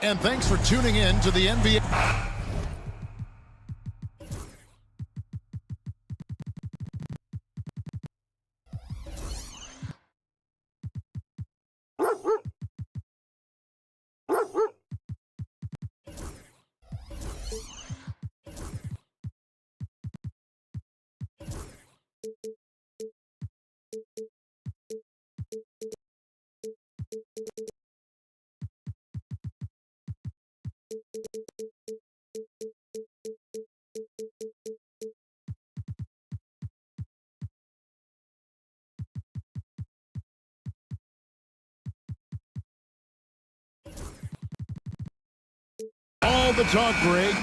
And thanks for tuning in to the NBA. All the talk break.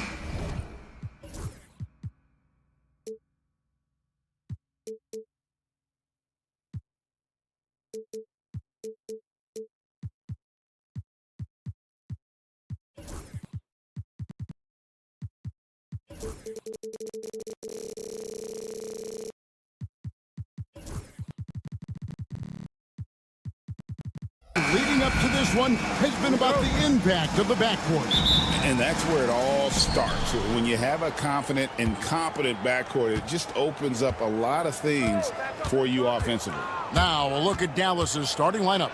Leading up to this one has been about the impact of the backcourt. And that's where it all starts. When you have a confident and competent backcourt, it just opens up a lot of things for you offensively. Now, a look at Dallas's starting lineup.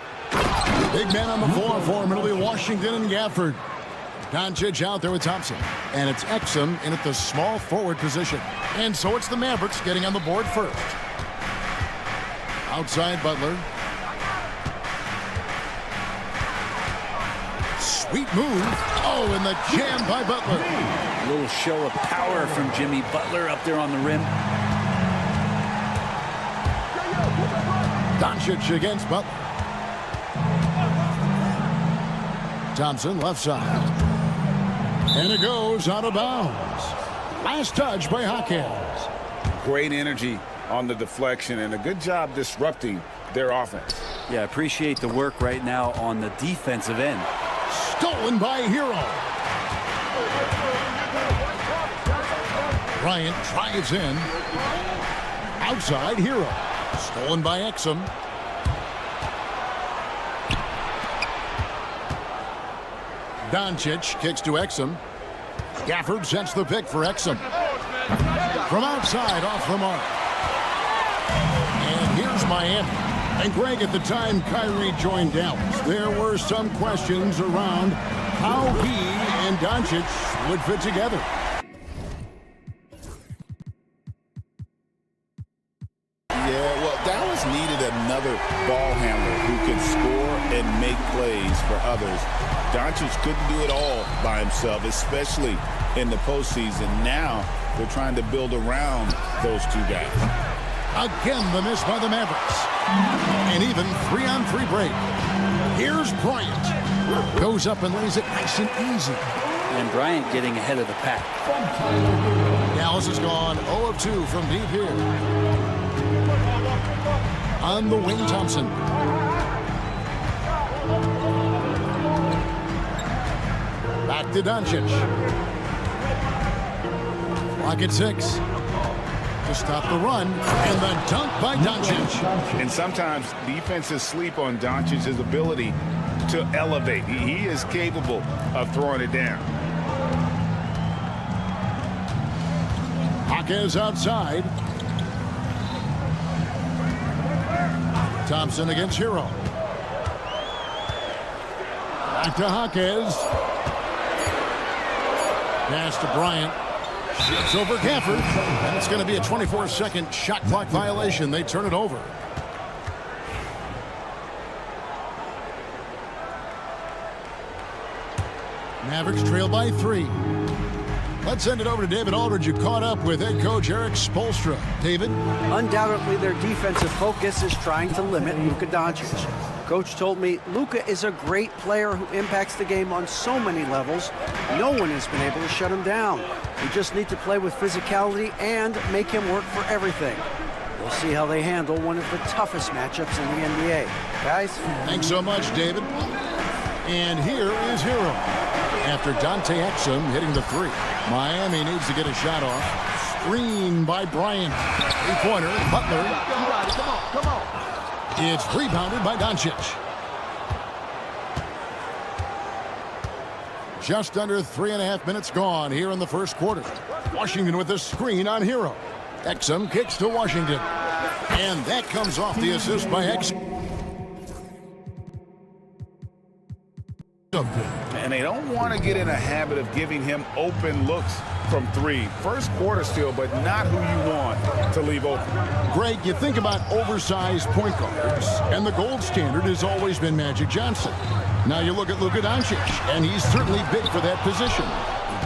Big man on the floor for him. It'll be Washington and Gafford. Doncic out there with Thompson. And it's Exum in at the small forward position. And so it's the Mavericks getting on the board first. Outside Butler. Sweet move. Oh, and the jam by Butler. A little show of power from Jimmy Butler up there on the rim. Doncic against Butler. Thompson left side. And it goes out of bounds. Last touch by Hawkins. Great energy on the deflection and a good job disrupting their offense. Yeah, appreciate the work right now on the defensive end. Stolen by Hero. Bryant drives in. Outside Hero. Stolen by Exum. Doncic kicks to Exum. Gafford sets the pick for Exum. From outside, off the mark. And here's Miami. And Greg, at the time Kyrie joined Dallas, there were some questions around how he and Doncic would fit together. Yeah, well, Dallas needed another ball handler who could score and make plays for others. Doncic couldn't do it all by himself, especially in the postseason. Now they're trying to build around those two guys. Again, the miss by the Mavericks. And even 3-on-3 break. Here's Bryant. Goes up and lays it nice and easy. And Bryant getting ahead of the pack. Dallas has gone 0 of 2 from deep here. On the wing, Thompson. Back to Doncic. Clock at 6. To stop the run, and the dunk by Doncic. And sometimes defenses sleep on Doncic's ability to elevate. He is capable of throwing it down. Hawkins outside. Thompson against Hero. Back to Hawkins. Pass to Bryant. Shoots over Gafford, and it's going to be a 24-second shot clock violation. They turn it over. Mavericks trail by 3. Let's send it over to David Aldridge, who caught up with head coach Eric Spoelstra. David? Undoubtedly, their defensive focus is trying to limit Luka Doncic. Coach told me Luka is a great player who impacts the game on so many levels. No one has been able to shut him down. We just need to play with physicality and make him work for everything. We'll see how they handle one of the toughest matchups in the NBA. Guys? Thanks so much, David. And here is Hero. After Dante Exum hitting the 3. Miami needs to get a shot off. Screen by Bryant. Three-pointer, Butler. Come on. It's rebounded by Doncic. Just under 3.5 minutes gone here in the first quarter. Washington with a screen on Hero. Exum kicks to Washington. And that comes off the assist by Exum. And they don't want to get in a habit of giving him open looks from three. First quarter still, but not who you want to leave open. Greg, you think about oversized point guards, and the gold standard has always been Magic Johnson. Now you look at Luka Doncic, and he's certainly big for that position.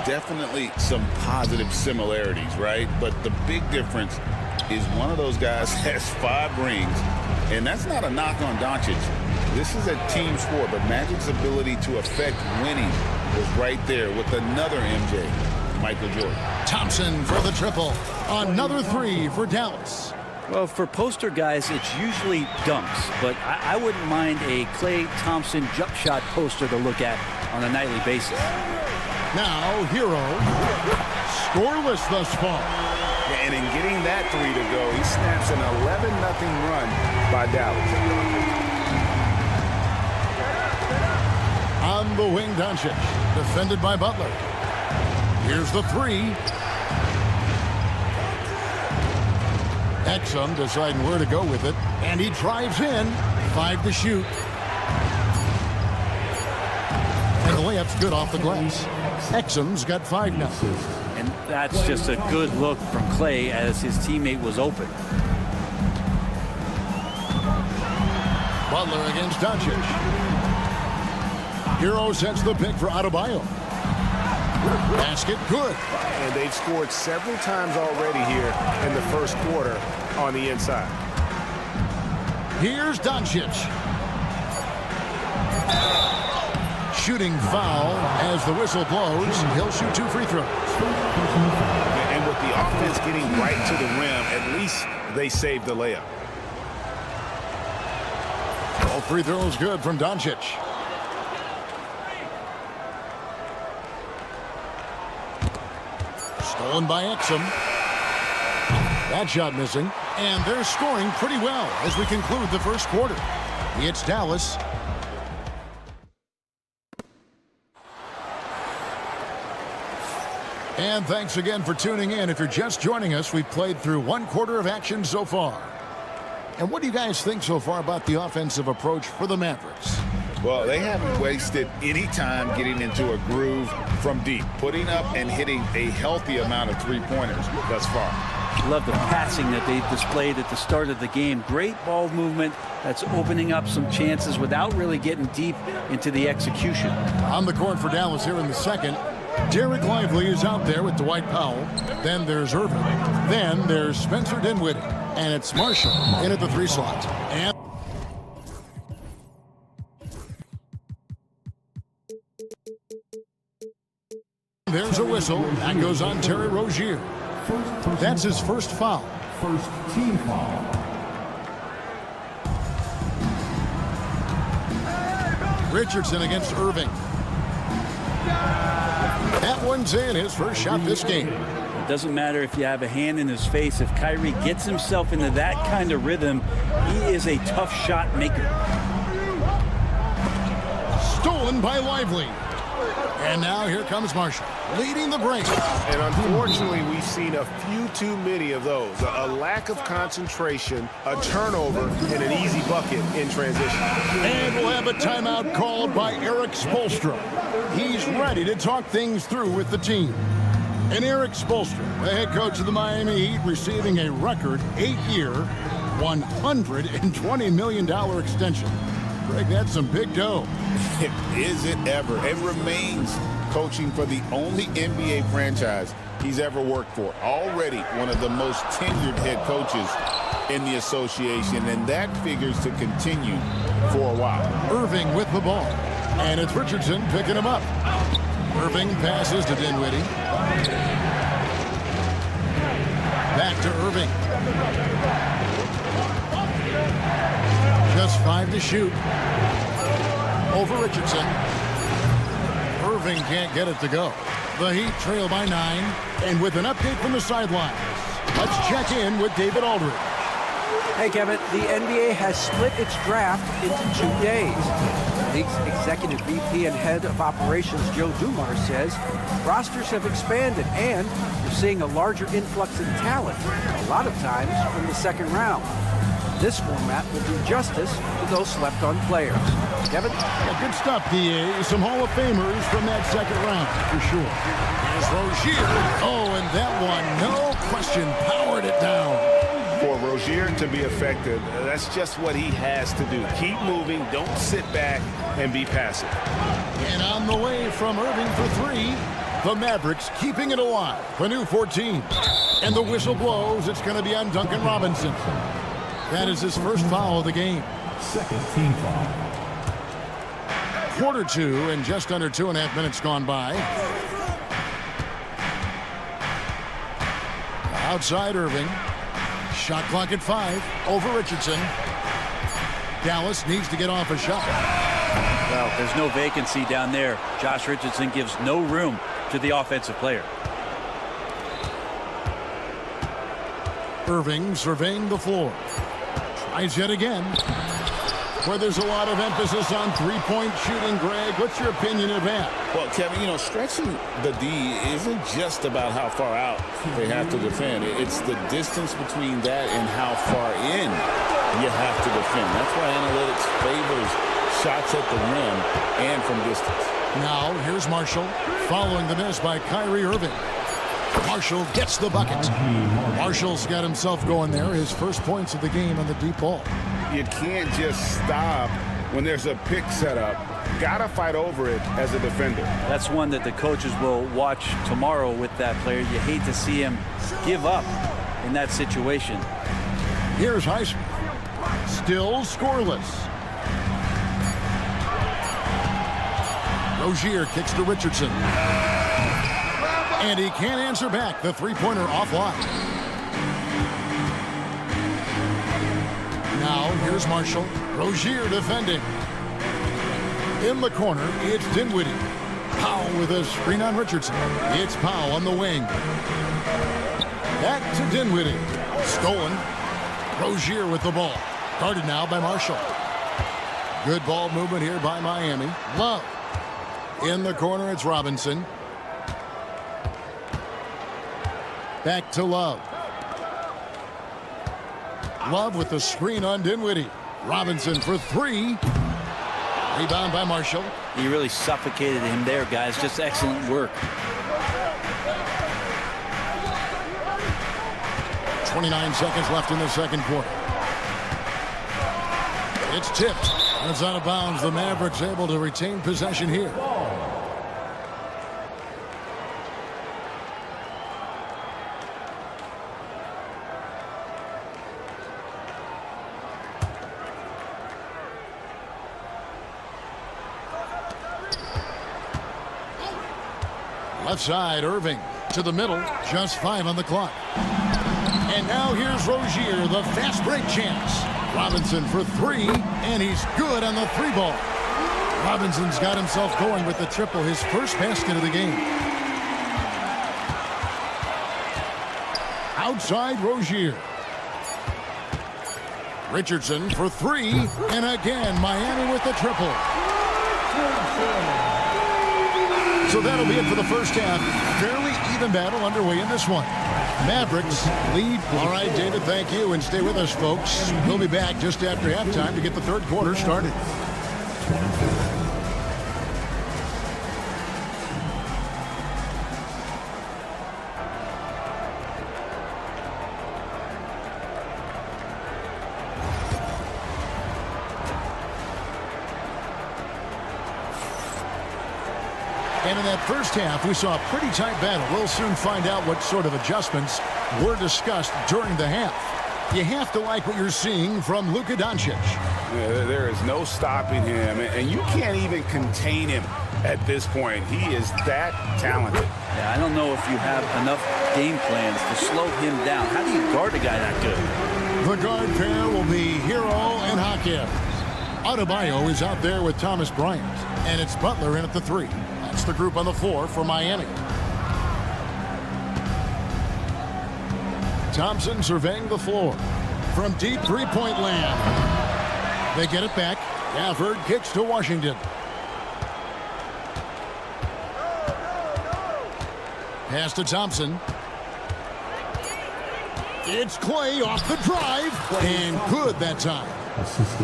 Definitely some positive similarities, right? But the big difference is one of those guys has 5 rings, and that's not a knock on Doncic. This is a team sport, but Magic's ability to affect winning was right there with another MJ, Michael Jordan. Thompson for the triple. Another 3 for Dallas. Well, for poster guys, it's usually dunks, but I wouldn't mind a Klay Thompson jump shot poster to look at on a nightly basis. Now, Hero, scoreless thus far. And in getting that 3 to go, he snaps an 11-0 run by Dallas. On the wing, Doncic, defended by Butler. Here's the 3. Exum deciding where to go with it, and he drives in. 5 to shoot. And the layup's good off the glass. Exum's got 5 now. And that's just a good look from Klay as his teammate was open. Butler against Doncic. Hero sets the pick for Adebayo. Basket good. And they've scored several times already here in the first quarter on the inside. Here's Doncic. Shooting foul as the whistle blows. He'll shoot 2 free throws. And with the offense getting right to the rim, at least they saved the layup. All free throws good from Doncic. Stolen by Exum. That shot missing. And they're scoring pretty well as we conclude the first quarter. It's Dallas. And thanks again for tuning in. If you're just joining us, we've played through 1 quarter of action so far. And what do you guys think so far about the offensive approach for the Mavericks? Well, they haven't wasted any time getting into a groove from deep, putting up and hitting a healthy amount of three-pointers thus far. Love the passing that they displayed at the start of the game. Great ball movement that's opening up some chances without really getting deep into the execution. On the court for Dallas here in the second, Derek Lively is out there with Dwight Powell. Then there's Irving. Then there's Spencer Dinwiddie. And it's Marshall in at the 3 slot. And there's a whistle. That goes on Terry Rozier. That's his first foul. First team foul. Richardson against Irving. That one's in, his first shot this game. It doesn't matter if you have a hand in his face. If Kyrie gets himself into that kind of rhythm, he is a tough shot maker. Stolen by Lively. And now here comes Marshall, leading the break. And unfortunately, we've seen a few too many of those. A lack of concentration, a turnover, and an easy bucket in transition. And we'll have a timeout called by Eric Spoelstra. He's ready to talk things through with the team. And Eric Spoelstra, the head coach of the Miami Heat, receiving a record 8-year, $120 million extension. Greg, that's some big dough. Is it ever? It remains coaching for the only NBA franchise he's ever worked for. Already one of the most tenured head coaches in the association, and that figures to continue for a while. Irving with the ball. And it's Richardson picking him up. Irving passes to Dinwiddie. Back to Irving. Just 5 to shoot. Over Richardson. Irving can't get it to go. The Heat trail by 9. And with an update from the sidelines, let's check in with David Aldridge. Hey, Kevin, the NBA has split its draft into 2 days. League's executive VP and head of operations Joe Dumars says rosters have expanded and you're seeing a larger influx in talent, a lot of times from the second round. This format will do justice to those slept-on players. Kevin? Yeah, good stuff, DA. Some Hall of Famers from that second round, for sure. Here's Rozier. Oh, and that one, no question, powered it down. For Rozier to be effective, that's just what he has to do. Keep moving, don't sit back and be passive. And on the way from Irving for three, the Mavericks keeping it alive. The new 14. And the whistle blows. It's going to be on Duncan Robinson. That is his first foul of the game. Second team foul. Quarter two and just under 2.5 minutes gone by. Outside Irving. Shot clock at 5 over Richardson. Dallas needs to get off a shot. Well, there's no vacancy down there. Josh Richardson gives no room to the offensive player. Irving surveying the floor. Tries yet again. Where there's a lot of emphasis on three-point shooting, Greg. What's your opinion of that? Well, Kevin, stretching the D isn't just about how far out they have to defend. It's the distance between that and how far in you have to defend. That's why analytics favors shots at the rim and from distance. Now, here's Marshall following the miss by Kyrie Irving. Marshall gets the bucket. Marshall's got himself going there. His first points of the game on the deep ball. You can't just stop when there's a pick set up. Gotta fight over it as a defender. That's one that the coaches will watch tomorrow with that player. You hate to see him give up in that situation. Here's Highsmith. Still scoreless. Rozier kicks to Richardson. And he can't answer back. The three-pointer offline. Now, here's Marshall. Rozier defending. In the corner, it's Dinwiddie. Powell with a screen on Richardson. It's Powell on the wing. Back to Dinwiddie. Stolen. Rozier with the ball. Guarded now by Marshall. Good ball movement here by Miami. Love. In the corner, it's Robinson. Back to Love. Love with the screen on Dinwiddie. Robinson for three. Rebound by Marshall. He really suffocated him there, guys. Just excellent work. 29 seconds left in the second quarter. It's tipped. And it's out of bounds. The Mavericks able to retain possession here. Left side, Irving to the middle. Just 5 on the clock. And now here's Rozier, the fast break chance. Robinson for three, and he's good on the three ball. Robinson's got himself going with the triple, his first basket of the game. Outside Rozier. Richardson for three, and again Miami with the triple. So that'll be it for the first half. Fairly even battle underway in this one. Mavericks lead. All right, David, thank you, and stay with us, folks. We'll be back just after halftime to get the third quarter started. And in that first half, we saw a pretty tight battle. We'll soon find out what sort of adjustments were discussed during the half. You have to like what you're seeing from Luka Doncic. Yeah, there is no stopping him, and you can't even contain him at this point. He is that talented. Yeah, I don't know if you have enough game plans to slow him down. How do you guard a guy that good? The guard pair will be Hero and Hakim. Adebayo is out there with Thomas Bryant, and it's Butler in at the 3. That's the group on the floor for Miami. Thompson surveying the floor from deep three-point land. They get it back. Gafford kicks to Washington. Pass to Thompson. It's Clay off the drive, and good that time.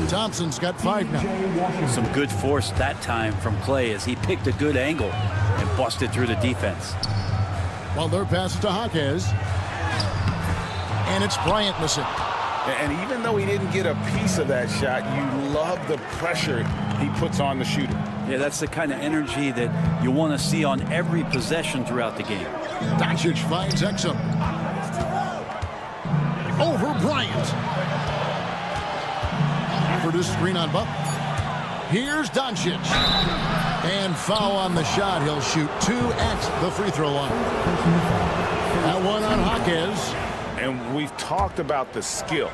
Thompson's got 5 now. Some good force that time from Clay as he picked a good angle and busted through the defense. Butler passes to Jaquez. And it's Bryant missing. And even though he didn't get a piece of that shot, you love the pressure he puts on the shooter. Yeah, that's the kind of energy that you want to see on every possession throughout the game. Doncic finds Exum. Over Bryant. For the screen on Butler. Here's Doncic. And foul on the shot. He'll shoot 2 at the free throw line. That one on Jaquez. And we've talked about the skill.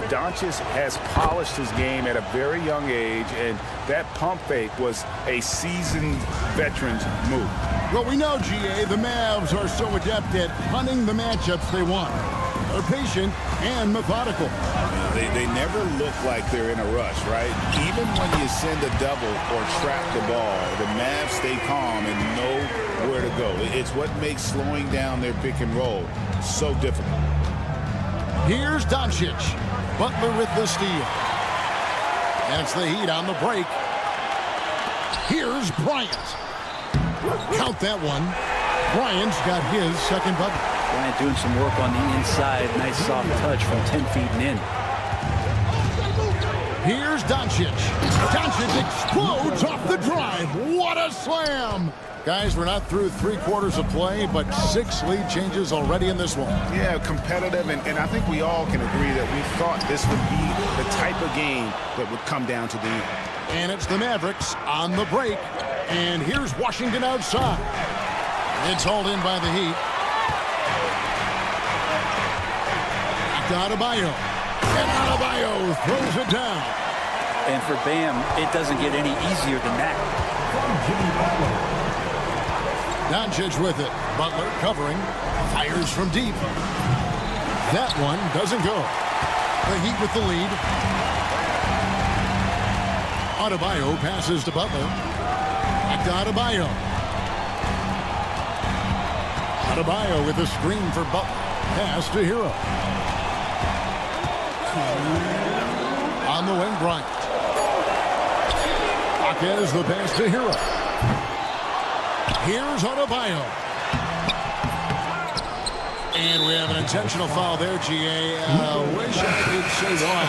Doncic has polished his game at a very young age, and that pump fake was a seasoned veteran's move. Well, we know, GA, the Mavs are so adept at hunting the matchups they want. They're patient and methodical. They never look like they're in a rush, right? Even when you send a double or trap the ball, the Mavs stay calm and know where to go. It's what makes slowing down their pick and roll so difficult. Here's Doncic. Butler with the steal. And it's the Heat on the break. Here's Bryant. Count that one. Bryant's got his second bucket. Bryant doing some work on the inside. Nice soft touch from 10 feet and in. Here's Doncic. Doncic explodes off the drive. What a slam! Guys, we're not through 3/4 of play, but 6 lead changes already in this one. Yeah, competitive, and I think we all can agree that we thought this would be the type of game that would come down to the end. And it's the Mavericks on the break. And here's Washington outside. It's hauled in by the Heat. Adebayo. And Adebayo throws it down. And for Bam, it doesn't get any easier than that. Doncic with it. Butler covering. Fires from deep. That one doesn't go. The Heat with the lead. Adebayo passes to Butler. Back to Adebayo. Adebayo with a screen for Butler. Pass to Hero. On the wing, Bryant. Jaquez the pass to Hero. Here's Adebayo. And we have an intentional foul there, GA. Wish I could say why.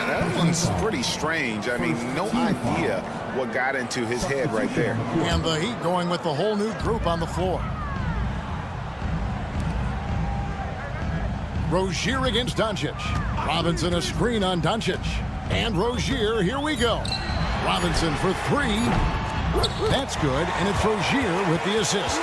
That one's pretty strange. I mean, no idea what got into his head right there. And the Heat going with the whole new group on the floor. Rozier against Doncic. Robinson a screen on Doncic. And Rozier, here we go. Robinson for 3. That's good, and it's Rozier with the assist.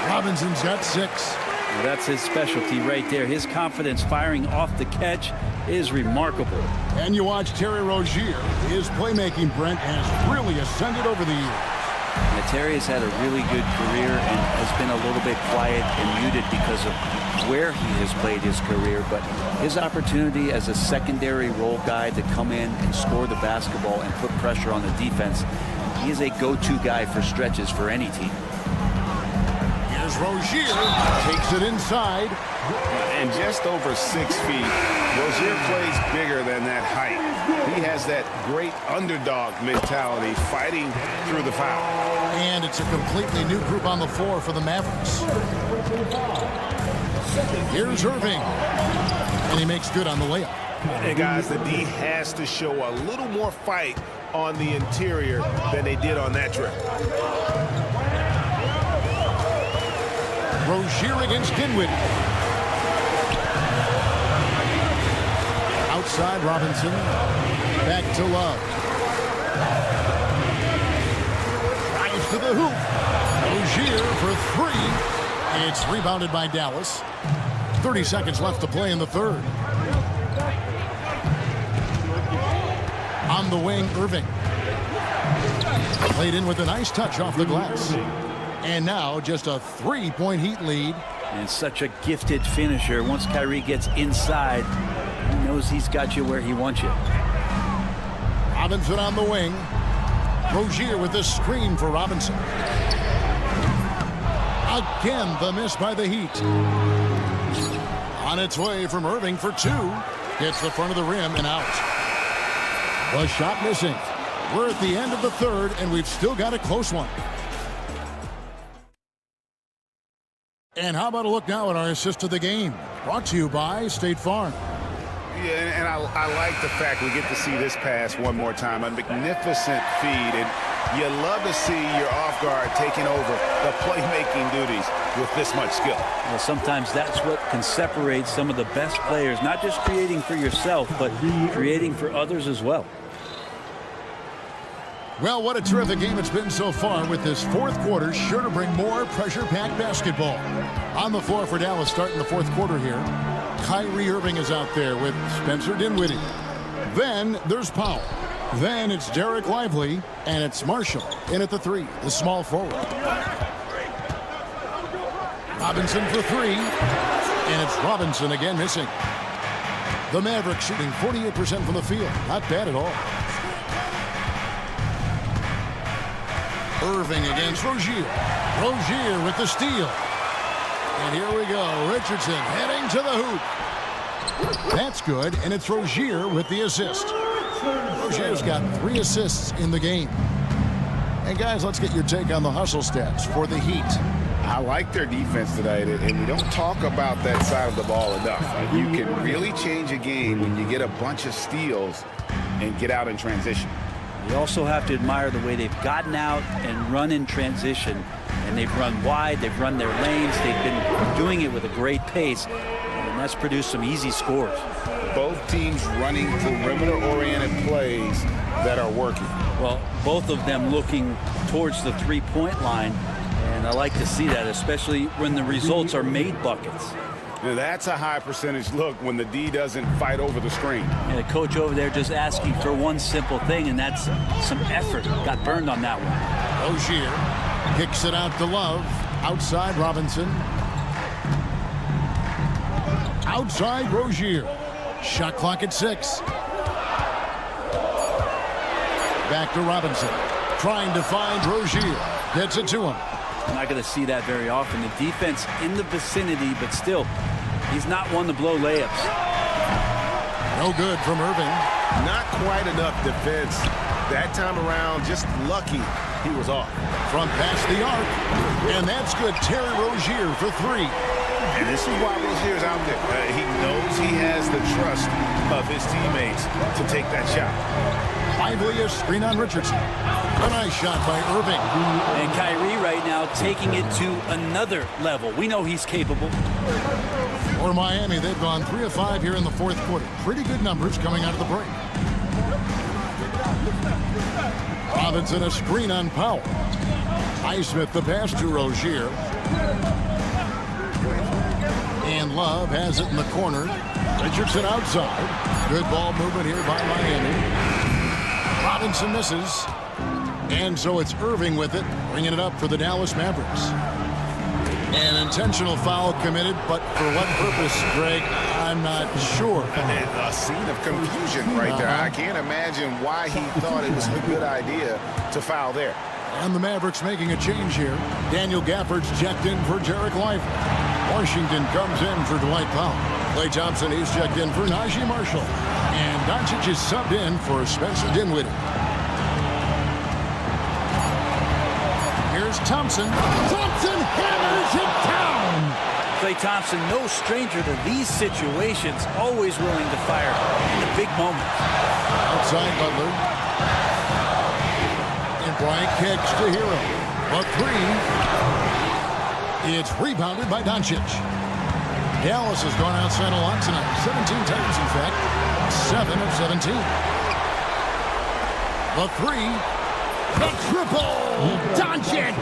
Robinson's got 6. Well, that's his specialty right there. His confidence firing off the catch is remarkable. And you watch Terry Rozier. His playmaking, Brent, has really ascended over the years. Yeah, Terry has had a really good career and has been a little bit quiet and muted because of where he has played his career, but his opportunity as a secondary role guy to come in and score the basketball and put pressure on the defense, he is a go-to guy for stretches for any team. Here's Rozier, takes it inside. And just over 6 feet, Rozier plays bigger than that height. He has that great underdog mentality, fighting through the foul. And it's a completely new group on the floor for the Mavericks. Here's Irving. And he makes good on the layup. And guys, the D has to show a little more fight on the interior than they did on that trip. Rozier against Dinwiddie. Outside Robinson. Back to Love. Drives to the hoop. Rozier for 3. It's rebounded by Dallas. 30 seconds left to play in the third. On the wing, Irving. Played in with a nice touch off the glass. And now just a 3-point Heat lead. And such a gifted finisher. Once Kyrie gets inside, he knows he's got you where he wants you. Robinson on the wing. Rozier with the screen for Robinson. Again, the miss by the Heat. On its way from Irving for two. Hits the front of the rim and out. The shot missing. We're at the end of the third, and we've still got a close one. And how about a look now at our assist of the game? Brought to you by State Farm. Yeah, and I like the fact we get to see this pass one more time. A magnificent feed, and you love to see your off guard taking over the playmaking duties with this much skill. Well, sometimes that's what can separate some of the best players, not just creating for yourself, but creating for others as well. Well, what a terrific game it's been so far, with this fourth quarter sure to bring more pressure-packed basketball. On the floor for Dallas starting the fourth quarter here. Kyrie Irving is out there with Spencer Dinwiddie. Then there's Powell. Then it's Derek Lively, and it's Marshall in at the three, the small forward. Robinson for three, and it's Robinson again missing. The Mavericks shooting 48% from the field. Not bad at all. Irving against Rozier. Rozier with the steal. And here we go. Richardson heading to the hoop. That's good, and it's Rozier with the assist. Rozier's got 3 assists in the game. And guys, let's get your take on the hustle stats for the Heat. I like their defense tonight, and we don't talk about that side of the ball enough. You can really change a game when you get a bunch of steals and get out in transition. You also have to admire the way they've gotten out and run in transition. And they've run wide, they've run their lanes, they've been doing it with a great pace, and that's produced some easy scores. Both teams running perimeter-oriented plays that are working. Well, both of them looking towards the three-point line, and I like to see that, especially when the results are made buckets. Now, that's a high percentage look when the D doesn't fight over the screen. And the coach over there just asking for one simple thing, and that's some effort. Got burned on that one. Rozier kicks it out to Love. Outside Robinson. Outside Rozier. Shot clock at 6. Back to Robinson. Trying to find Rozier. Gets it to him. I'm not going to see that very often. The defense in the vicinity, but still, he's not one to blow layups. No good from Irving. Not quite enough defense. That time around, just lucky he was off. From past the arc. And that's good. Terry Rozier for 3. And this is why Rozier's out there. He knows he has the trust of his teammates to take that shot. Lively a screen on Richardson. A nice shot by Irving. And Kyrie right now taking it to another level. We know he's capable. For Miami, they've gone 3 of 5 here in the fourth quarter. Pretty good numbers coming out of the break. Robinson a screen on Powell. Highsmith the pass to Rozier. And Love has it in the corner. Richardson outside. Good ball movement here by Miami. Robinson misses. And so it's Irving with it, bringing it up for the Dallas Mavericks. An intentional foul committed, but for what purpose, Greg, I'm not sure. A scene of confusion right there. I can't imagine why he thought it was a good idea to foul there. And the Mavericks making a change here. Daniel Gafford's checked in for Derek Lively. Washington comes in for Dwight Powell. Klay Thompson, he's checked in for Najee Marshall. And Doncic is subbed in for Spencer Dinwiddie. Here's Thompson. Thompson hammers it down. Klay Thompson, no stranger to these situations, always willing to fire in the big moments. Outside Butler. And Bryant kicks to Hero. A 3. It's rebounded by Doncic. Dallas has gone outside a lot tonight. 17 times, in fact. 7 of 17. The 3. The triple. Doncic.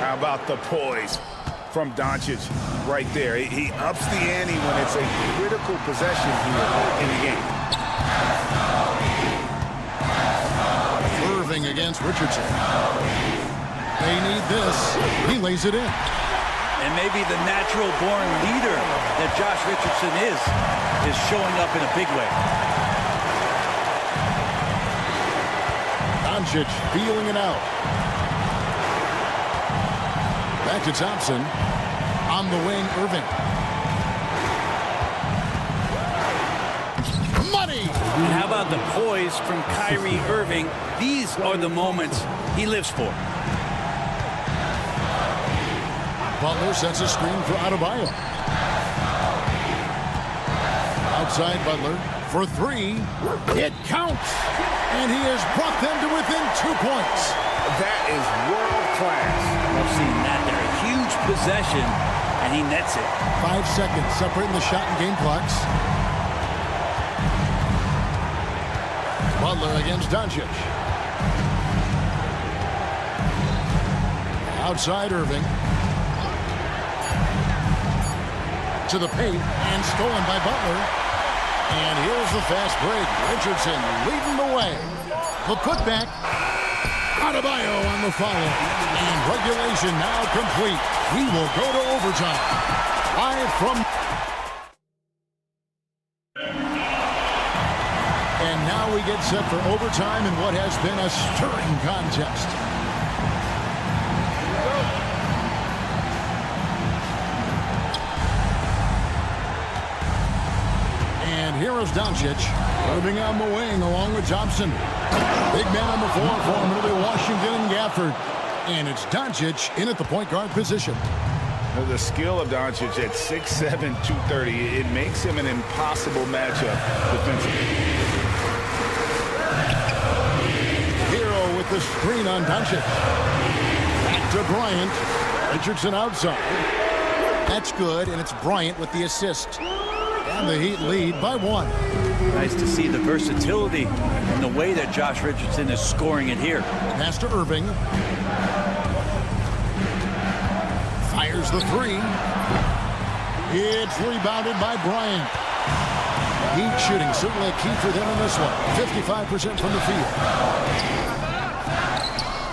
How about the poise from Doncic right there? He ups the ante when it's a critical possession here in the game. Irving against Richardson. They need this. He lays it in. And maybe the natural-born leader that Josh Richardson is showing up in a big way. Doncic feeling it out. Back to Thompson. On the wing, Irving. Money! And how about the poise from Kyrie Irving? These are the moments he lives for. Butler sets a screen for Adebayo. Outside Butler for three. It counts! And he has brought them to within 2 points. That is world class. I've seen that there. A huge possession, and he nets it. 5 seconds separating the shot and game clocks. Butler against Doncic. Outside Irving. To the paint and stolen by Butler. And here's the fast break. Richardson leading the way. The putback. Adebayo on the follow. And regulation now complete. We will go to overtime. Live from... And now we get set for overtime in what has been a stirring contest. And here is Doncic, moving on the wing along with Thompson. Big man on the floor for him, it'll be Washington and Gafford. And it's Doncic in at the point guard position. The skill of Doncic at 6'7", 230, it makes him an impossible matchup defensively. Hero with the screen on Doncic. Back to Bryant. Richardson outside. That's good, and it's Bryant with the assist. And the Heat lead by 1. Nice to see the versatility and the way that Josh Richardson is scoring it here. Pass to Irving. Fires the three. It's rebounded by Bryant. Heat shooting certainly a key for them in this one. 55% from the field.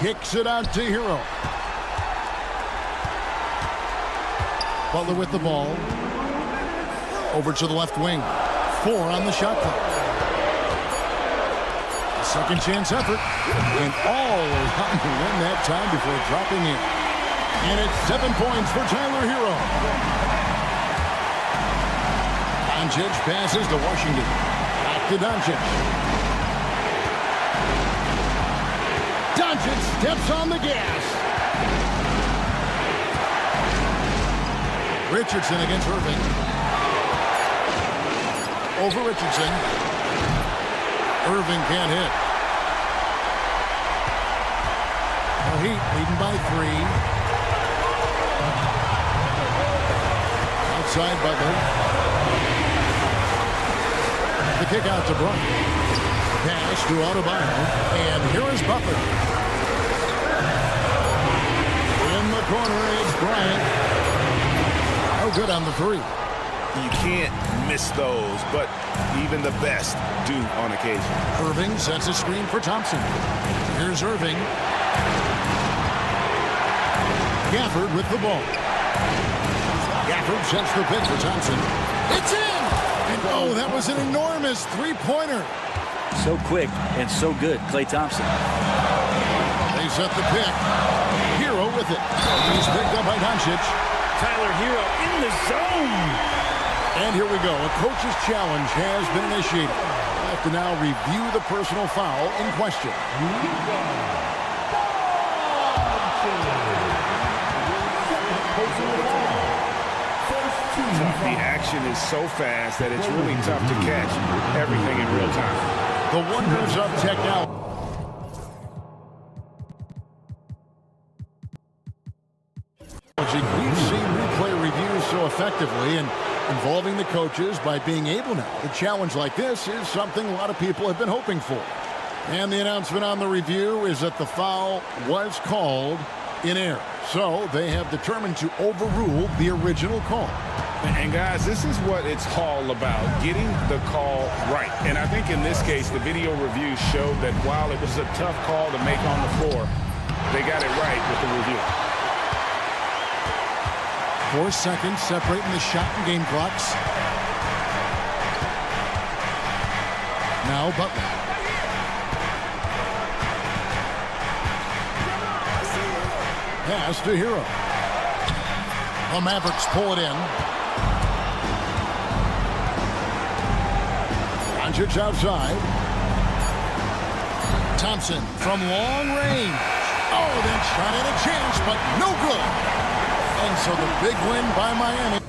Kicks it out to Hero. Butler with the ball. Over to the left wing. 4 on the shot clock. Second chance effort. And all around to win that time before dropping in. And it's 7 points for Tyler Hero. Doncic passes to Washington. Back to Doncic. Doncic steps on the gas. Richardson against Irving. Over Richardson. Irving can't hit. The Heat leading by 3. Outside Butler. The kick out to Bryant. Pass to Adebayo. And here is Butler. In the corner is Bryant. No good on the 3. You can't miss those, but even the best do on occasion. Irving sets a screen for Thompson. Here's Irving. Gafford with the ball. Gafford sets the pick for Thompson. It's in! And oh, that was an enormous three-pointer. So quick and so good, Klay Thompson. They set the pick. Hero with it. He's picked up by Doncic. Tyler Hero in the zone. And here we go. A coach's challenge has been initiated. We'll have to now review the personal foul in question. The action is so fast that it's really tough to catch everything in real time. The wonders of technology. We've seen replay reviews so effectively and involving the coaches by being able now to challenge like this is something a lot of people have been hoping for. And the announcement on the review is that the foul was called in error. So they have determined to overrule the original call. And guys, this is what it's all about, getting the call right. And I think in this case, the video review showed that while it was a tough call to make on the floor, they got it right with the review. 4 seconds separating the shot and game clocks. Now Butler. pass to Hero. The Mavericks pull it in. Doncic outside. Thompson from long range. Oh, that shot had a chance, but no good. And so the big win by Miami.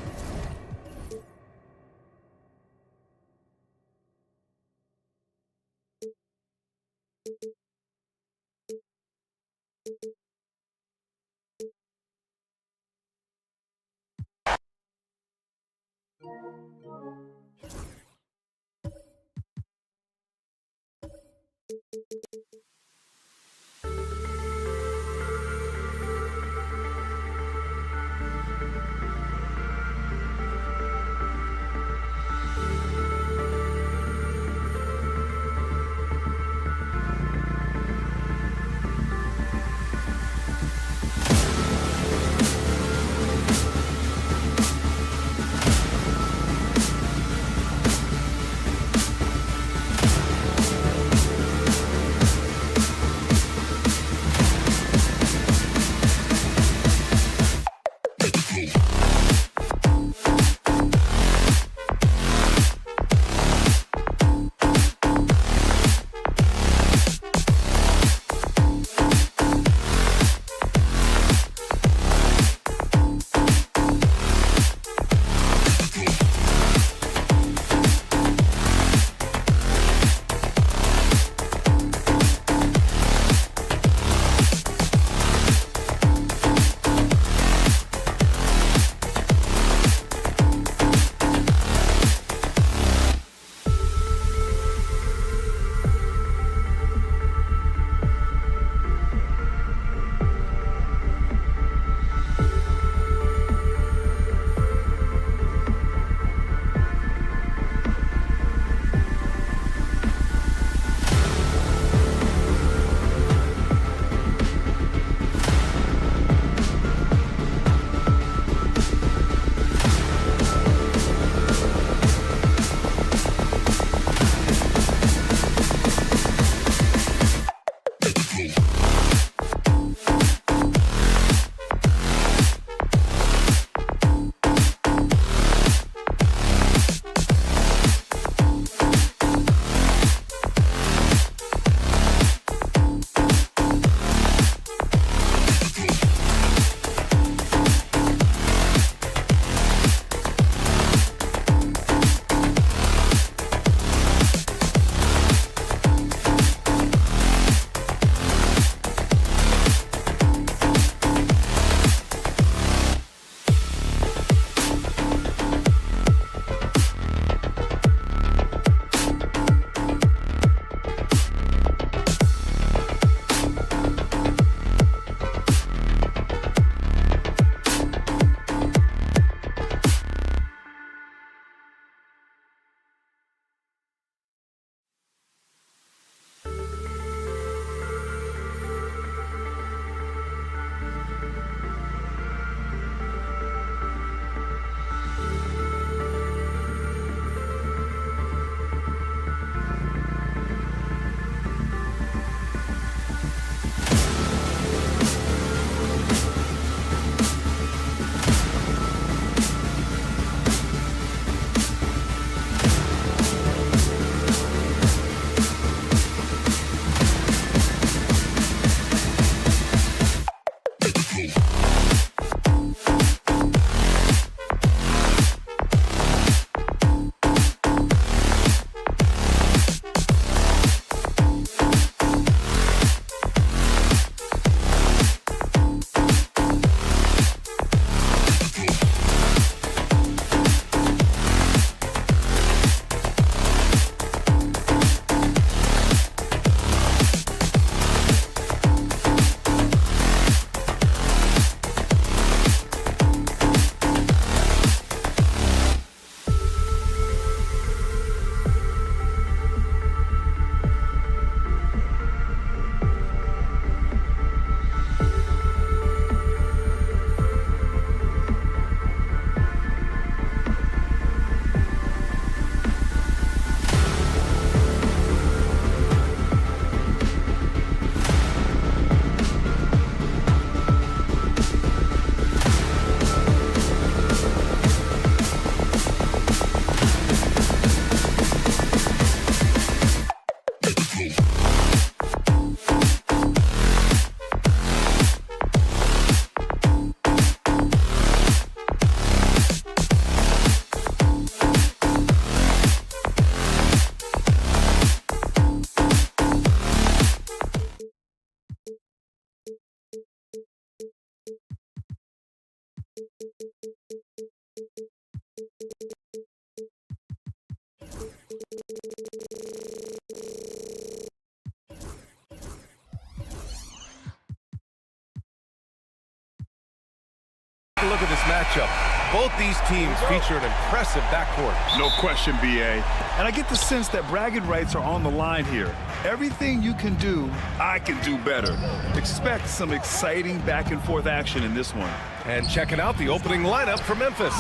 Look at this matchup. Both these teams feature an impressive backcourt. No question, B.A. And I get the sense that bragging rights are on the line here. Everything you can do, I can do better. Expect some exciting back-and-forth action in this one. And checking out the opening lineup for Memphis.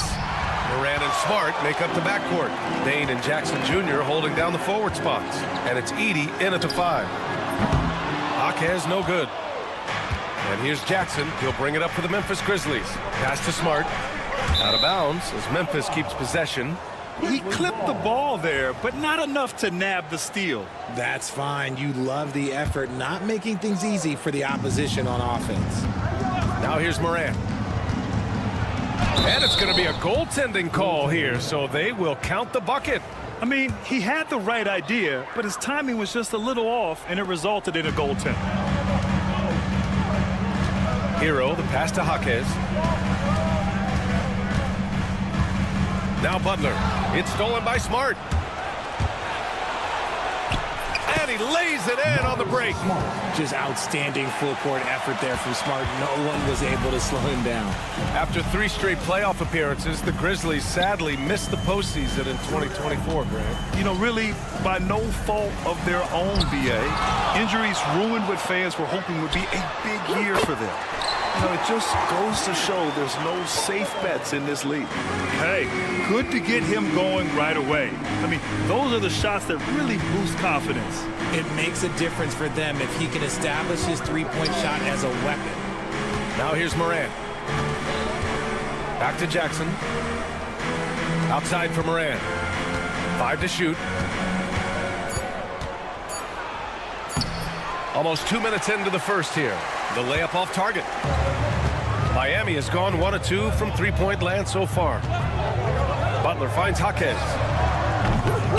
Moran and Smart make up the backcourt. Dane and Jackson Jr. holding down the forward spots. And it's Edey in at the 5. Jaquez no good. And here's Jackson. He'll bring it up for the Memphis Grizzlies. Pass to Smart. Out of bounds as Memphis keeps possession. He clipped the ball there, but not enough to nab the steal. That's fine. You love the effort, not making things easy for the opposition on offense. Now here's Moran. And it's going to be a goaltending call here, so they will count the bucket. I mean, he had the right idea, but his timing was just a little off, and it resulted in a goaltend. Hero, the pass to Jaquez. Now Butler. It's stolen by Smart. And he lays it in on the break. Just outstanding full-court effort there from Smart. No one was able to slow him down. After 3 straight playoff appearances, the Grizzlies sadly missed the postseason in 2024, Grant. You know, really, by no fault of their own, B.A. Injuries ruined what fans were hoping would be a big year for them. You know, it just goes to show there's no safe bets in this league. Hey, good to get him going right away. I mean, those are the shots that really boost confidence. It makes a difference for them if he can establish his three-point shot as a weapon. Now here's Moran. Back to Jackson. Outside for Moran. 5 to shoot. Almost 2 minutes into the first here. The layup off target. Miami has gone 1 of 2 from three-point land so far. Butler finds Jaquez.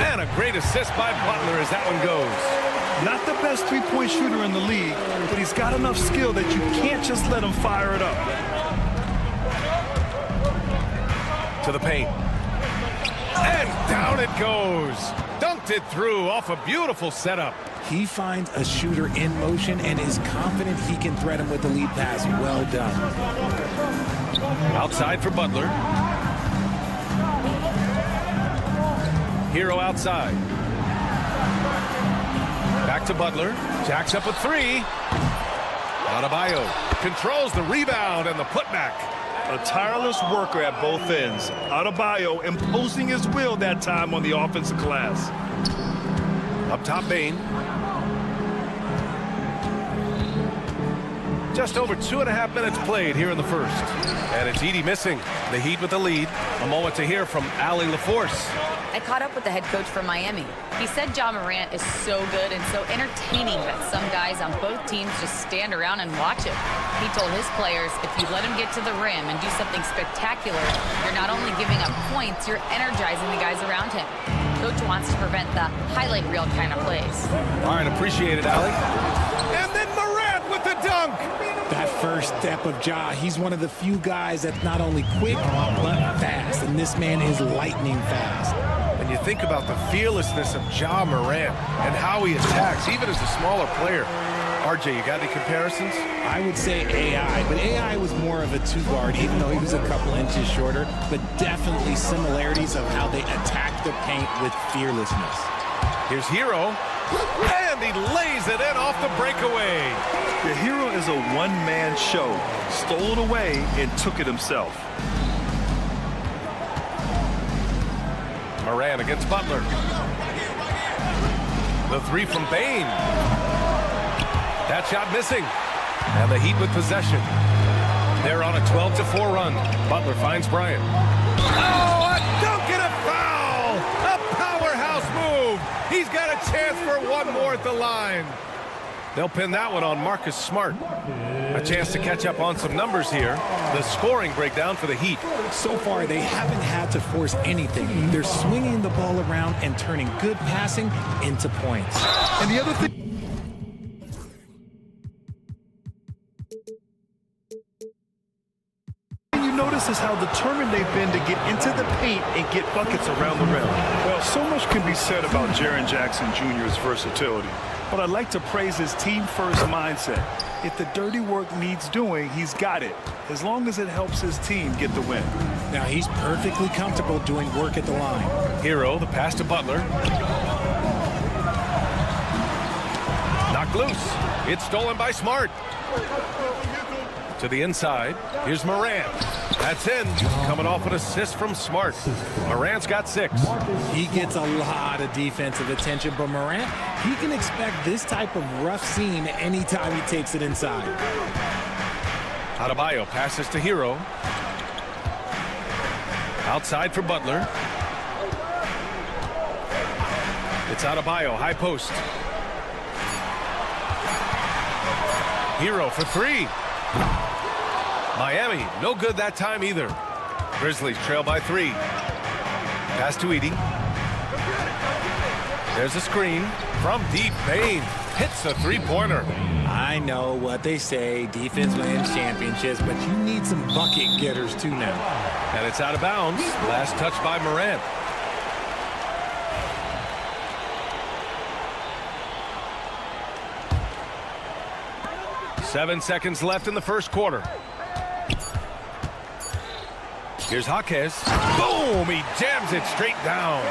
And a great assist by Butler as that one goes. Not the best three-point shooter in the league, but he's got enough skill that you can't just let him fire it up. To the paint. And down it goes. Dunked it through off a beautiful setup. He finds a shooter in motion and is confident he can threat him with the lead pass. Well done. Outside for Butler. Hero outside. Back to Butler. Jacks up a 3. Adebayo controls the rebound and the putback. A tireless worker at both ends. Adebayo imposing his will that time on the offensive glass. Up top, Bane. Just over 2.5 minutes played here in the first. And it's Edey missing. The Heat with the lead. A moment to hear from Allie LaForce. I caught up with the head coach from Miami. He said Ja Morant is so good and so entertaining that some guys on both teams just stand around and watch him. He told his players, if you let him get to the rim and do something spectacular, you're not only giving up points, you're energizing the guys around him. Coach wants to prevent the highlight reel kind of plays. All right, appreciate it, Allie. And then Morant with the dunk. That first step of Ja, he's one of the few guys that's not only quick, but fast. And this man is lightning fast. And you think about the fearlessness of Ja Morant and how he attacks, even as a smaller player. RJ, you got any comparisons? I would say AI, but AI was more of a two-guard, even though he was a couple inches shorter, but definitely similarities of how they attack the paint with fearlessness. Here's Hero, and he lays it in off the breakaway. The Hero is a one-man show. Stole it away and took it himself. Moran against Butler. The 3 from Bane. That shot missing. And the Heat with possession. They're on a 12-4 run. Butler finds Bryant. Oh, a dunk and a foul! A powerhouse move! He's got a chance for one more at the line. They'll pin that one on Marcus Smart. A chance to catch up on some numbers here. The scoring breakdown for the Heat. So far, they haven't had to force anything. They're swinging the ball around and turning good passing into points. And the other thing... Notice is how determined they've been to get into the paint and get buckets around the rim. Well, so much can be said about Jaren Jackson Jr.'s versatility. but I'd like to praise his team-first mindset. If the dirty work needs doing, he's got it, as long as it helps his team get the win. Now, he's perfectly comfortable doing work at the line. Hero, the pass to Butler. Knocked loose. It's stolen by Smart. To the inside. Here's Morant. That's in. Coming off an assist from Smart. Morant's got 6. He gets a lot of defensive attention, but Morant, he can expect this type of rough scene anytime he takes it inside. Adebayo passes to Hero. Outside for Butler. It's Adebayo, high post. Hero for 3. Miami, no good that time either. Grizzlies trail by 3. Pass to Edey. There's a screen from deep. Bain hits a 3-pointer. I know what they say, defense wins championships, but you need some bucket getters too now. And it's out of bounds. Last touch by Morant. Seven seconds left in the first quarter. Here's Jaquez. Boom! He jams it straight down.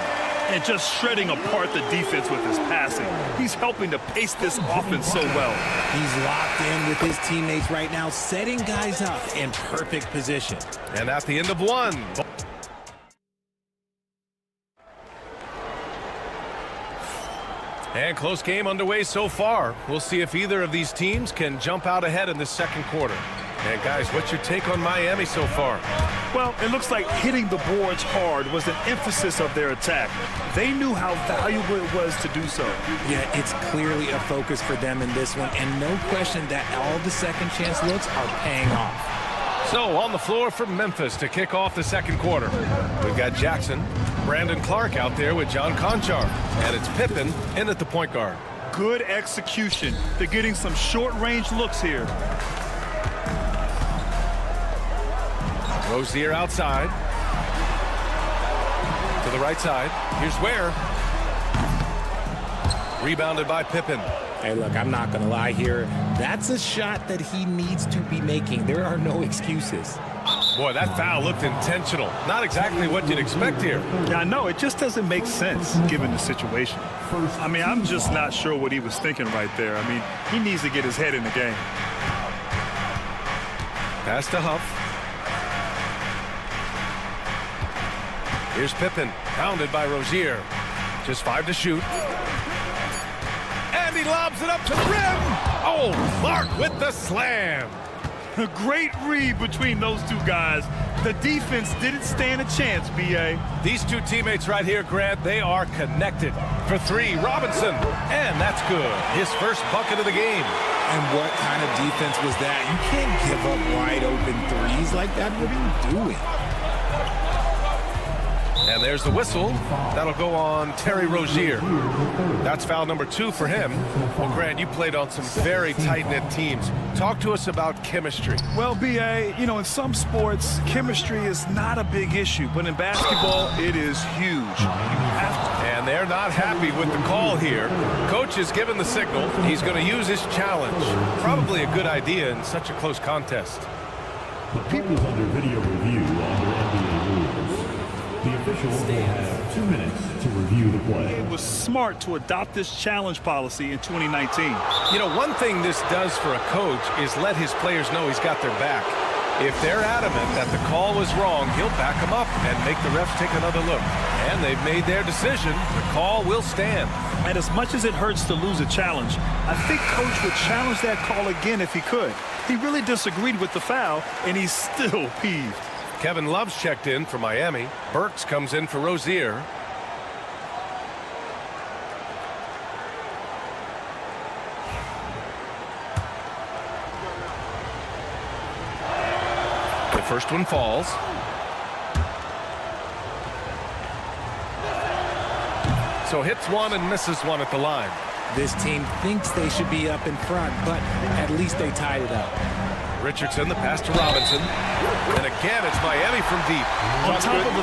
And just shredding apart the defense with his passing. He's helping to pace this offense so well. He's locked in with his teammates right now, setting guys up in perfect position. And at the end of 1. And close game underway so far. We'll see if either of these teams can jump out ahead in the second quarter. And guys, what's your take on Miami so far? Well, it looks like hitting the boards hard was an emphasis of their attack. They knew how valuable it was to do so. Yeah, it's clearly a focus for them in this one, and no question that all the second chance looks are paying off. So on the floor for Memphis to kick off the second quarter. We've got Jackson, Brandon Clark out there with John Conchar, and it's Pippen in at the point guard. Good execution. They're getting some short-range looks here. Rozier outside. To the right side. Here's Ware. Rebounded by Pippen. Hey, look, I'm not going to lie here. That's a shot that he needs to be making. There are no excuses. Boy, that foul looked intentional. Not exactly what you'd expect here. Yeah, I know. It just doesn't make sense given the situation. I mean, I'm just not sure what he was thinking right there. I mean, he needs to get his head in the game. Pass to Huff. Here's Pippen, pounded by Rozier. Just 5 to shoot. And he lobs it up to the rim. Oh, Clark with the slam. A great read between those two guys. The defense didn't stand a chance, B.A. These two teammates right here, Grant, they are connected. For 3, Robinson. And that's good. His first bucket of the game. And what kind of defense was that? You can't give up wide open threes like that. What are you doing? And there's the whistle. That'll go on Terry Rozier. That's foul number 2 for him. Well, Grant, you played on some very tight-knit teams. Talk to us about chemistry. Well, B.A., you know, in some sports, chemistry is not a big issue. But in basketball, it is huge. And they're not happy with the call here. Coach has given the signal. He's going to use his challenge. Probably a good idea in such a close contest. The play is under video review under NBA rules. The officials will have 2 minutes to review the play. It was smart to adopt this challenge policy in 2019. You know, one thing this does for a coach is let his players know he's got their back. If they're adamant that the call was wrong, he'll back them up and make the refs take another look. And they've made their decision. The call will stand. And as much as it hurts to lose a challenge, I think Coach would challenge that call again if he could. He really disagreed with the foul, and he's still peeved. Kevin Love's checked in for Miami. Burks comes in for Rozier. The first one falls. So hits one and misses one at the line. This team thinks they should be up in front, but at least they tied it up. Richardson, the pass to Robinson. And again, it's Miami from deep. On top of the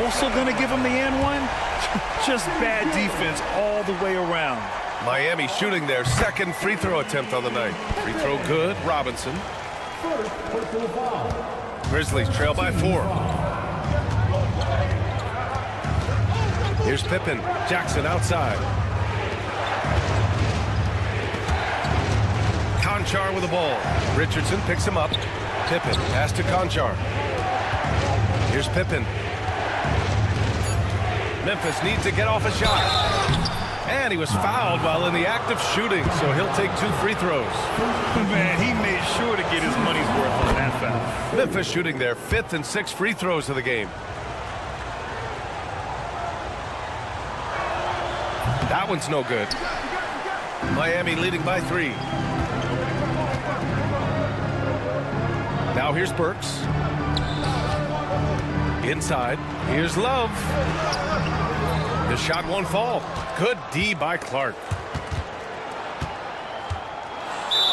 also going to give him the and one? Just bad defense all the way around. Miami shooting their second free throw attempt on the night. Free throw good, Robinson. Grizzlies trail by 4. Here's Pippen. Jackson outside. Conchar with the ball. Richardson picks him up. Pippen pass to Conchar. Here's Pippen. Memphis needs to get off a shot. And he was fouled while in the act of shooting, so he'll take 2 free throws. Man, he made sure to get his money's worth on that foul. Memphis shooting their 5th and 6th free throws of the game. That one's no good. Miami leading by 3. Now here's Burks. Inside. Here's Love. The shot won't fall. Good D by Clark.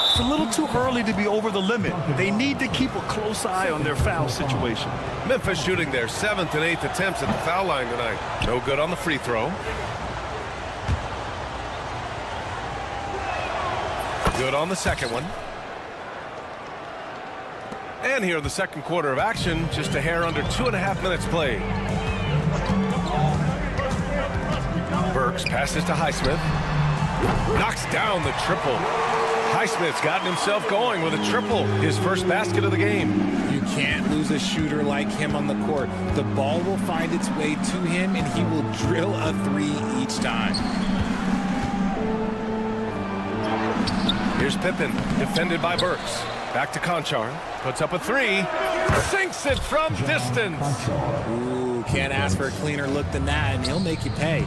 It's a little too early to be over the limit. They need to keep a close eye on their foul situation. Memphis shooting their 7th and 8th attempts at the foul line tonight. No good on the free throw. Good on the second one. And here in the second quarter of action, just a hair under 2.5 minutes played. Burks passes to Highsmith. Knocks down the triple. Highsmith's gotten himself going with a triple, his first basket of the game. You can't lose a shooter like him on the court. The ball will find its way to him, and he will drill a 3 each time. Here's Pippen, defended by Burks. Back to Conchar, puts up a 3, sinks it from distance. Ooh, can't ask for a cleaner look than that, and he'll make you pay.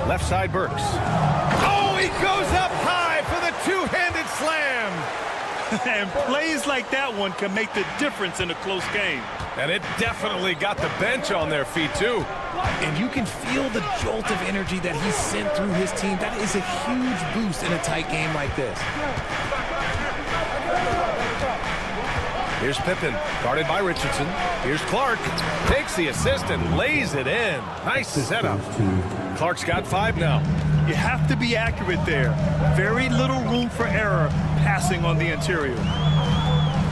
Left side Burks. Oh, he goes up high for the 2-handed slam. And plays like that one can make the difference in a close game. And it definitely got the bench on their feet, too. And you can feel the jolt of energy that he sent through his team. That is a huge boost in a tight game like this. Here's Pippen, guarded by Richardson. Here's Clark, takes the assist and lays it in. Nice setup. Clark's got 5 now. You have to be accurate there. Very little room for error passing on the interior.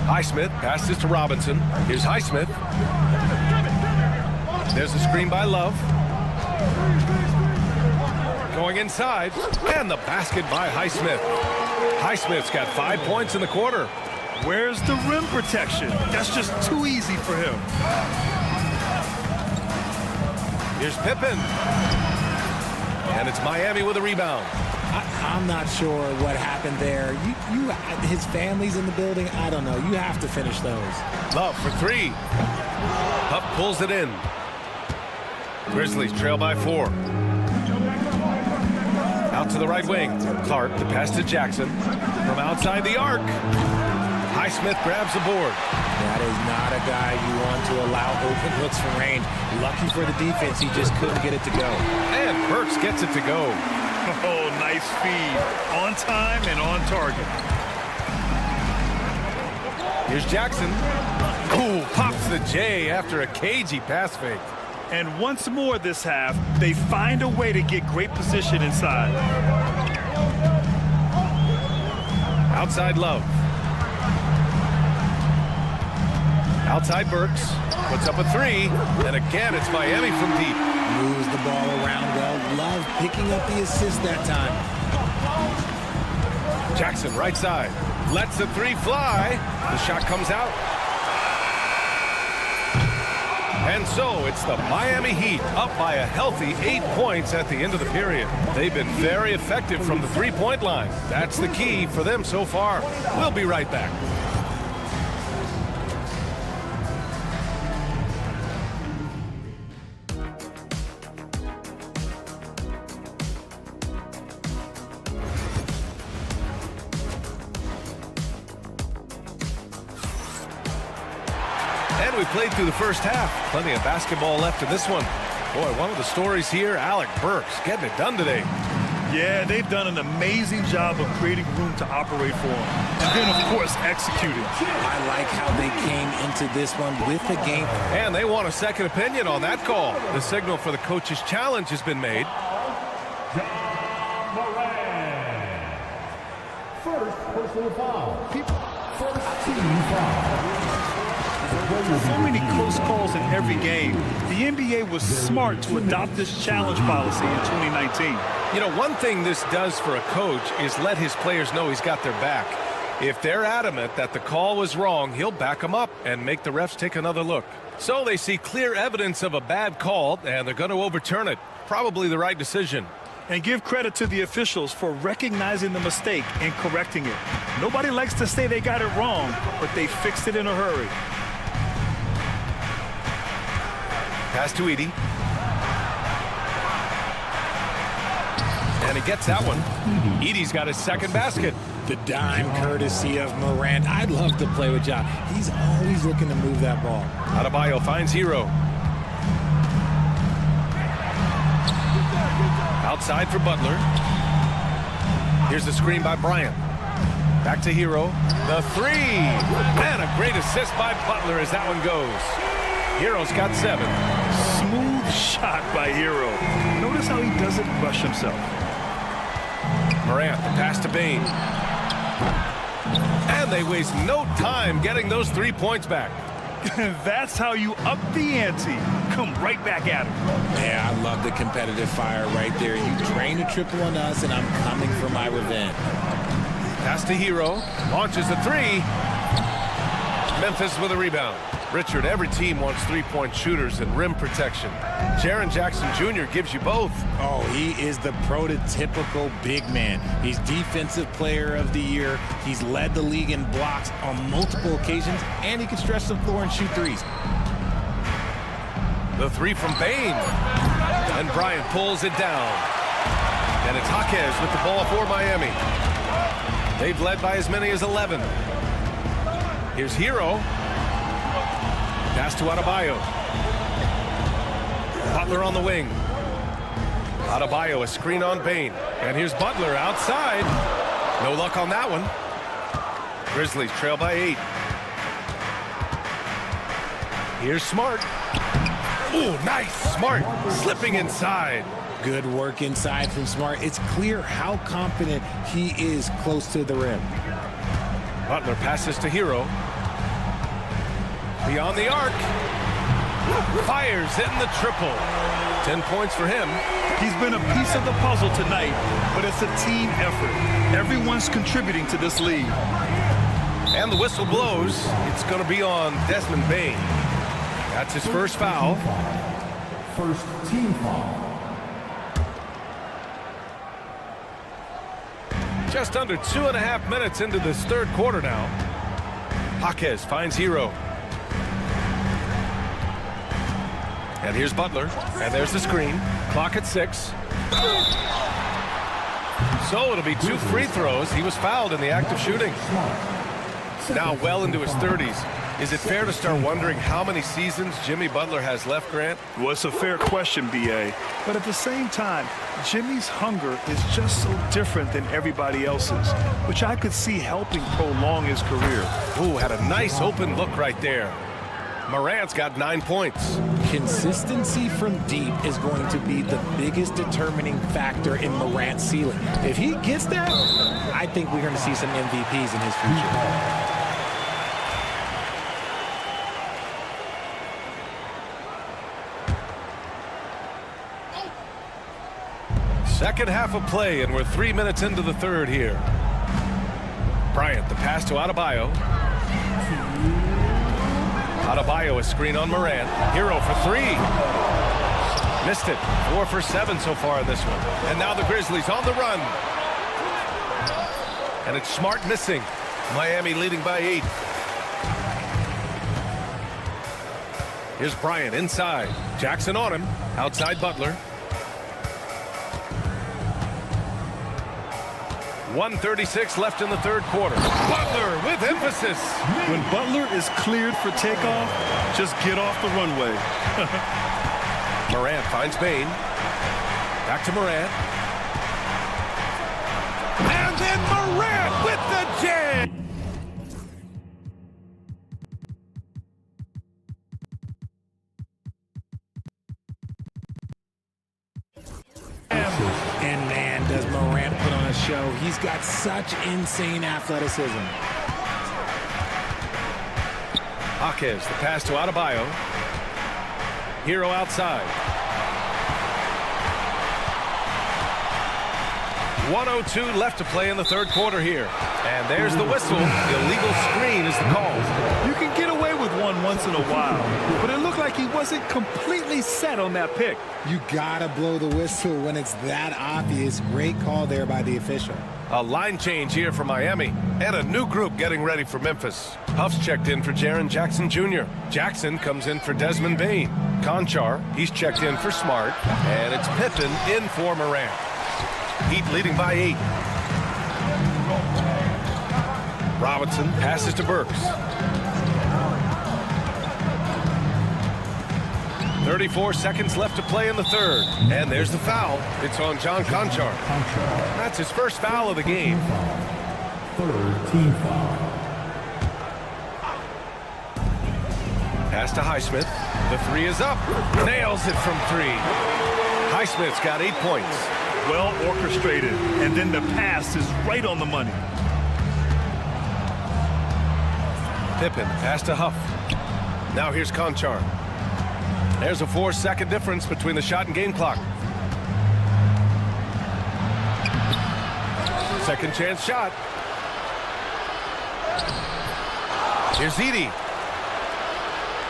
Highsmith passes to Robinson. Here's Highsmith. There's a screen by Love. Going inside, and the basket by Highsmith. Highsmith's got 5 points in the quarter. Where's the rim protection? That's just too easy for him. Here's Pippen. And it's Miami with a rebound. I'm not sure what happened there. His family's in the building. I don't know. You have to finish those. Love for 3. Huff pulls it in. Grizzlies trail by 4. Out to the right wing. Clark, the pass to Jackson. From outside the arc. Highsmith grabs the board. That is not a guy you want to allow open looks from range. Lucky for the defense, he just couldn't get it to go. And Burks gets it to go. Oh, nice feed. On time and on target. Here's Jackson. Ooh, pops the J after a cagey pass fake. And once more this half, they find a way to get great position inside. Outside Love. Outside Burks. Puts up a 3. And again, it's Miami from deep. Moves the ball around well. Love picking up the assist that time. Jackson right side. Lets the 3 fly. The shot comes out. And so it's the Miami Heat up by a healthy 8 points at the end of the period. They've been very effective from the 3-point line. That's the key for them so far. We'll be right back. And we played through the first half. Plenty of basketball left in this one. Boy, one of the stories here, Alec Burks getting it done today. Yeah, they've done an amazing job of creating room to operate for him. And then, of course, executing. I like how they came into this one with the game. And they want a second opinion on that call. The signal for the coach's challenge has been made. First personal foul. First team foul. So many close calls in every game. The NBA was smart to adopt this challenge policy in 2019. You know, one thing this does for a coach is let his players know he's got their back. If they're adamant that the call was wrong, he'll back them up and make the refs take another look. So they see clear evidence of a bad call, and they're going to overturn it. Probably the right decision. And give credit to the officials for recognizing the mistake and correcting it. Nobody likes to say they got it wrong, but they fixed it in a hurry. Pass to Edey. And he gets that one. Edey's got his second basket. The dime courtesy of Morant. I'd love to play with Ja. He's always looking to move that ball. Adebayo finds Hero. Outside for Butler. Here's the screen by Bryant. Back to Hero. The three. And a great assist by Butler as that one goes. Hero's got 7. Smooth shot by Hero. Notice how he doesn't rush himself. Morant, the pass to Bane. And they waste no time getting those 3 points back. That's how you up the ante. Come right back at him. Yeah, I love the competitive fire right there. You drain a triple on us, and I'm coming for my revenge. Pass to Hero. Launches a 3. Memphis with a rebound. Richard, every team wants three-point shooters and rim protection. Jaren Jackson Jr. gives you both. Oh, he is the prototypical big man. He's Defensive Player of the Year. He's led the league in blocks on multiple occasions, and he can stretch the floor and shoot threes. The 3 from Bane. And Bryant pulls it down. And it's Jaquez with the ball for Miami. They've led by as many as 11. Here's Hero. Pass to Adebayo. Butler on the wing. Adebayo, a screen on Bane. And here's Butler outside. No luck on that one. Grizzlies trail by 8. Here's Smart. Ooh, nice. Smart slipping inside. Good work inside from Smart. It's clear how confident he is close to the rim. Butler passes to Hero. Beyond the arc. Fires, hitting the triple. 10 points for him. He's been a piece of the puzzle tonight, but it's a team effort. Everyone's contributing to this lead. And the whistle blows. It's going to be on Desmond Bane. That's his first foul. First team foul. Just under 2.5 minutes into this third quarter now. Jaquez finds Hero. And here's Butler. And there's the screen. Clock at 6. So it'll be 2 free throws. He was fouled in the act of shooting. Now well into his 30s. Is it fair to start wondering how many seasons Jimmy Butler has left, Grant? Well, it's a fair question, B.A. But at the same time, Jimmy's hunger is just so different than everybody else's, which I could see helping prolong his career. Ooh, had a nice open look right there. Morant's got 9 points. Consistency from deep is going to be the biggest determining factor in Morant's ceiling. If he gets that, I think we're going to see some MVPs in his future. Second half of play, and we're 3 minutes into the third here. Bryant, the pass to Adebayo. Adebayo, a screen on Morant. Hero for 3. Missed it. 4 for 7 so far in this one. And now the Grizzlies on the run. And it's Smart missing. Miami leading by 8. Here's Bryant inside. Jackson on him. Outside Butler. 1:36 left in the third quarter. Butler with emphasis. When Butler is cleared for takeoff, just get off the runway. Morant finds Bane. Back to Morant. Morant with the jam. And man, does Morant put on a show. He's got such insane athleticism. Jaquez, the pass to Adebayo. Hero outside. 1:02 left to play in the third quarter here. And there's the whistle. The illegal screen is the call. You can get away with one once in a while, but it looked like he wasn't completely set on that pick. You gotta blow the whistle when it's that obvious. Great call there by the official. A line change here for Miami, and a new group getting ready for Memphis. Huff's checked in for Jaren Jackson Jr. Jackson comes in for Desmond Bane. Conchar, he's checked in for Smart, and it's Pippen in for Morant. Heat leading by 8. Robinson passes to Burks. 34 seconds left to play in the third. And there's the foul. It's on John Conchar. That's his first foul of the game. Third team foul. Pass to Highsmith. The three is up. Nails it from 3. Highsmith's got 8 points. Well orchestrated, and then the pass is right on the money. Pippen, pass to Huff. Now here's Conchar. There's a 4-second difference between the shot and game clock. Second chance shot. Here's Edie.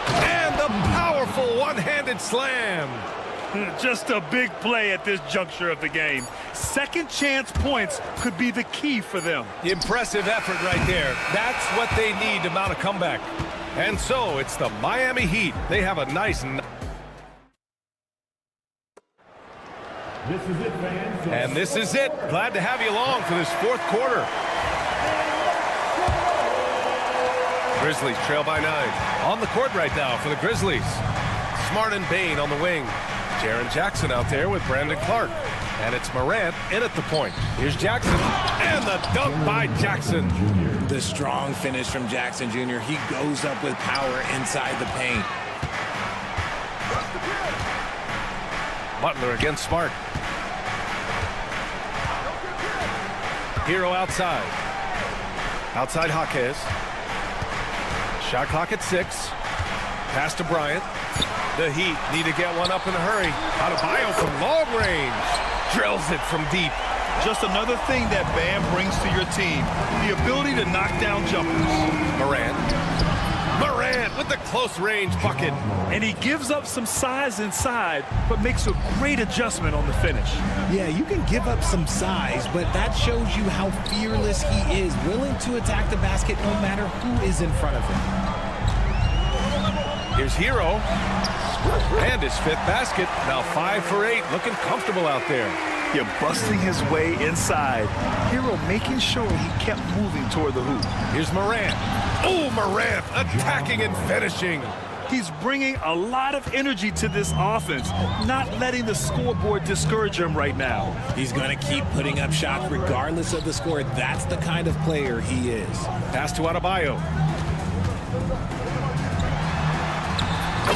And the powerful one-handed slam. Just a big play at this juncture of the game. Second chance points could be the key for them. Impressive effort right there. That's what they need to mount a comeback. And so it's the Miami Heat. They have a nice... This is it, fans. And this is it. Glad to have you along for this fourth quarter. Grizzlies trail by 9. On the court right now for the Grizzlies. Smart and Bane on the wing. Jaren Jackson out there with Brandon Clark. And it's Morant in at the point. Here's Jackson. And the dunk by Jackson. The strong finish from Jackson Jr. He goes up with power inside the paint. Butler against Smart. Hero outside. Outside Jaquez. Shot clock at 6. Pass to Bryant. The Heat need to get one up in a hurry. Adebayo from long range. Drills it from deep. Just another thing that Bam brings to your team. The ability to knock down jumpers. Morant with the close range bucket. And he gives up some size inside, but makes a great adjustment on the finish. Yeah, you can give up some size, but that shows you how fearless he is, willing to attack the basket no matter who is in front of him. Here's Hero. And his 5th basket. Now 5 for 8. Looking comfortable out there. You're busting his way inside. Hero making sure he kept moving toward the hoop. Here's Morant. Oh, Morant attacking and finishing. He's bringing a lot of energy to this offense, not letting the scoreboard discourage him right now. He's going to keep putting up shots regardless of the score. That's the kind of player he is. Pass to Adebayo.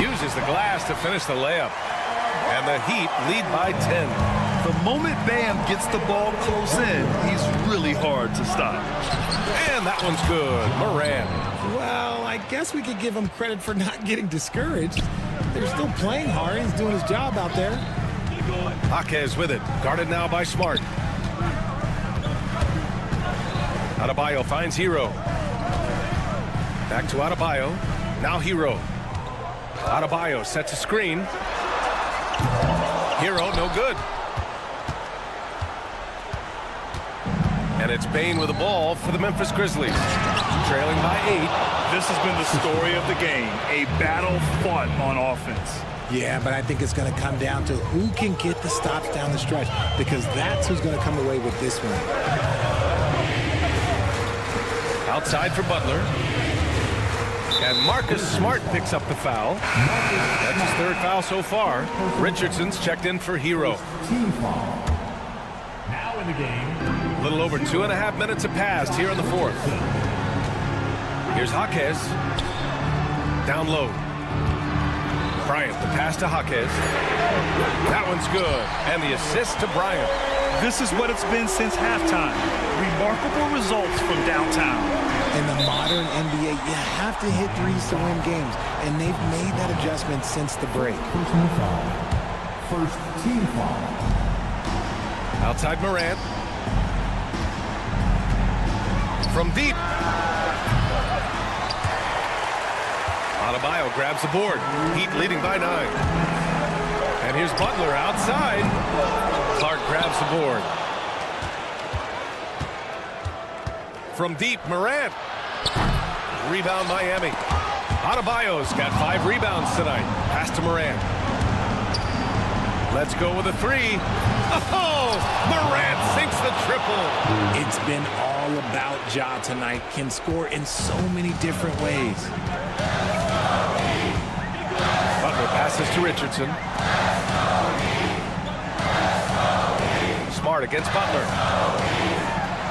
Uses the glass to finish the layup. And the Heat lead by 10. The moment Bam gets the ball close in, he's really hard to stop. And that one's good. Morant. Well, I guess we could give him credit for not getting discouraged. They're still playing hard. He's doing his job out there. Jaquez with it. Guarded now by Smart. Adebayo finds Hero. Back to Adebayo. Now Hero. Adebayo sets a screen. Hero, no good. And it's Bane with the ball for the Memphis Grizzlies. Trailing by 8. This has been the story of the game. A battle fought on offense. Yeah, but I think it's going to come down to who can get the stops down the stretch, because that's who's going to come away with this one. Outside for Butler. And Marcus Smart picks up the foul. That's his 3rd foul so far. Richardson's checked in for Hero. Team foul. Now in the game, A little over 2.5 minutes have passed here in the fourth. Here's Jaquez. Down low. Bryant, the pass to Jaquez. That one's good. And the assist to Bryant. This is what it's been since halftime. Remarkable results from downtown. In the modern NBA, you have to hit threes to win games, and they've made that adjustment since the break. Personal foul. First team foul. Outside Morant. From deep. Adebayo grabs the board. Heat leading by 9. And here's Butler outside. Clark grabs the board. From deep, Morant. Rebound Miami. Adebayo's got 5 rebounds tonight. Pass to Morant. Let's go with a 3. Oh, Morant sinks the triple. It's been all about Ja tonight. Can score in so many different ways. Butler passes to Richardson. Smart against Butler.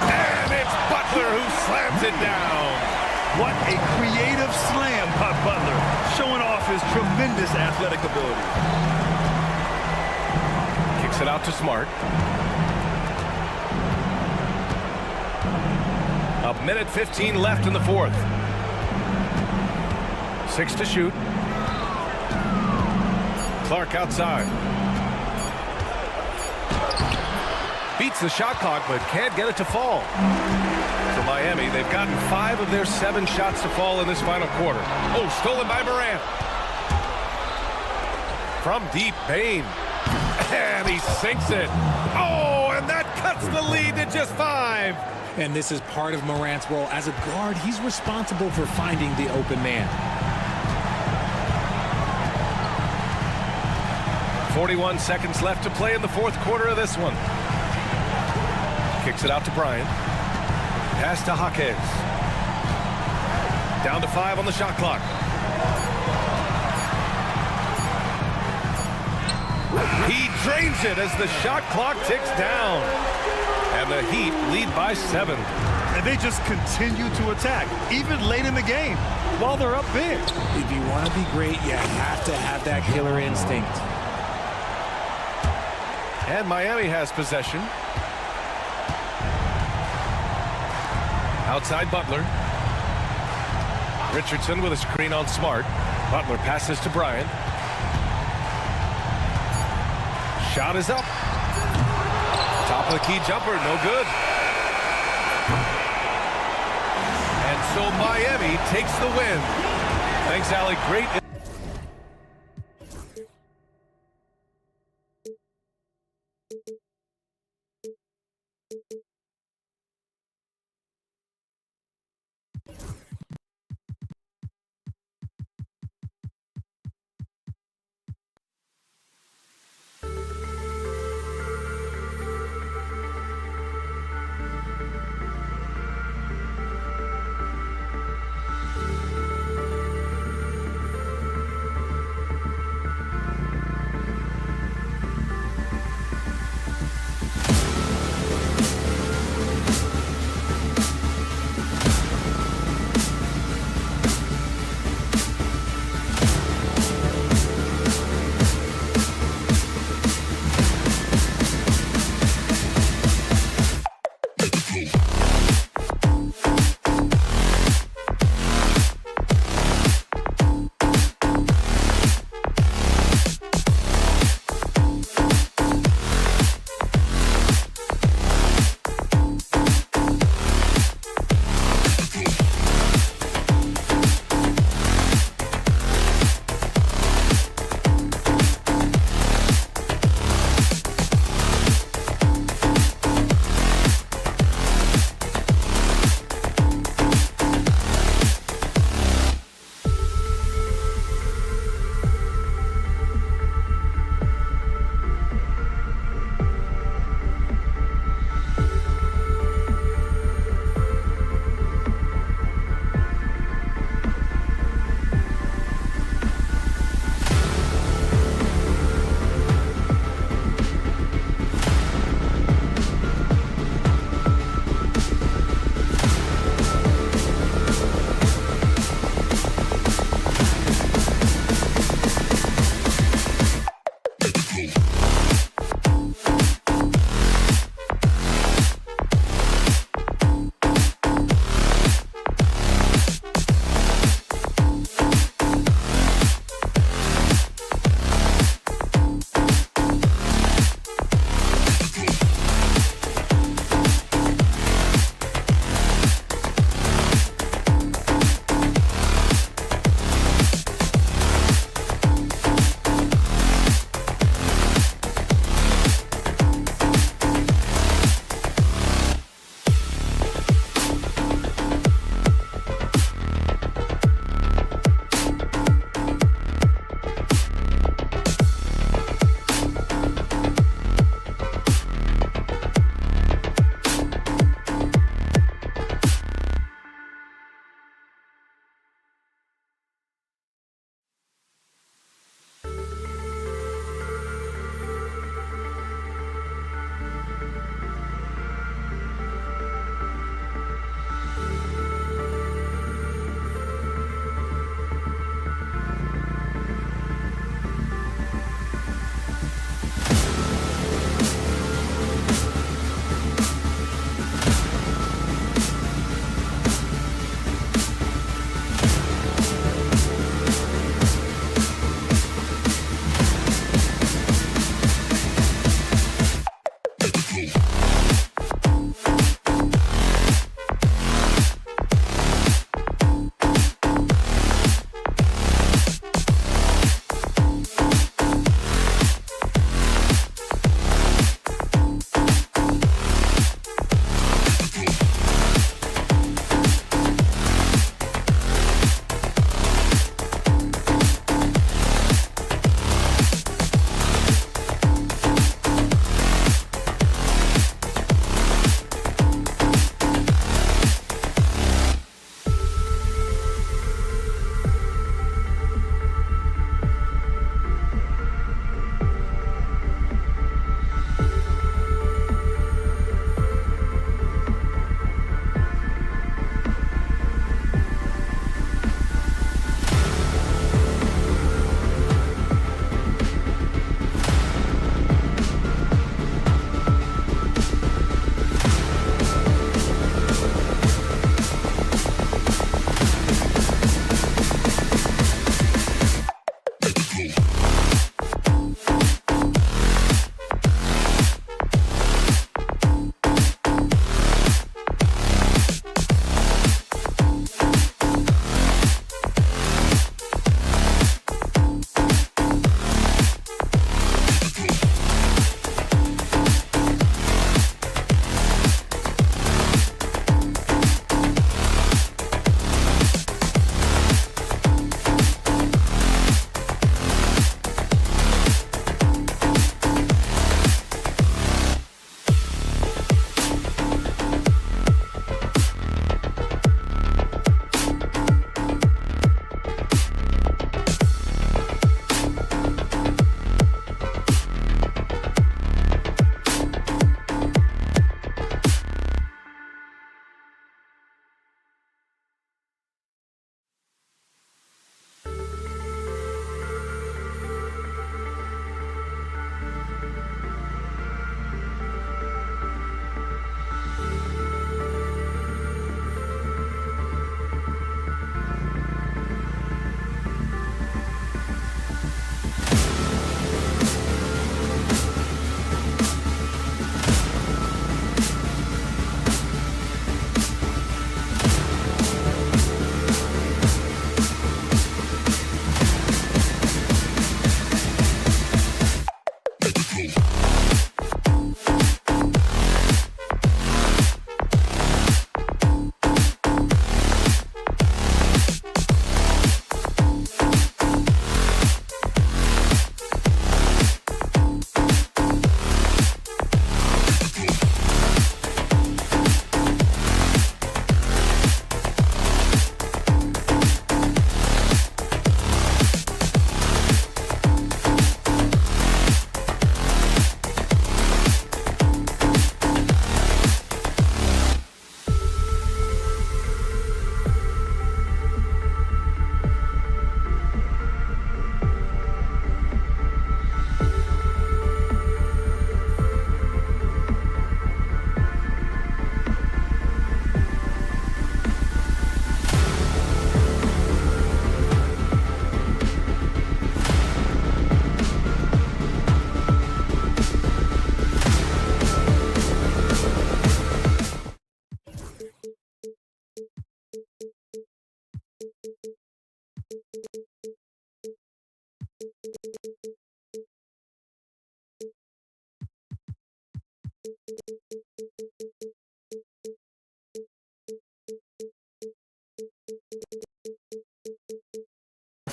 And it's Butler who slams it down. What a creative slam by Butler, showing off his tremendous athletic ability. Kicks it out to Smart. A minute 15 left in the fourth. 6 to shoot. Clark outside. Beats the shot clock, but can't get it to fall. For Miami, they've gotten 5 of their 7 shots to fall in this final quarter. Oh, stolen by Morant. From deep, Bane. And he sinks it. Oh, and that cuts the lead to just 5. And this is part of Morant's role. As a guard, he's responsible for finding the open man. 41 seconds left to play in the fourth quarter of this one. Kicks it out to Bryant. Pass to Jaquez. Down to 5 on the shot clock. He drains it as the shot clock ticks down. And the Heat lead by 7. And they just continue to attack, even late in the game, while they're up big. If you want to be great, you have to have that killer instinct. And Miami has possession. Outside Butler. Richardson with a screen on Smart. Butler passes to Bryant. Shot is up. Top of the key jumper, no good. And so Miami takes the win. Thanks, Allie. Great.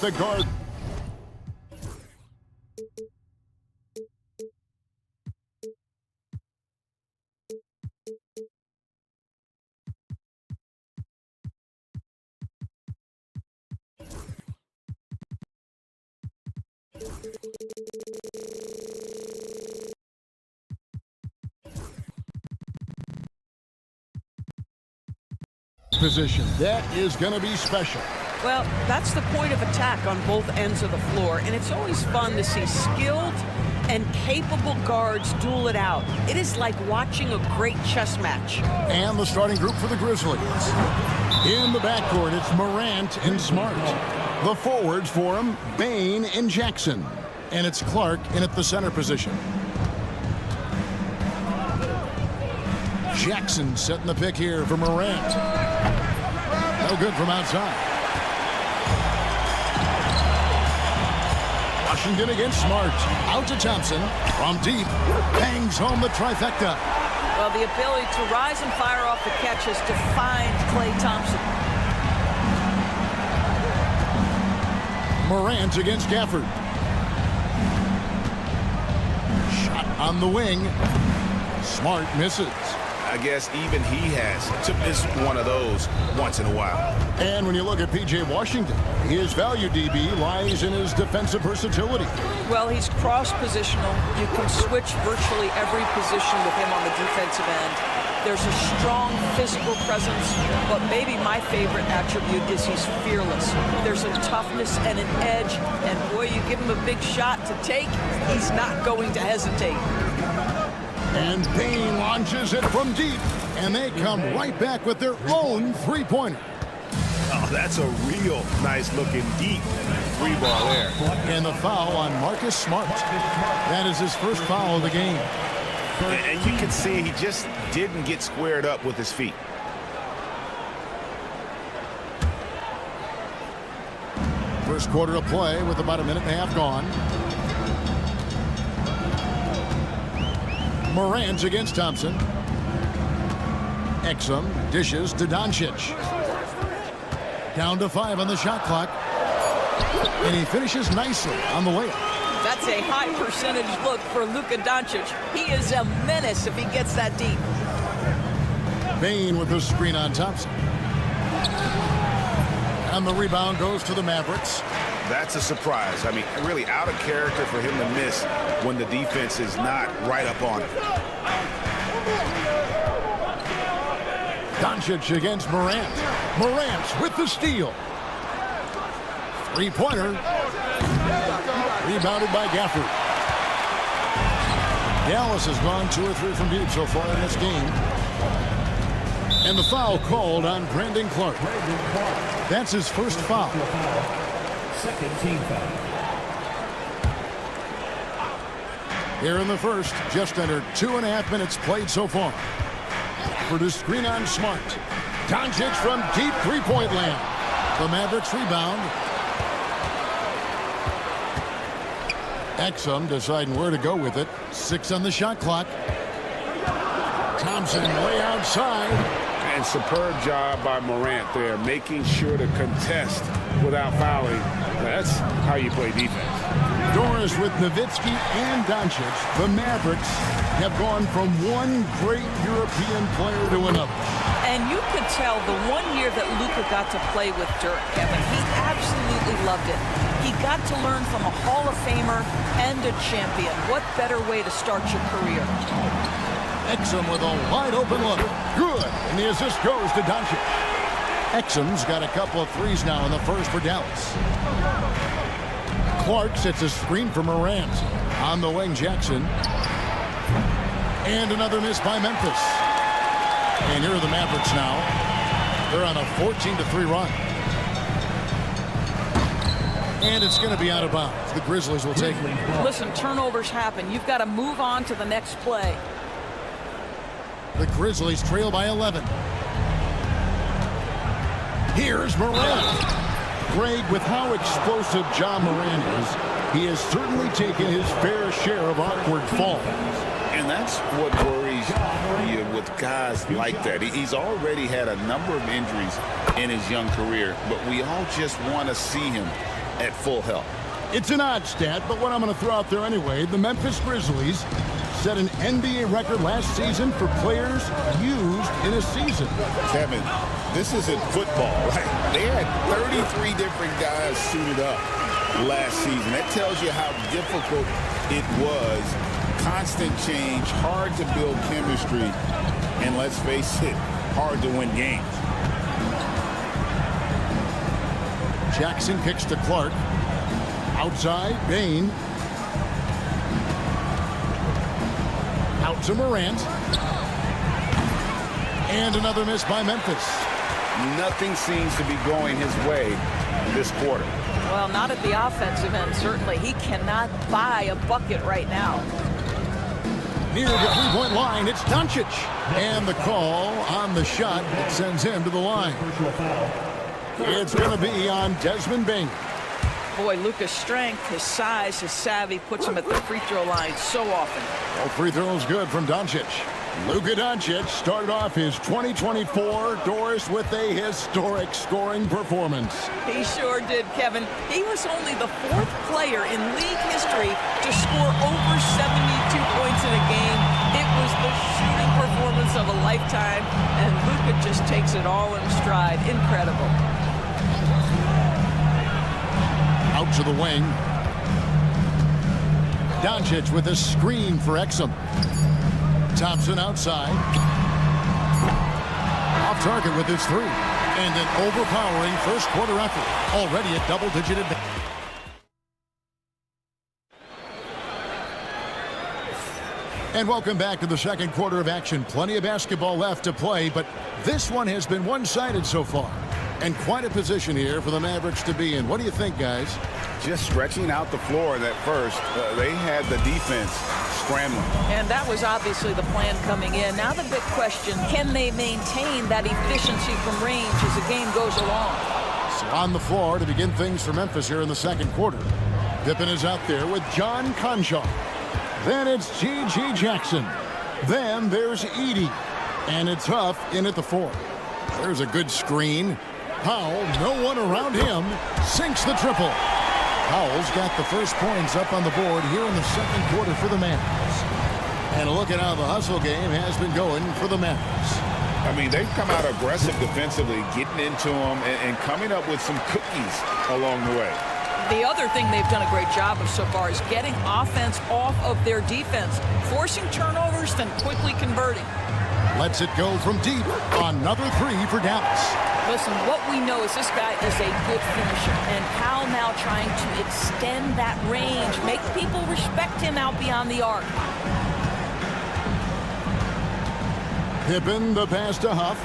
The guard. Position. That is going to be special. Well, that's the point of attack on both ends of the floor, and it's always fun to see skilled and capable guards duel it out. It is like watching a great chess match. And the starting group for the Grizzlies. In the backcourt, it's Morant and Smart. The forwards for him, Bain and Jackson. And it's Clark in at the center position. Jackson setting the pick here for Morant. No good from outside. Washington against Smart. Out to Thompson. From deep. Bangs home the trifecta. Well, the ability to rise and fire off the catch has defined Klay Thompson. Morant against Gafford. Shot on the wing. Smart misses. I guess even he has to miss one of those once in a while. And when you look at P.J. Washington, his value DB lies in his defensive versatility. Well, he's cross-positional. You can switch virtually every position with him on the defensive end. There's a strong physical presence, but maybe my favorite attribute is he's fearless. There's a toughness and an edge, and boy, you give him a big shot to take, he's not going to hesitate. And Bain launches it from deep, and they come right back with their own three-pointer. Oh, that's a real nice-looking deep three ball there. And the foul on Marcus Smart. That is his first foul of the game. And you can see he just didn't get squared up with his feet. First quarter of play with about a minute and a half gone. Morant against Thompson. Exum dishes to Doncic. Down to 5 on the shot clock. And he finishes nicely on the layup. That's a high percentage look for Luka Doncic. He is a menace if he gets that deep. Bain with the screen on Thompson. And the rebound goes to the Mavericks. That's a surprise. I mean, really out of character for him to miss when the defense is not right up on him. Doncic against Morant. Morant with the steal. Three-pointer. Rebounded by Gafford. Dallas has gone 2 or 3 from deep so far in this game. And the foul called on Brandon Clark. That's his first foul. Second team foul. Here in the first, just under 2.5 minutes played so far. For the screen on Smart. Doncic from deep three-point land. The Mavericks rebound. Exum deciding where to go with it. 6 on the shot clock. Thompson way outside. And superb job by Morant there, making sure to contest without fouling. That's how you play defense. Doris with Nowitzki and Doncic. The Mavericks have gone from one great European player to another. And you could tell the one year that Luka got to play with Dirk, Kevin, he absolutely loved it. He got to learn from a Hall of Famer and a champion. What better way to start your career? Exum with a wide open look. Good. And the assist goes to Doncic. Exum's got a couple of threes now in the first for Dallas. Clark sets a screen for Morant. On the wing, Jackson. And another miss by Memphis. And here are the Mavericks now. They're on a 14-3 run. And it's going to be out of bounds. The Grizzlies will take it. Listen, turnovers happen. You've got to move on to the next play. The Grizzlies trail by 11. Here's Morant. Greg, with how explosive John Morant is, he has certainly taken his fair share of awkward falls. And that's what worries you with guys like that. He's already had a number of injuries in his young career, but we all just want to see him at full health. It's an odd stat, but what I'm going to throw out there anyway, the Memphis Grizzlies set an NBA record last season for players used in a season. Kevin, this isn't football, right? They had 33 different guys suited up last season. That tells you how difficult it was. Constant change, hard to build chemistry, and let's face it, hard to win games. Jackson kicks to Clark. Outside, Bain. Out to Morant. And another miss by Memphis. Nothing seems to be going his way this quarter. Well, not at the offensive end, certainly. He cannot buy a bucket right now. Near the three-point line, it's Doncic. And the call on the shot that sends him to the line. It's going to be on Desmond Bain. Boy, Luka's strength, his size, his savvy puts him at the free throw line so often. All free throws good from Doncic. Luka Doncic started off his 2024 Doris with a historic scoring performance. He sure did, Kevin. He was only the 4th player in league history to score over 72 points in a game. It was the shooting performance of a lifetime, and Luka just takes it all in stride. Incredible. Out to the wing. Doncic with a screen for Exum. Thompson outside. Off target with his 3. And an overpowering first quarter effort. Already a double-digit advantage. And welcome back to the second quarter of action. Plenty of basketball left to play, but this one has been one-sided so far. And quite a position here for the Mavericks to be in. What do you think, guys? Just stretching out the floor in that first. They had the defense scrambling. And that was obviously the plan coming in. Now the big question, can they maintain that efficiency from range as the game goes along? So on the floor to begin things for Memphis here in the second quarter. Pippen is out there with John Conchal. Then it's G.G. Jackson. Then there's Edey. And it's Huff in at the 4. There's a good screen. Powell, no one around him, sinks the triple. Powell's got the first points up on the board here in the second quarter for the Mavericks. And look at how the hustle game has been going for the Mavericks. I mean, they've come out aggressive defensively, getting into them and coming up with some cookies along the way. The other thing they've done a great job of so far is getting offense off of their defense, forcing turnovers, then quickly converting. Lets it go from deep. Another 3 for Dallas. Listen, what we know is this guy is a good finisher, and Powell now trying to extend that range, make people respect him out beyond the arc. Pippen, the pass to Huff.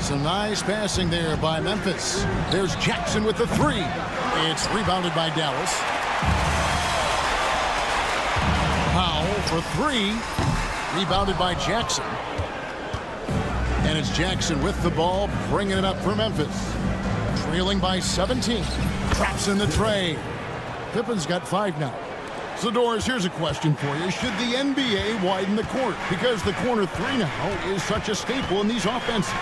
Some nice passing there by Memphis. There's Jackson with the 3. It's rebounded by Dallas. Powell for 3. Rebounded by Jackson. And it's Jackson with the ball, bringing it up for Memphis. Trailing by 17. Traps in the tray. Pippen's got 5 now. So, Doris, here's a question for you. Should the NBA widen the court? Because the corner 3 now is such a staple in these offenses.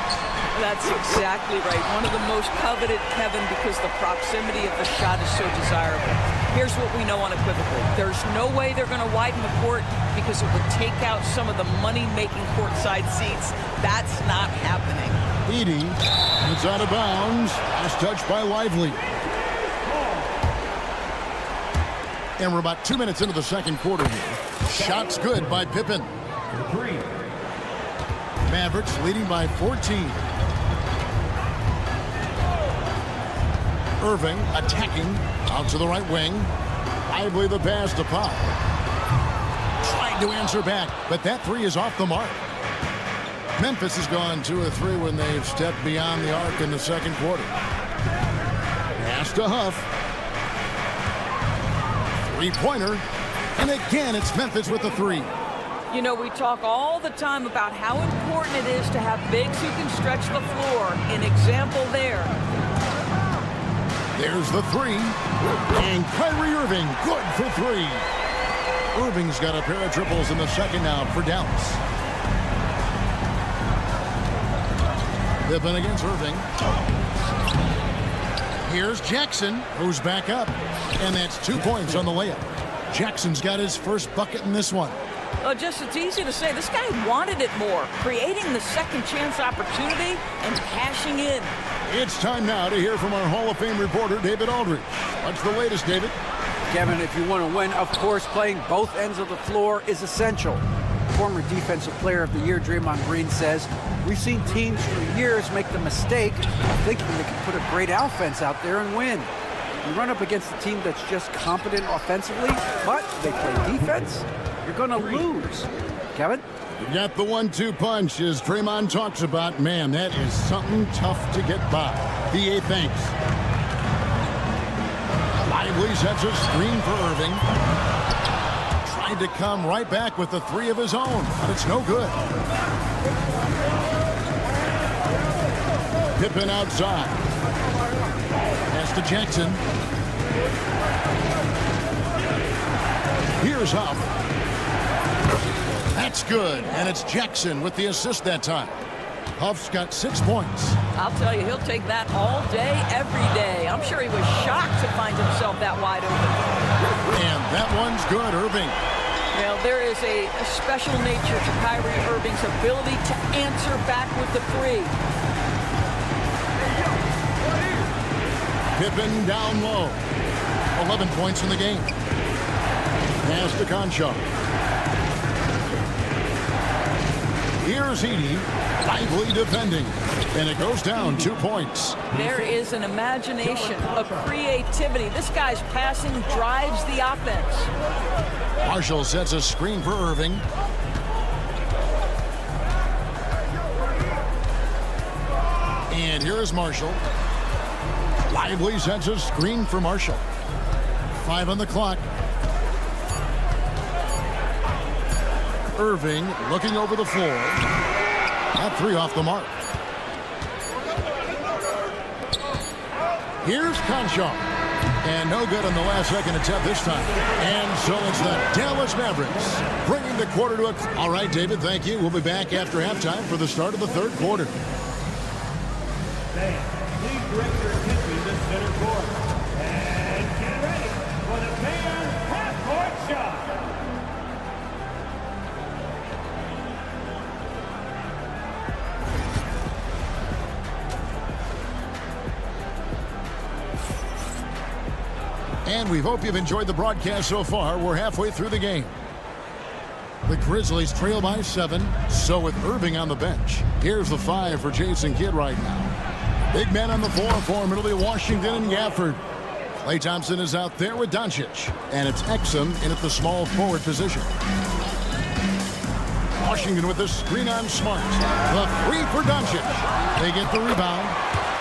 That's exactly right. One of the most coveted, Kevin, because the proximity of the shot is so desirable. Here's what we know unequivocally. There's no way they're going to widen the court because it would take out some of the money-making courtside seats. That's not happening. Edey, it's out of bounds. Last touch by Lively. And we're about 2 minutes into the second quarter here. Shots good by Pippen. Mavericks leading by 14. Irving attacking out to the right wing. Lively the pass to Pop. Trying to answer back, but that 3 is off the mark. Memphis has gone 2 of 3 when they've stepped beyond the arc in the second quarter. Pass to Huff. 3-pointer. And again, it's Memphis with the 3. You know, we talk all the time about how important it is to have bigs who can stretch the floor. An example there. There's the 3. And Kyrie Irving, good for 3. Irving's got a pair of triples in the second now for Dallas. Pippen against Irving. Here's Jackson, who's back up. And that's 2 points on the layup. Jackson's got his first bucket in this one. It's easy to say. This guy wanted it more, creating the second chance opportunity and cashing in. It's time now to hear from our Hall of Fame reporter, David Aldridge. What's the latest, David? Kevin, if you want to win, of course, playing both ends of the floor is essential. Former Defensive Player of the Year Draymond Green says, we've seen teams for years make the mistake of thinking they can put a great offense out there and win. You run up against a team that's just competent offensively, but they play defense, you're going to lose. Kevin? You got the 1-2 punch, as Draymond talks about. Man, that is something tough to get by. BA thanks. Lively sets a screen for Irving. Tried to come right back with the three of his own, but it's no good. Pippen outside. Pass to Jackson. Here's Huff. That's good, and it's Jackson with the assist that time. Huff's got 6 points. I'll tell you, he'll take that all day, every day. I'm sure he was shocked to find himself that wide open. And that one's good, Irving. Well, there is a special nature to Kyrie Irving's ability to answer back with the three. Pippen down low. 11 points in the game. Pass to Concho. Here's Edey, lively defending, and it goes down 2 points. There is an imagination, a creativity. This guy's passing drives the offense. Marshall sets a screen for Irving. And here is Marshall. Lively sets a screen for Marshall. 5 on the clock. Irving looking over the floor. That three off the mark. Here's Concho. And no good on the last second attempt this time. And so it's the Dallas Mavericks bringing the quarter to a... All right, David, thank you. We'll be back after halftime for the start of the third quarter. Please direct your attention to center court. And get ready for the fan half-court shot. And we hope you've enjoyed the broadcast so far. We're halfway through the game. The Grizzlies trail by 7. So with Irving on the bench, here's the 5 for Jason Kidd right now. Big man on the 4 for Middle Washington and Gafford. Klay Thompson is out there with Doncic. And it's Exum in at the small forward position. Washington with the screen on Smart. The 3 for Doncic. They get the rebound.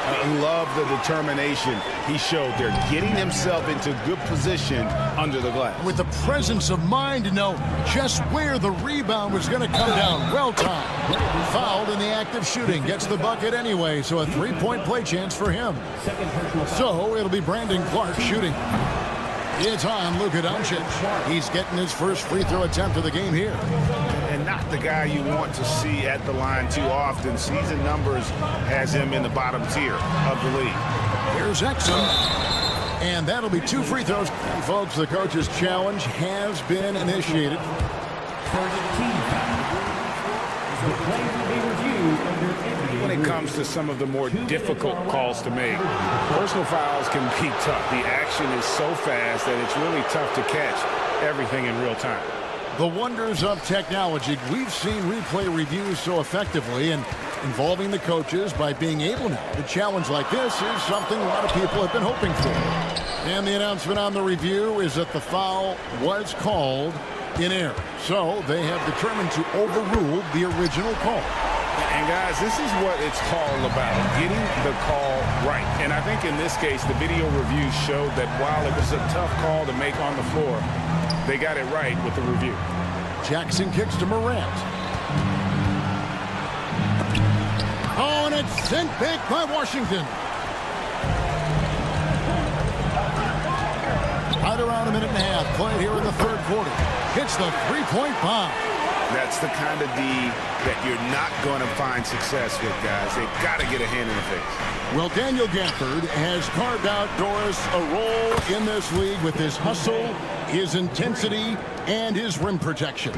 I love the determination he showed there, getting himself into good position under the glass. With the presence of mind to know just where the rebound was going to come down. Well timed. Fouled in the act of shooting. Gets the bucket anyway, so a 3-point play chance for him. So it'll be Brandon Clark shooting. It's on Luka Doncic. He's getting his first free throw attempt of the game here. And not the guy you want to see at the line too often. Season numbers has him in the bottom tier of the league. Here's Exum. And that'll be 2 free throws. And folks, the coach's challenge has been initiated. When it comes to some of the more difficult calls to make, personal fouls can be tough. The action is so fast that it's really tough to catch everything in real time. The wonders of technology. We've seen replay reviews so effectively, and involving the coaches by being able now to challenge like this is something a lot of people have been hoping for. And the announcement on the review is that the foul was called in error. So they have determined to overrule the original call. And guys, this is what it's all about, getting the call right. And I think in this case, the video review showed that while it was a tough call to make on the floor, they got it right with the review. Jackson kicks to Morant. Oh, and it's sent back by Washington. Right around a minute and a half played here in the third quarter. Hits the 3-point bomb. That's the kind of D that you're not going to find success with, guys. They've got to get a hand in the face. Well, Daniel Gafford has carved out, Doris, a role in this league with his hustle, his intensity, and his rim protection.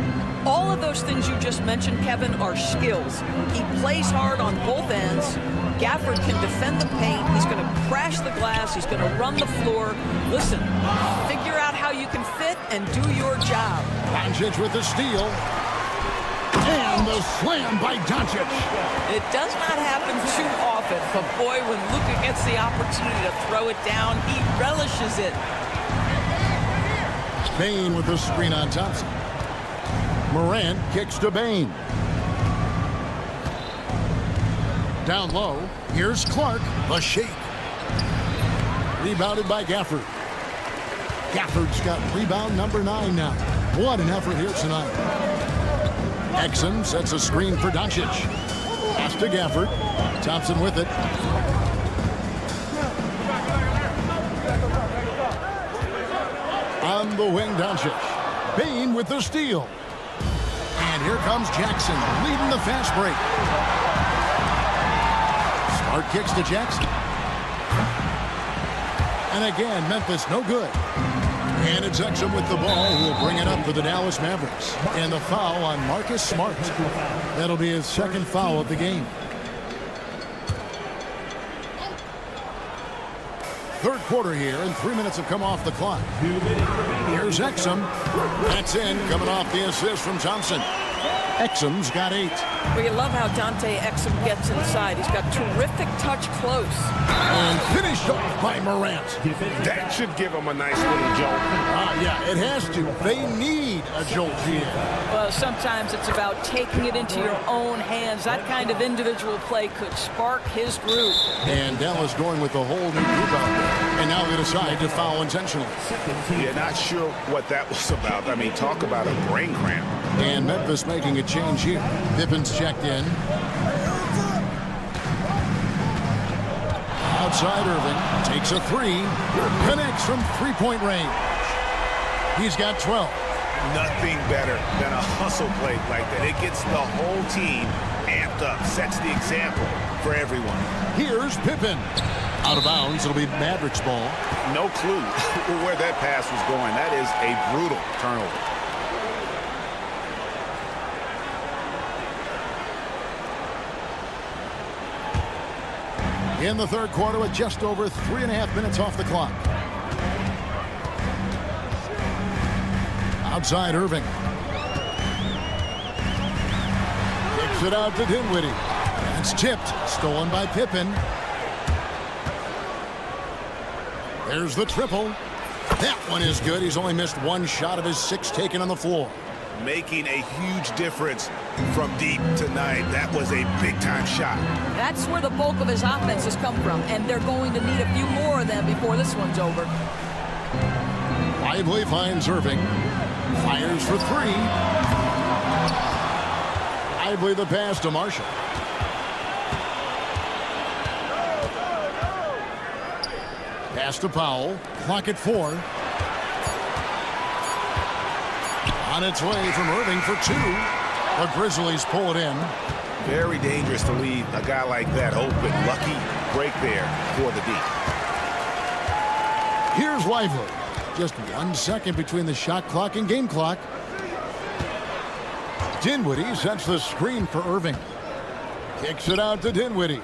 All of those things you just mentioned, Kevin, are skills. He plays hard on both ends. Gafford can defend the paint. He's going to crash the glass. He's going to run the floor. Listen, figure out how you can fit and do your job. Doncic with the steal. And the slam by Doncic. It does not happen too often, but boy, when Luka gets the opportunity to throw it down, he relishes it. Bane with the screen on Thompson. Morant kicks to Bane. Down low, here's Clark, the shake. Rebounded by Gafford. Gafford's got rebound number 9 now. What an effort here tonight. Exum sets a screen for Doncic. Pass to Gafford. Thompson with it. On the wing, Doncic. Bane with the steal. And here comes Jackson leading the fast break. Smart kicks to Jackson. And again, Memphis no good. And it's Exum with the ball, who will bring it up for the Dallas Mavericks. And the foul on Marcus Smart. That'll be his second foul of the game. Third quarter here, and 3 minutes have come off the clock. Here's Exum. That's in, coming off the assist from Thompson. Exum's got 8. Well, you love how Dante Exum gets inside. He's got terrific touch close. And finished off by Morant. That should give him a nice little jolt. Yeah, it has to. They need a jolt here. Well, sometimes it's about taking it into your own hands. That kind of individual play could spark his group. And Dallas going with a whole new group out there. And now they decide to foul intentionally. Yeah, not sure what that was about. I mean, talk about a brain cramp. And Memphis making a change here. Pippen's checked in. Outside Irving. Takes a 3. Connects from three-point range. He's got 12. Nothing better than a hustle play like that. It gets the whole team amped up. Sets the example for everyone. Here's Pippen. Out of bounds. It'll be Mavericks ball. No clue where that pass was going. That is a brutal turnover. In the third quarter with just over 3.5 minutes off the clock. Outside Irving. Kicks it out to Dinwiddie. It's tipped. Stolen by Pippen. There's the triple. That one is good. He's only missed 1 shot of his 6 taken on the floor. Making a huge difference from deep tonight. That was a big-time shot. That's where the bulk of his offense has come from, and they're going to need a few more of them before this one's over. Lively finds Irving. Fires for 3. Lively the pass to Marshall. Pass to Powell. Clock at 4. On its way from Irving for 2. The Grizzlies pull it in. Very dangerous to leave a guy like that open. Lucky break there for the D. Here's Lively. Just 1 second between the shot clock and game clock. Dinwiddie sets the screen for Irving. Kicks it out to Dinwiddie.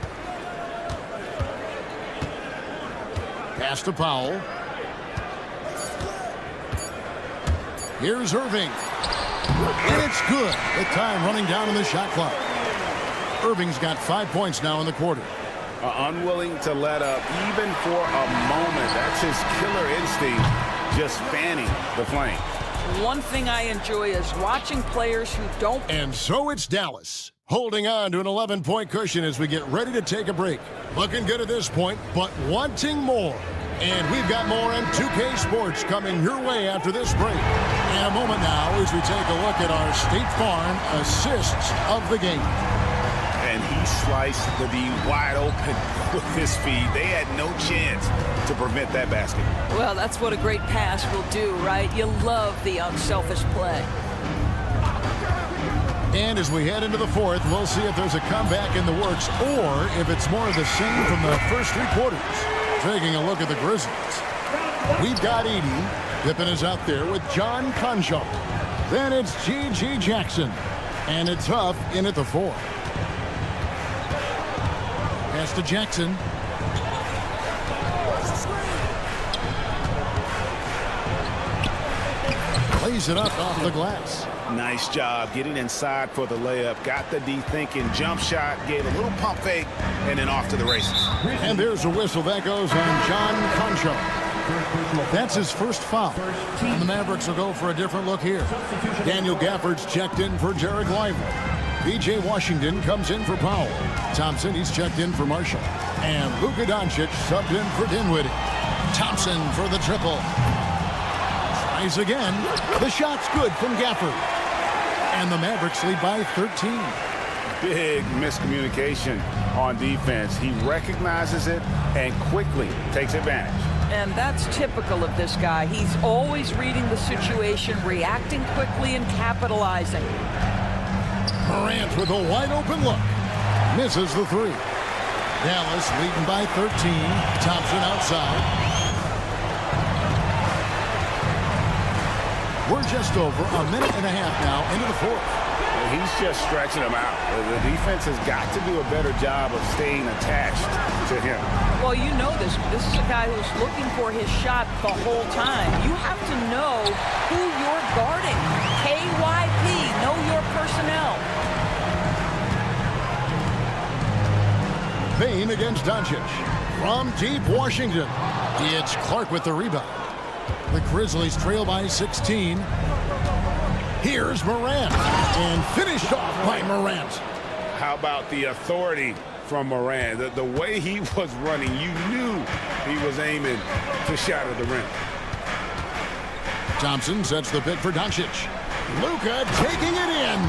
Pass to Powell. Here's Irving. And it's good. The time running down on the shot clock. Irving's got 5 points now in the quarter. Unwilling to let up even for a moment. That's his killer instinct, just fanning the flame. One thing I enjoy is watching players who don't. And so it's Dallas, holding on to an 11-point cushion as we get ready to take a break. Looking good at this point, but wanting more. And we've got more on 2K Sports coming your way after this break. In a moment now as we take a look at our State Farm assists of the game. And he sliced the D wide open with his feet. They had no chance to prevent that basket. Well, that's what a great pass will do, right? You love the unselfish play. And as we head into the fourth, we'll see if there's a comeback in the works or if it's more of the same from the first three quarters. Taking a look at the Grizzlies. We've got Edey. Pippen is out there with John Concho. Then it's G.G. Jackson. And it's Huff in at the fourth. Pass to Jackson. Lays it up off the glass. Nice job getting inside for the layup. Got the D thinking. Jump shot. Gave a little pump fake. And then off to the races. And there's a whistle. That goes on John Concho. That's his first foul. And the Mavericks will go for a different look here. Daniel Gafford's checked in for Jarek Lively. B.J. Washington comes in for Powell. Thompson, he's checked in for Marshall. And Luka Doncic subbed in for Dinwiddie. Thompson for the triple. Tries again. The shot's good from Gafford. And the Mavericks lead by 13. Big miscommunication on defense. He recognizes it and quickly takes advantage. And that's typical of this guy. He's always reading the situation, reacting quickly, and capitalizing. Morant with a wide open look. Misses the three. Dallas leading by 13. Thompson outside. We're just over a minute and a half now into the fourth. He's just stretching them out. The defense has got to do a better job of staying attached to him. Well, you know this. This is a guy who's looking for his shot the whole time. You have to know who you're guarding. KYP, know your personnel. Payne against Doncic. From deep Washington. It's Clark with the rebound. The Grizzlies trail by 16. Here's Morant. And finished off by Morant. How about the authority from Morant? The way he was running, you knew he was aiming to shatter the rim. Thompson sets the pick for Doncic. Luka taking it in.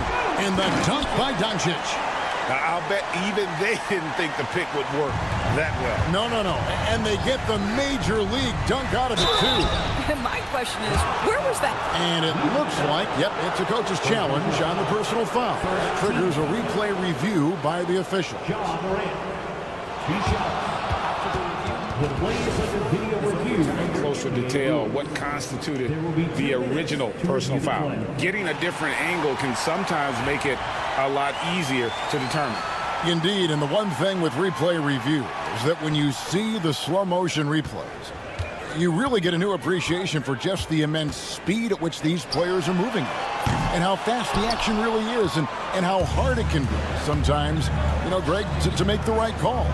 And the dunk by Doncic. Now, I'll bet even they didn't think the pick would work that well. No. And they get the major league dunk out of it, too. My question is, where was that? And it looks like, yep, it's a coach's challenge on the personal foul. Triggers a replay review by the official. John Morant. 3 shots. The play is under video review. Closer detail what constituted the original personal foul. Getting a different angle can sometimes make it a lot easier to determine. Indeed, and the one thing with replay review is that when you see the slow motion replays, you really get a new appreciation for just the immense speed at which these players are moving and how fast the action really is and how hard it can be sometimes, Greg, to make the right call.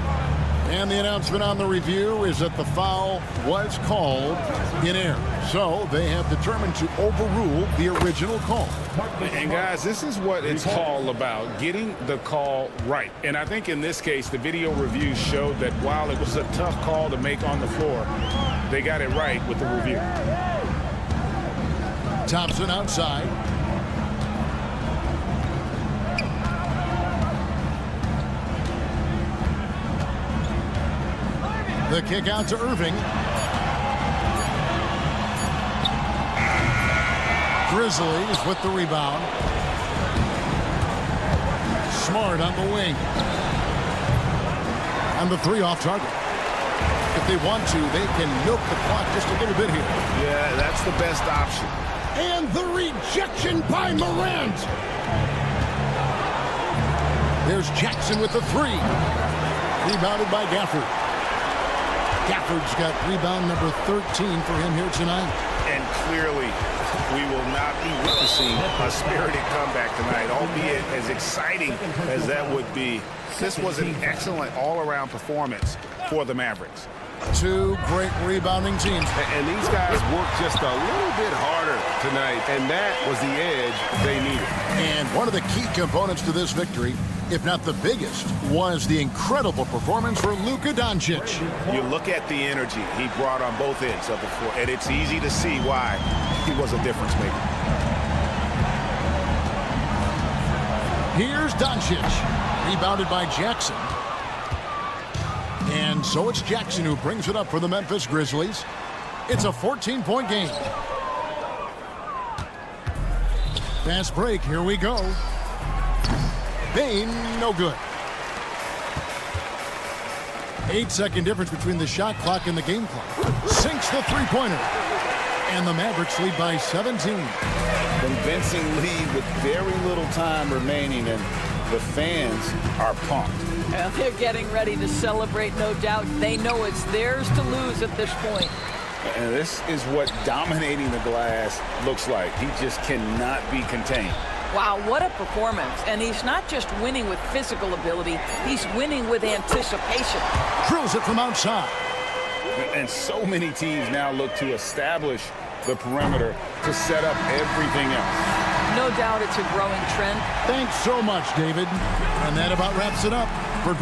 And the announcement on the review is that the foul was called in error. So they have determined to overrule the original call. And guys, this is what it's all about, getting the call right. And I think in this case, the video review showed that while it was a tough call to make on the floor, they got it right with the review. Thompson outside. The kick out to Irving. Grizzlies with the rebound. Smart on the wing. And the three off target. If they want to, they can milk the clock just a little bit here. Yeah, that's the best option. And the rejection by Morant. There's Jackson with the three. Rebounded by Gafford. Gafford's got rebound number 13 for him here tonight. And clearly, we will not be witnessing a spirited comeback tonight, albeit as exciting as that would be. This was an excellent all-around performance for the Mavericks. Two great rebounding teams. And these guys worked just a little bit harder tonight, and that was the edge they needed. And one of the key components to this victory, if not the biggest, was the incredible performance for Luka Doncic. You look at the energy he brought on both ends of the floor, and it's easy to see why he was a difference maker. Here's Doncic, rebounded by Jackson. And so it's Jackson who brings it up for the Memphis Grizzlies. It's a 14-point game. Fast break, here we go. Bain, no good. 8-second difference between the shot clock and the game clock. Sinks the three-pointer. And the Mavericks lead by 17. Convincing lead with very little time remaining, and the fans are pumped. Well, they're getting ready to celebrate, no doubt. They know it's theirs to lose at this point. And this is what dominating the glass looks like. He just cannot be contained. Wow, what a performance. And he's not just winning with physical ability, he's winning with anticipation. Drills it from outside. And so many teams now look to establish the perimeter to set up everything else. No doubt it's a growing trend. Thanks so much, David. And that about wraps it up for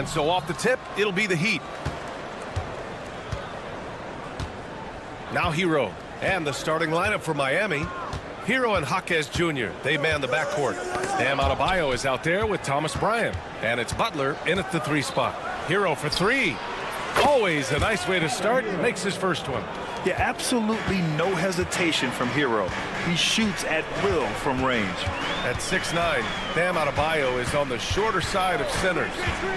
And so off the tip, it'll be the Heat. Now Hero. And the starting lineup for Miami. Hero and Jaquez Jr., they man the backcourt. Bam Adebayo is out there with Thomas Bryant. And it's Butler in at the 3 spot. Hero for 3. Always a nice way to start. Makes his first one. Yeah, absolutely no hesitation from Hero. He shoots at will from range. At 6'9", Bam Adebayo is on the shorter side of centers,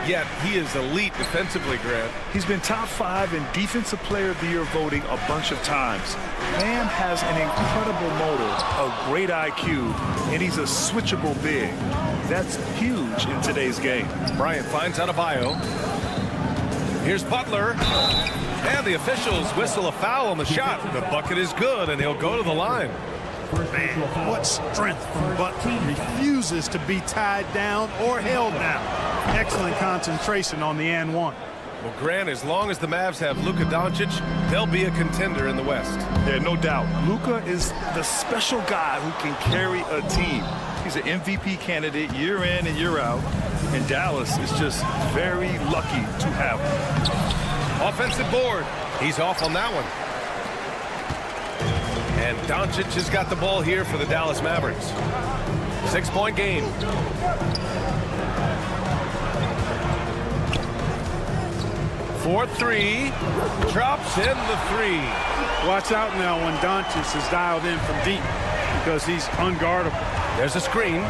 yet he is elite defensively, Grant. He's been top 5 in Defensive Player of the Year voting a bunch of times. Bam has an incredible motor, a great IQ, and he's a switchable big. That's huge in today's game. Bryant finds Adebayo. Here's Butler. And the officials whistle a foul on the shot. The bucket is good, and he'll go to the line. Man, what strength from Butler. Refuses to be tied down or held down. Excellent concentration on the and one. Well, Grant, as long as the Mavs have Luka Doncic, they'll be a contender in the West. Yeah, no doubt. Luka is the special guy who can carry a team. He's an MVP candidate year in and year out, and Dallas is just very lucky to have him. Offensive board. He's off on that one. And Doncic has got the ball here for the Dallas Mavericks. 6-point game. For three. Drops in the three. Watch out now when Doncic is dialed in from deep because he's unguardable. There's a screen.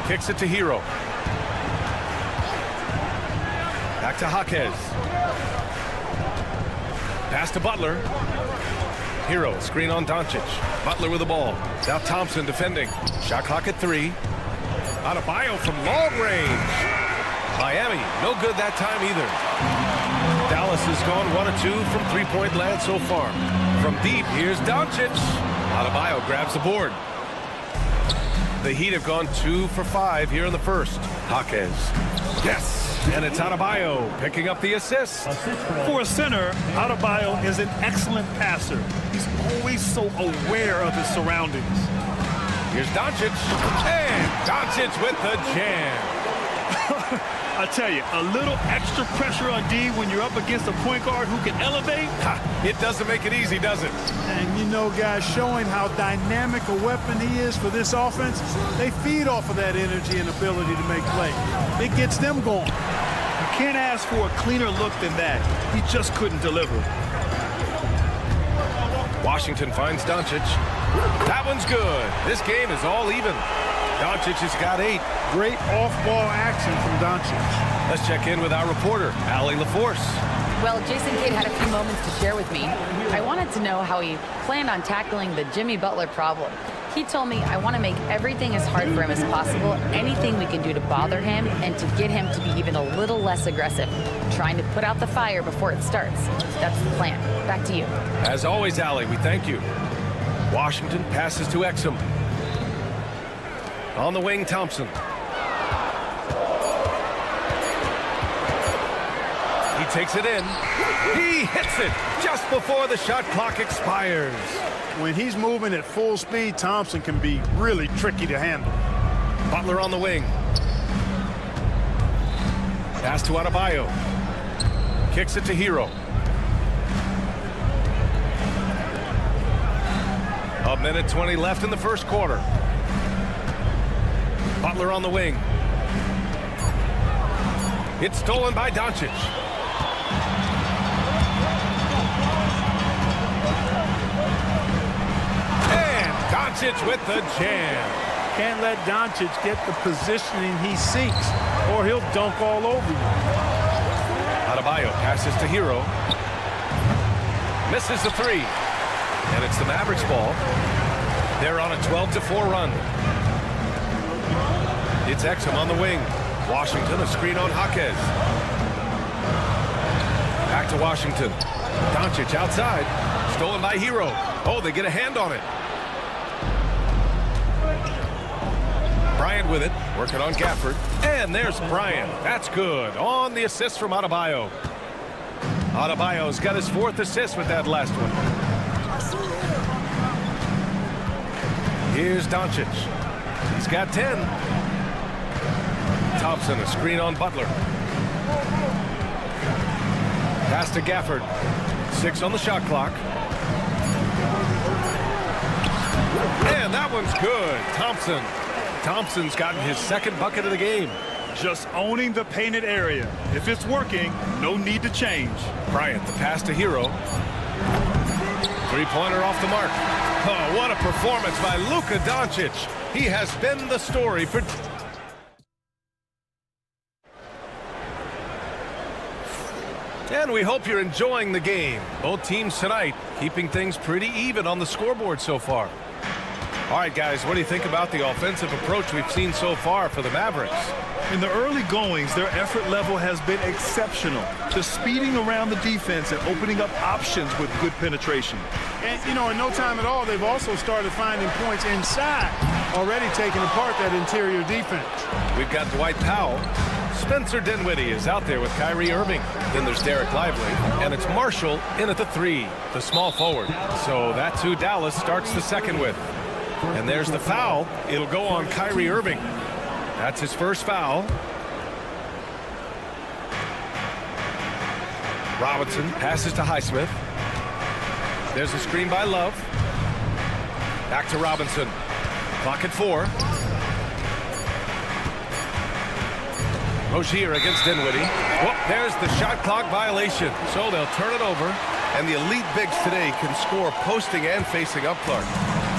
Kicks it to Hero. Back to Jaquez. Pass to Butler. Hero, screen on Doncic. Butler with the ball. Now Thompson defending. Shot clock at 3. Adebayo from long range. Miami, no good that time either. Dallas has gone 1 of 2 from three-point land so far. From deep, here's Doncic. Adebayo grabs the board. The Heat have gone 2 for 5 here in the first. Jaquez. Yes! And it's Adebayo picking up the assist. For a center, Adebayo is an excellent passer. He's always so aware of his surroundings. Here's Doncic. And Doncic with the jam. I tell you, a little extra pressure on D when you're up against a point guard who can elevate. It doesn't make it easy, does it? And you know, guys, showing how dynamic a weapon he is for this offense, they feed off of that energy and ability to make plays. It gets them going. You can't ask for a cleaner look than that. He just couldn't deliver. Washington finds Doncic. That one's good. This game is all even. Doncic has got 8. Great off-ball action from Doncic. Let's check in with our reporter, Allie LaForce. Well, Jason Kidd had a few moments to share with me. I wanted to know how he planned on tackling the Jimmy Butler problem. He told me, I want to make everything as hard for him as possible, anything we can do to bother him and to get him to be even a little less aggressive, trying to put out the fire before it starts. That's the plan. Back to you. As always, Allie, we thank you. Washington passes to Exum. On the wing, Thompson. He takes it in. He hits it just before the shot clock expires. When he's moving at full speed, Thompson can be really tricky to handle. Butler on the wing. Pass to Adebayo. Kicks it to Hero. A minute 20 left in the first quarter. Butler on the wing. It's stolen by Doncic. And Doncic with the jam. Can't let Doncic get the positioning he seeks, or he'll dunk all over you. Adebayo passes to Hero. Misses the 3. And it's the Mavericks ball. They're on a 12-4 run. It's Exum on the wing. Washington, a screen on Jaquez. Back to Washington. Doncic outside. Stolen by Hero. Oh, they get a hand on it. Bryant with it. Working on Gafford. And there's Bryant. That's good. On the assist from Adebayo. Adebayo's got his 4th assist with that last one. Here's Doncic. He's got 10. Thompson, a screen on Butler. Pass to Gafford. 6 on the shot clock. And that one's good. Thompson's gotten his 2nd bucket of the game. Just owning the painted area. If it's working, no need to change. Bryant, the pass to Hero. Three-pointer off the mark. Oh, what a performance by Luka Doncic. He has been the story for... And we hope you're enjoying the game. Both teams tonight keeping things pretty even on the scoreboard so far. All right, guys, what do you think about the offensive approach we've seen so far for the Mavericks? In the early goings, their effort level has been exceptional. Just speeding around the defense and opening up options with good penetration. And, you know, in no time at all, they've also started finding points inside, already taking apart that interior defense. We've got Dwight Powell. Spencer Dinwiddie is out there with Kyrie Irving. Then there's Derek Lively. And it's Marshall in at the 3, the small forward. So that's who Dallas starts the second with. And there's the foul. It'll go on Kyrie Irving. That's his first foul. Robinson passes to Highsmith. There's a screen by Love. Back to Robinson. Clock at 4. Rozier against Dinwiddie. Whoop, there's the shot clock violation. So they'll turn it over. And the elite bigs today can score posting and facing up, Clark.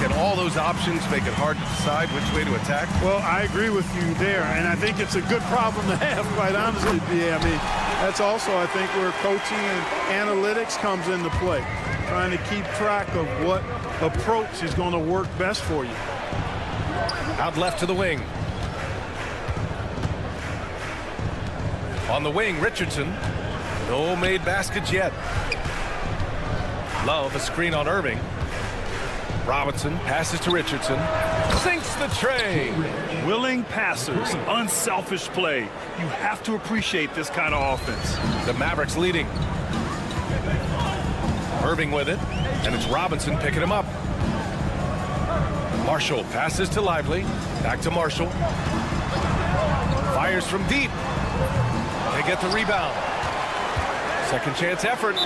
Can all those options make it hard to decide which way to attack? Well, I agree with you there, and I think it's a good problem to have, quite honestly, BA. I mean, that's also, I think, where coaching and analytics comes into play, trying to keep track of what approach is going to work best for you. Out left to the wing. On the wing, Richardson. No made baskets yet. Love, a screen on Irving. Robinson passes to Richardson. Sinks the tray. Willing passers, unselfish play. You have to appreciate this kind of offense. The Mavericks leading. Irving with it, and it's Robinson picking him up. Marshall passes to Lively. Back to Marshall. Fires from deep. They get the rebound. Second chance effort,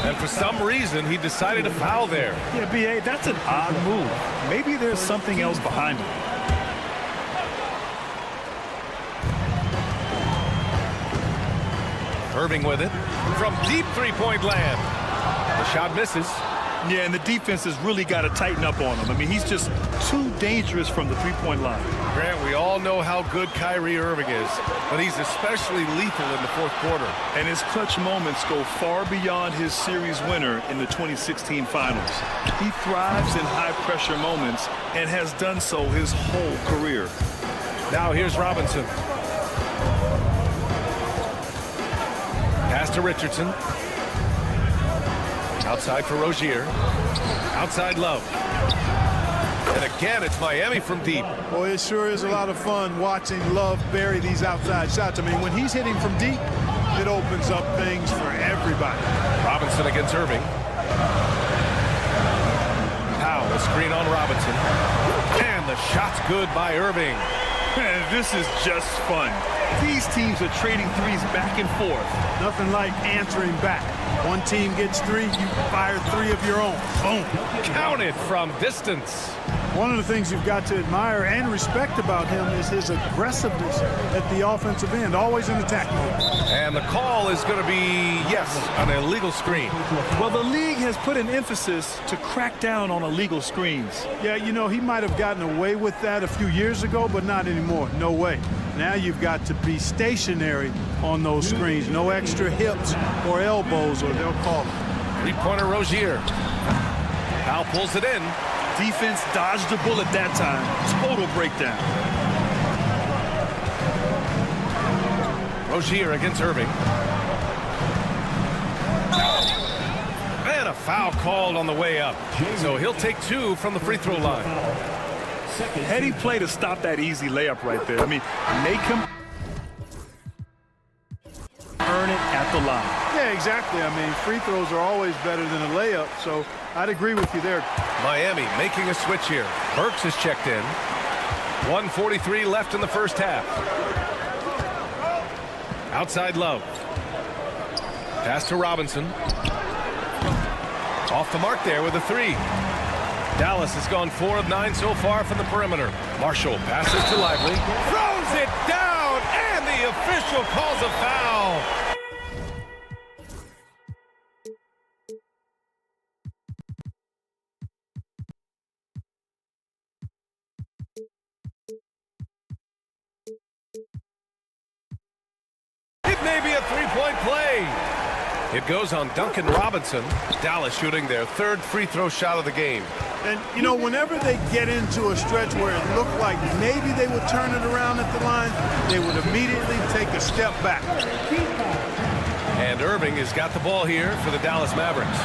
and for some reason he decided to foul there. Yeah, B.A., that's an odd move. Maybe there's something else behind it. Irving with it from deep three-point land. The shot misses. Yeah, and the defense has really got to tighten up on him. I mean, he's just too dangerous from the three-point line. Grant, we all know how good Kyrie Irving is, but he's especially lethal in the fourth quarter. And his clutch moments go far beyond his series winner in the 2016 finals. He thrives in high-pressure moments and has done so his whole career. Now here's Robinson. Pass to Richardson. Outside for Rozier. Outside Love. And again, it's Miami from deep. Boy, it sure is a lot of fun watching Love bury these outside shots. I mean, when he's hitting from deep, it opens up things for everybody. Robinson against Irving. Powell, a screen on Robinson. And the shot's good by Irving. Man, this is just fun. These teams are trading threes back and forth. Nothing like answering back. One team gets 3, you fire 3 of your own. Boom. Count it from distance. One of the things you've got to admire and respect about him is his aggressiveness at the offensive end, always in attack mode. And the call is going to be, yes, an illegal screen. Well, the league has put an emphasis to crack down on illegal screens. Yeah, you know, he might have gotten away with that a few years ago, but not anymore. No way. Now you've got to be stationary on those screens. No extra hips or elbows, or they'll call it. Three-pointer Rozier. Powell pulls it in. Defense dodged a bullet that time. Total breakdown. Rozier against Irving. And a foul called on the way up. So he'll take 2 from the free throw line. Heady play to stop that easy layup right there. I mean, make him earn it at the line. Yeah, exactly. I mean, free throws are always better than a layup, so I'd agree with you there. Miami making a switch here. Burks is checked in. 1:43 left in the first half. Outside Love. Pass to Robinson. Off the mark there with a 3. Dallas has gone 4 of 9 so far from the perimeter. Marshall passes to Lively. Throws it down, and the the official calls a foul. It may be a three-point play. It goes on Duncan Robinson. Dallas shooting their third free throw shot of the game. And, you know, whenever they get into a stretch where it looked like maybe they would turn it around at the line, they would immediately take a step back. And Irving has got the ball here for the Dallas Mavericks.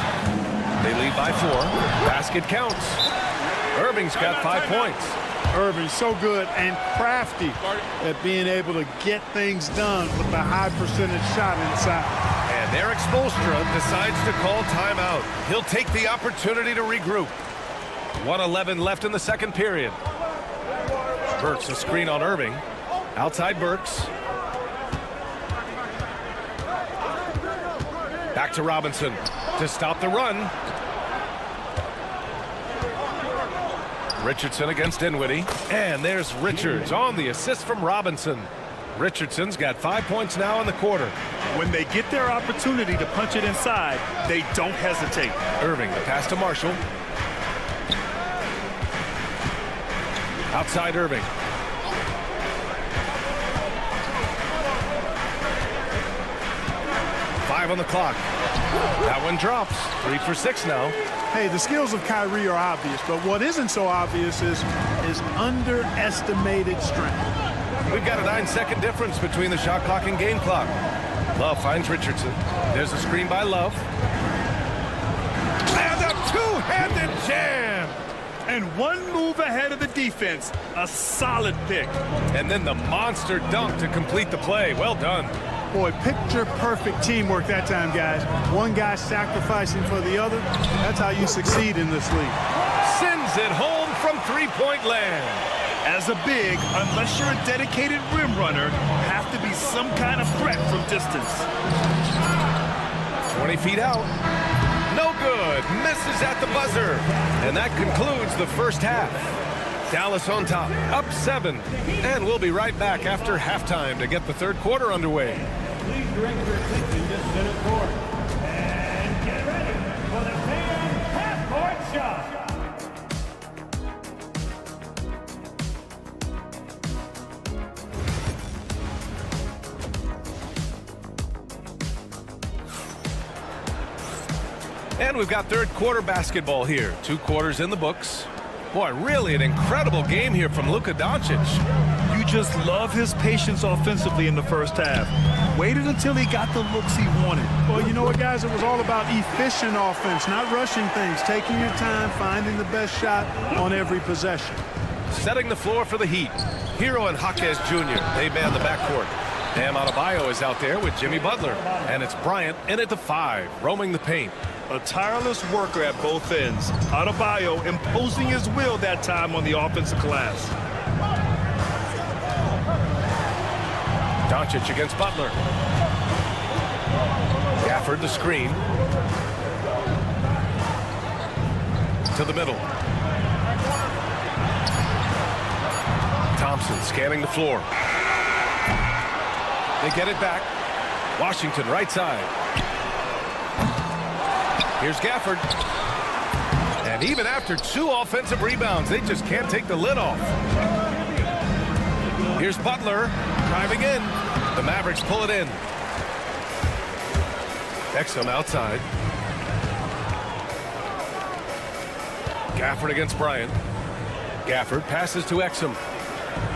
They lead by 4. Basket counts. Irving's got 5 points. Irving's so good and crafty at being able to get things done with a high percentage shot inside. And Eric Spoelstra decides to call timeout. He'll take the opportunity to regroup. 1:11 left in the second period. Burks a screen on Irving. Outside Burks. Back to Robinson to stop the run. Richardson against Dinwiddie. And there's Richards on the assist from Robinson. Richardson's got 5 points now in the quarter. When they get their opportunity to punch it inside, they don't hesitate. Irving, the pass to Marshall. Outside Irving. Five on the clock. That one drops. 3 for 6 now. Hey, the skills of Kyrie are obvious, but what isn't so obvious is his underestimated strength. We've got a 9-second difference between the shot clock and game clock. Love finds Richardson. There's a screen by Love. And a two-handed jam. And one move ahead of the defense. A solid pick. And then the monster dunk to complete the play. Well done. Boy, picture-perfect teamwork that time, guys. One guy sacrificing for the other. That's how you succeed in this league. Sends it home from three-point land. As a big, unless you're a dedicated rim runner, have to be some kind of threat from distance. 20 feet out. No good. Misses at the buzzer. And that concludes the first half. Dallas on top, up 7. And we'll be right back after halftime to get the third quarter underway. Please direct your attention to center court. And get ready for the fan half-court shot. And we've got third quarter basketball here. 2 quarters in the books. Boy, really an incredible game here from Luka Doncic. You just love his patience offensively in the first half. Waited until he got the looks he wanted. Well, you know what, guys? It was all about efficient offense, not rushing things, taking your time, finding the best shot on every possession. Setting the floor for the Heat. Hero and Jaquez Jr. They man the backcourt. Bam Adebayo is out there with Jimmy Butler. And it's Bryant in at the 5, roaming the paint. A tireless worker at both ends. Adebayo imposing his will that time on the offensive glass. Doncic against Butler. Gafford the screen. To the middle. Thompson scanning the floor. They get it back. Washington right side. Here's Gafford. And even after 2 offensive rebounds, they just can't take the lid off. Here's Butler driving in. The Mavericks pull it in. Exum outside. Gafford against Bryant. Gafford passes to Exum.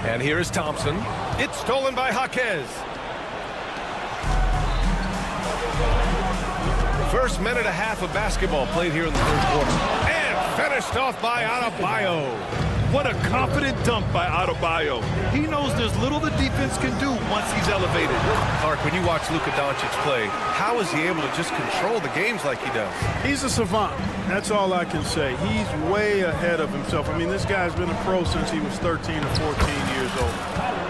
And here is Thompson. It's stolen by Jaquez. First minute and a half of basketball played here in the third quarter. And finished off by Adebayo. What a confident dunk by Adebayo. He knows there's little the defense can do once he's elevated. Clark, when you watch Luka Doncic play, how is he able to just control the games like he does? He's a savant. That's all I can say. He's way ahead of himself. I mean, this guy's been a pro since he was 13 or 14 years old.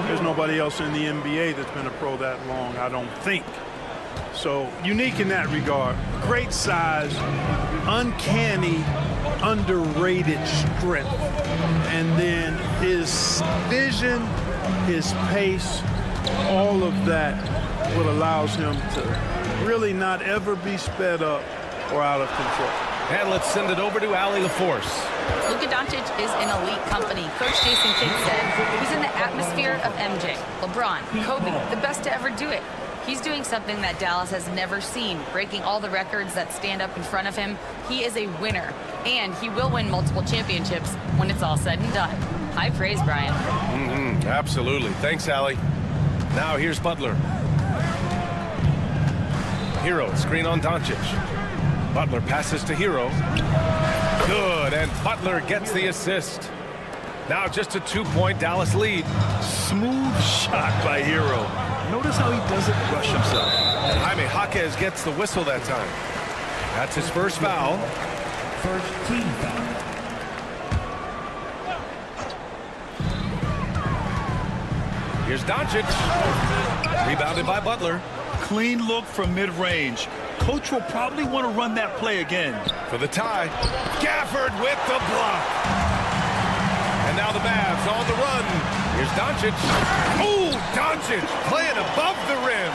There's nobody else in the NBA that's been a pro that long, I don't think. So, unique in that regard. Great size, uncanny, underrated strength. And then his vision, his pace, all of that what allows him to really not ever be sped up or out of control. And let's send it over to Allie LaForce. Luka Doncic is in elite company. Coach Jason Kidd said he's in the atmosphere of MJ, LeBron, Kobe, the best to ever do it. He's doing something that Dallas has never seen, breaking all the records that stand up in front of him. He is a winner, and he will win multiple championships when it's all said and done. High praise, Brian. Absolutely. Thanks, Allie. Now here's Butler. Hero, screen on Doncic. Butler passes to Hero. Good, and Butler gets the assist. Now just a 2-point Dallas lead. Smooth shot by Hero. Notice how he doesn't rush himself. And Jaime Jaquez gets the whistle that time. That's his first foul. First team foul. Here's Doncic. Rebounded by Butler. Clean look from mid-range. Coach will probably want to run that play again. For the tie. Gafford with the block. And now the Mavs on the run. Here's Doncic. Oh, Doncic playing above the rim.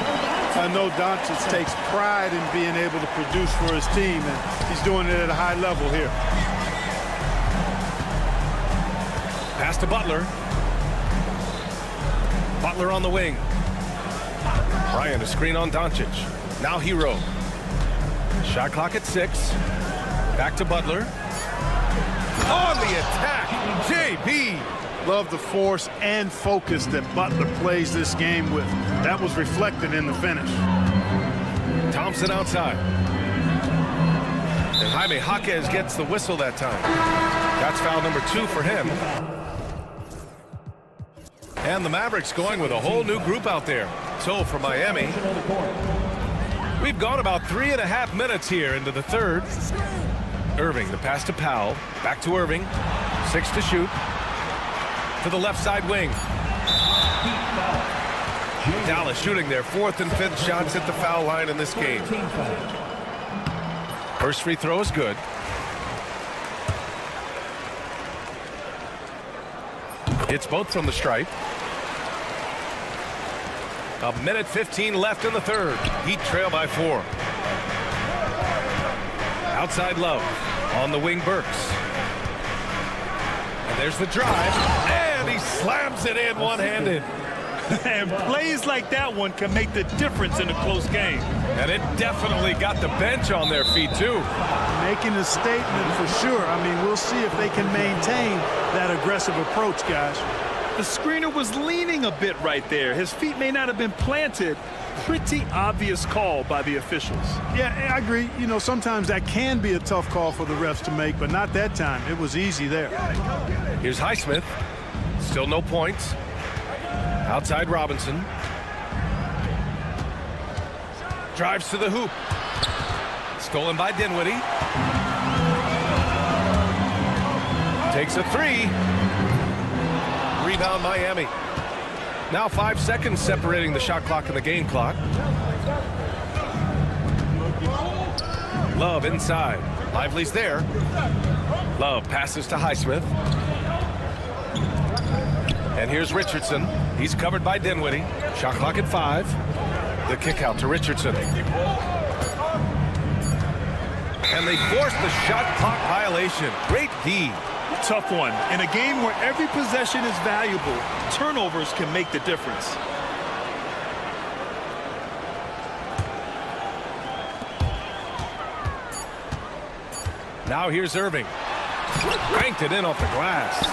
I know Doncic takes pride in being able to produce for his team, and he's doing it at a high level here. Pass to Butler. Butler on the wing. Bryant, a screen on Doncic. Now Hero. Shot clock at 6. Back to Butler. On the attack, JB. Love the force and focus that Butler plays this game with. That was reflected in the finish. Thompson outside. And Jaime Jaquez gets the whistle that time. That's foul number 2 for him. And the Mavericks going with a whole new group out there. So for Miami, we've gone about 3.5 minutes here into the third. Irving, the pass to Powell. Back to Irving. 6 to shoot. To the left side wing. Dallas shooting their 4th and 5th shots at the foul line in this game. First free throw is good. Hits both from the stripe. 1:15 left in the third. Heat trail by 4. Outside Love. On the wing, Burks. And there's the drive. And he slams it in one-handed. And plays like that one can make the difference in a close game. And it definitely got the bench on their feet, too. Making a statement for sure. I mean, we'll see if they can maintain that aggressive approach, guys. The screener was leaning a bit right there. His feet may not have been planted. Pretty obvious call by the officials. Yeah, I agree. You know, sometimes that can be a tough call for the refs to make, but not that time. It was easy there. Here's Highsmith. Still no points. Outside Robinson. Drives to the hoop. Stolen by Dinwiddie. Takes a 3. Rebound Miami. Now 5 seconds separating the shot clock and the game clock. Love inside. Lively's there. Love passes to Highsmith. And here's Richardson. He's covered by Dinwiddie. Shot clock at 5. The kick out to Richardson. And they force the shot clock violation. Great D. Tough one. In a game where every possession is valuable, turnovers can make the difference. Now here's Irving. Banked it in off the glass.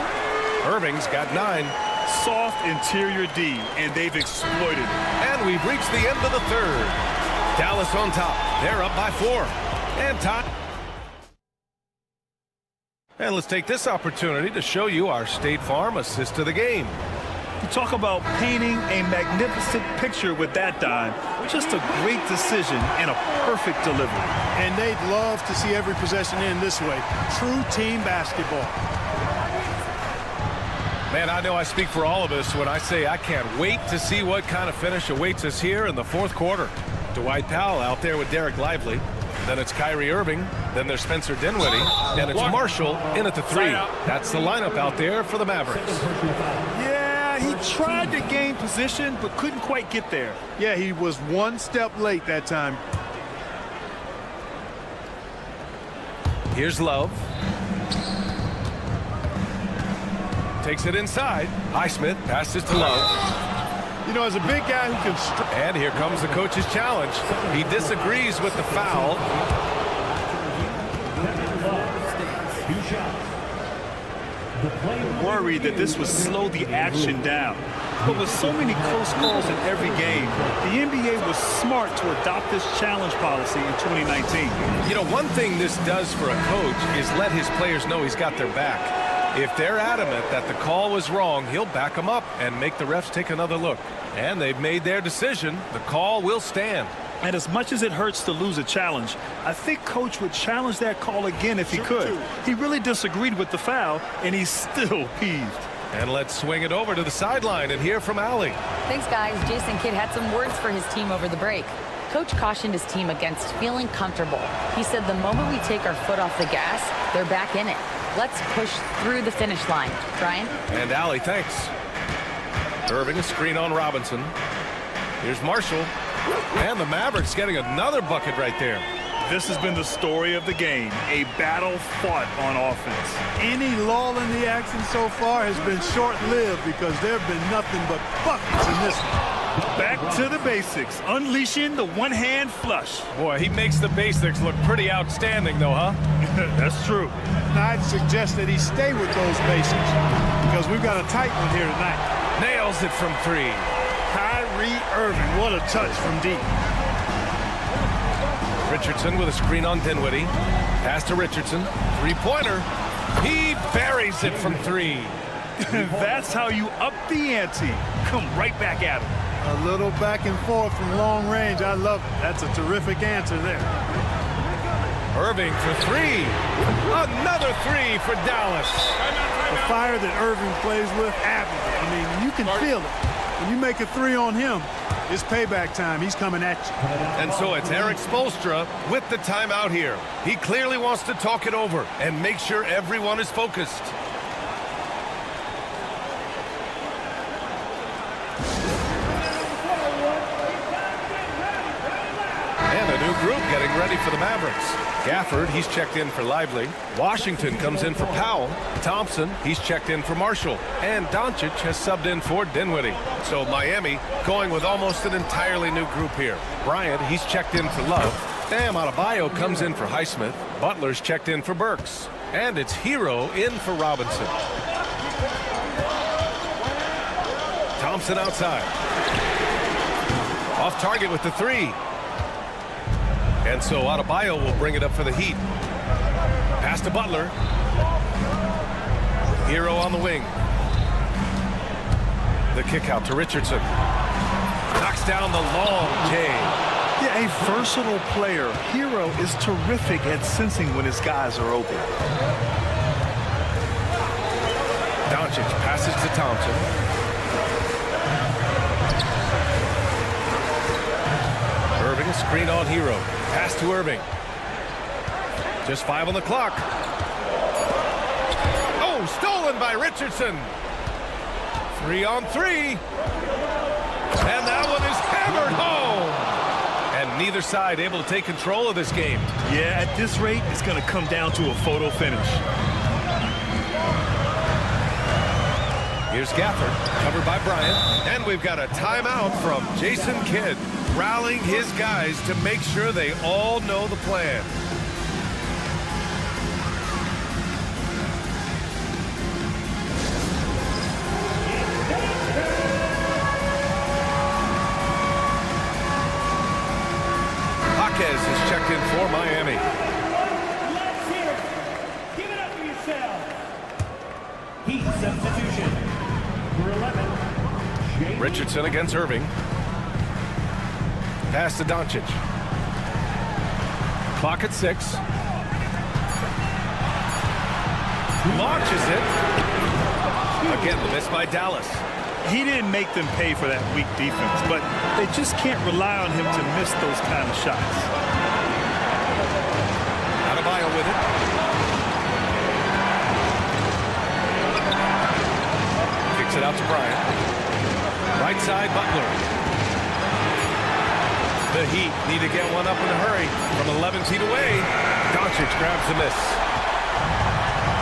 Irving's got 9. Soft interior D, and they've exploited it. And we've reached the end of the third. Dallas on top. They're up by 4. And time. And let's take this opportunity to show you our State Farm assist to the game. You talk about painting a magnificent picture with that dime. Just a great decision and a perfect delivery. And they'd love to see every possession end this way. True team basketball. Man, I know I speak for all of us when I say I can't wait to see what kind of finish awaits us here in the 4th quarter. Dwight Powell out there with Derek Lively. Then it's Kyrie Irving. Then there's Spencer Dinwiddie. And it's Marshall in at the 3. That's the lineup out there for the Mavericks. Yeah, he tried to gain position, but couldn't quite get there. Yeah, he was one step late that time. Here's Love. Takes it inside. Highsmith passes to Love. You know, as a big guy who can... And here comes the coach's challenge. He disagrees with the foul. Worried that this would slow the action down. But with so many close calls in every game, the NBA was smart to adopt this challenge policy in 2019. You know, one thing this does for a coach is let his players know he's got their back. If they're adamant that the call was wrong, he'll back them up and make the refs take another look. And they've made their decision. The call will stand. And as much as it hurts to lose a challenge, I think Coach would challenge that call again if he could. He really disagreed with the foul, and he's still peeved. And let's swing it over to the sideline and hear from Allie. Thanks, guys. Jason Kidd had some words for his team over the break. Coach cautioned his team against feeling comfortable. He said the moment we take our foot off the gas, they're back in it. Let's push through the finish line. Brian? And Allie, thanks. Irving, a screen on Robinson. Here's Marshall. And the Mavericks getting another bucket right there. This has been the story of the game, a battle fought on offense. Any lull in the action so far has been short-lived because there have been nothing but buckets in this one. Back to the basics, unleashing the one-hand flush. Boy, he makes the basics look pretty outstanding, though, huh? That's true. Now, I'd suggest that he stay with those basics because we've got a tight one here tonight. Nails it from three. Kyrie Irving, what a touch from deep. Richardson with a screen on Dinwiddie. Pass to Richardson. Three-pointer. He buries it from three. That's how you up the ante. Come right back at him. A little back and forth from long range. I love it. That's a terrific answer there. Irving for three. Another three for Dallas. The fire that Irving plays with, admirable. I mean, you can feel it. When you make a three on him, it's payback time. He's coming at you. And so it's Eric Spoelstra with the timeout here. He clearly wants to talk it over and make sure everyone is focused. And a new group getting ready for the Mavericks. Gafford, he's checked in for Lively. Washington comes in for Powell. Thompson, he's checked in for Marshall. And Doncic has subbed in for Dinwiddie. So Miami going with almost an entirely new group here. Bryant, he's checked in for Love. Bam Adebayo comes in for Highsmith. Butler's checked in for Burks. And it's Hero in for Robinson. Thompson outside. Off target with the three. And so Adebayo will bring it up for the Heat. Pass to Butler. Hero on the wing. The kick out to Richardson. Knocks down the long J. Yeah, a versatile player. Hero is terrific at sensing when his guys are open. Doncic passes to Thompson. Irving, a screen on Hero. Pass to Irving. Just 5 on the clock. Oh, stolen by Richardson. 3 on 3. And that one is hammered home. And neither side able to take control of this game. Yeah, at this rate, it's going to come down to a photo finish. Here's Gafford, covered by Bryant. And we've got a timeout from Jason Kidd, rallying his guys to make sure they all know the plan. Jaquez is checked in for Miami. Let's hear it. Give it up for yourself. Heat substitution. Number 11. Richardson against Irving. Pass to Doncic. Clock at 6. Launches it. Again, the miss by Dallas. He didn't make them pay for that weak defense, but they just can't rely on him to miss those kind of shots. Adebayo with it. Kicks it Out to Bryant. Right side, Butler. The Heat need to get one up in a hurry. From 11 feet away, Doncic grabs the miss.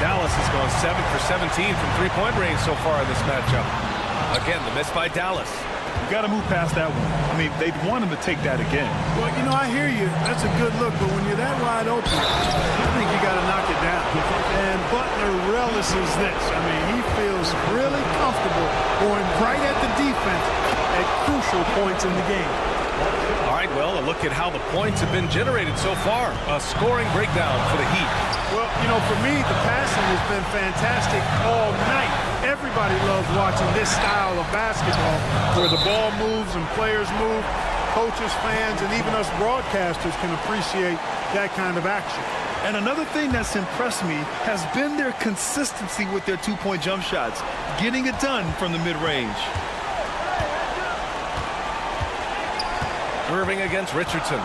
Dallas has gone 7 for 17 from three-point range so far in this matchup. Again, the miss by Dallas. You got to move past that one. I mean, they'd want him to take that again. Well, you know, I hear you. That's a good look, but when you're that wide open, I think you got to knock it down. And Butler relishes this. I mean, he feels really comfortable going right at the defense at crucial points in the game. All right, well, a look at how the points have been generated so far. A scoring breakdown for the Heat. Well, you know, for me, the passing has been fantastic all night. Everybody loves watching this style of basketball where the ball moves and players move. Coaches, fans, and even us broadcasters can appreciate that kind of action. And another thing that's impressed me has been their consistency with their two-point jump shots, getting it done from the mid-range. Irving against Richardson.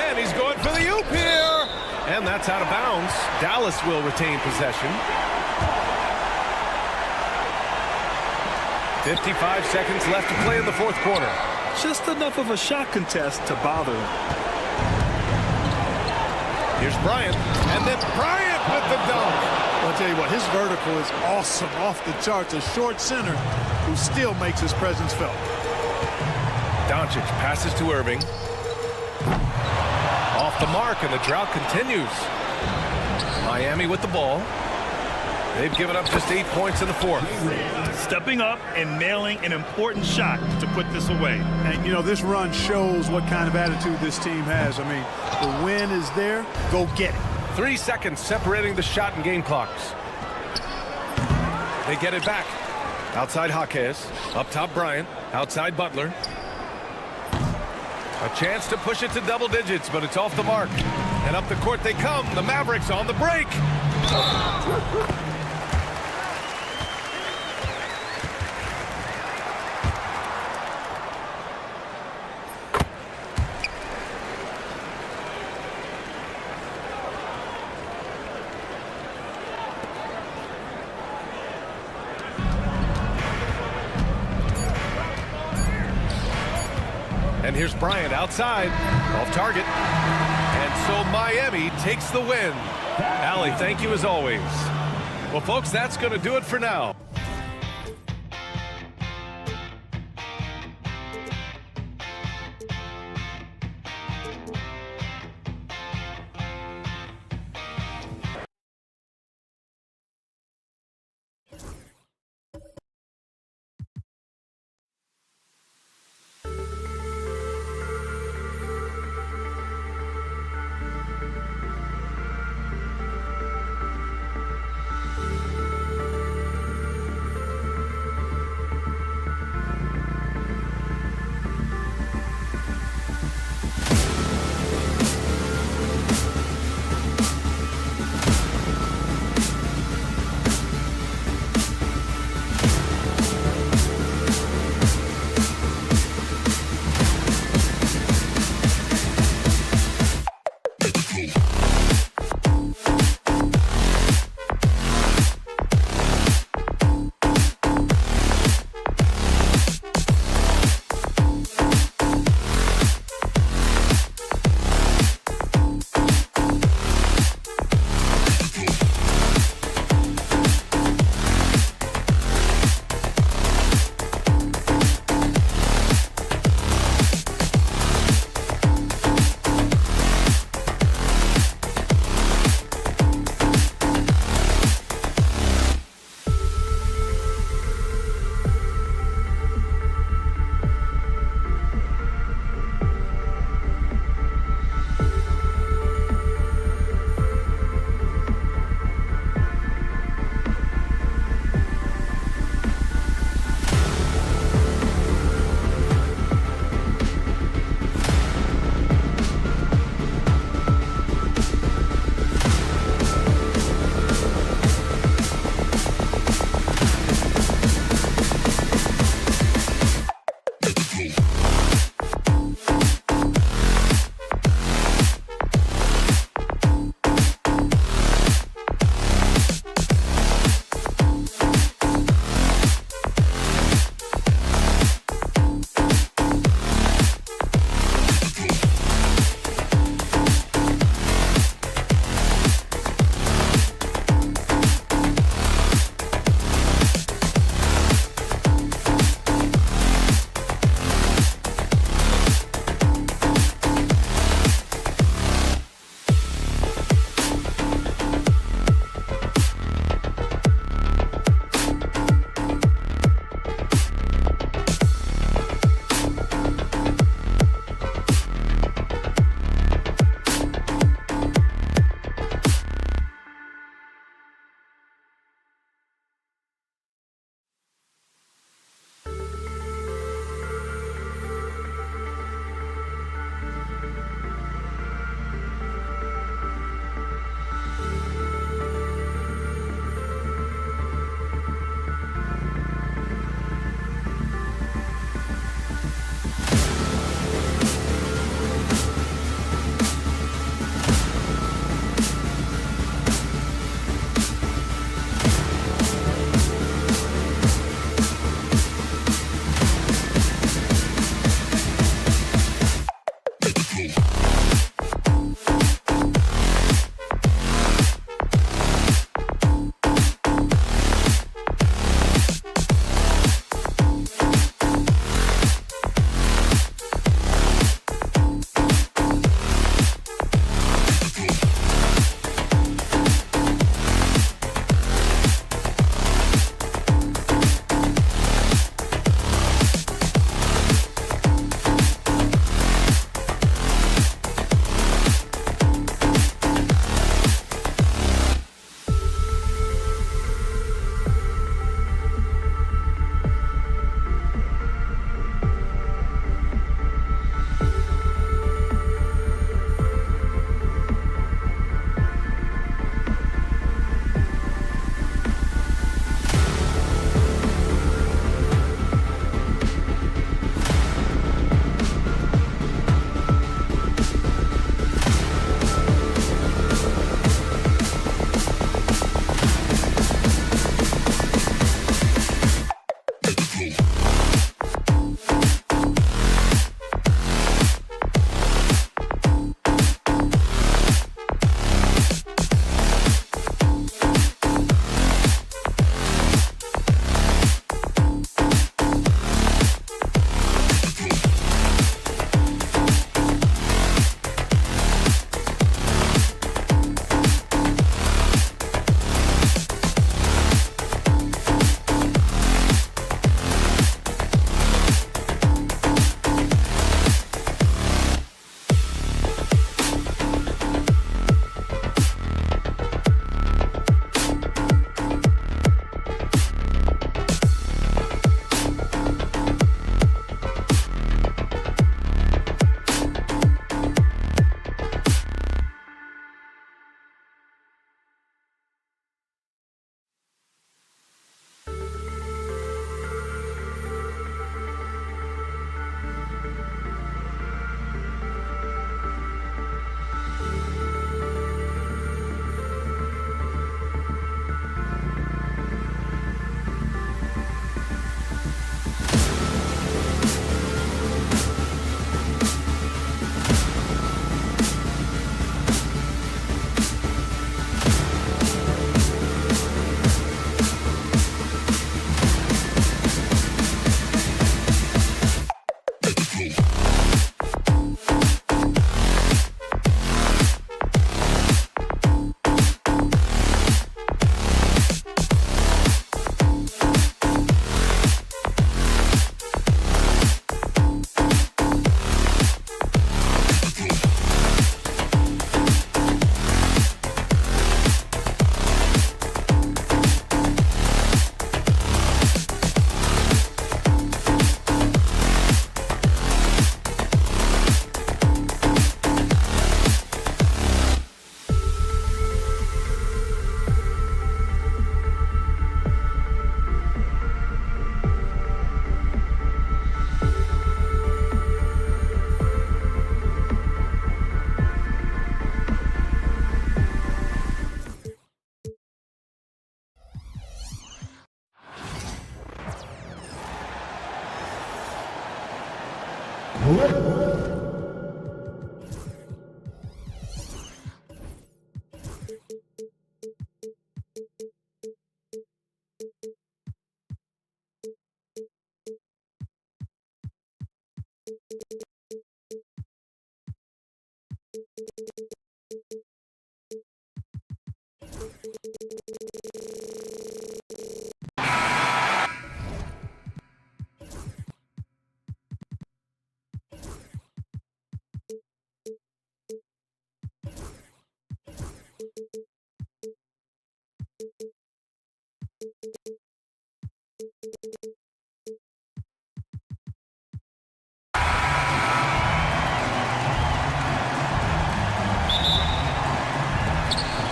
And he's going for the oop here. And that's out of bounds. Dallas will retain possession. 55 seconds left to play in the fourth quarter. Just enough of a shot contest to bother him. Here's Bryant. And then Bryant with the dunk. I'll tell you what, his vertical is awesome, off the charts. A short center who still makes his presence felt. Doncic passes to Irving. Off the mark, and the drought continues. Miami with the ball. They've given up just 8 points in the fourth. Stepping up and nailing an important shot to put this away. And, you know, this run shows what kind of attitude this team has. I mean, the win is there. Go get it. 3 seconds separating the shot and game clocks. They get it back. Outside Jaquez. Up top Bryant. Outside Butler. A chance to push it to double digits, but it's off the mark. And up the court they come. The Mavericks on the break. And here's Bryant outside, off target. And so Miami takes the win. Allie, thank you as always. Well, folks, that's going to do it for now.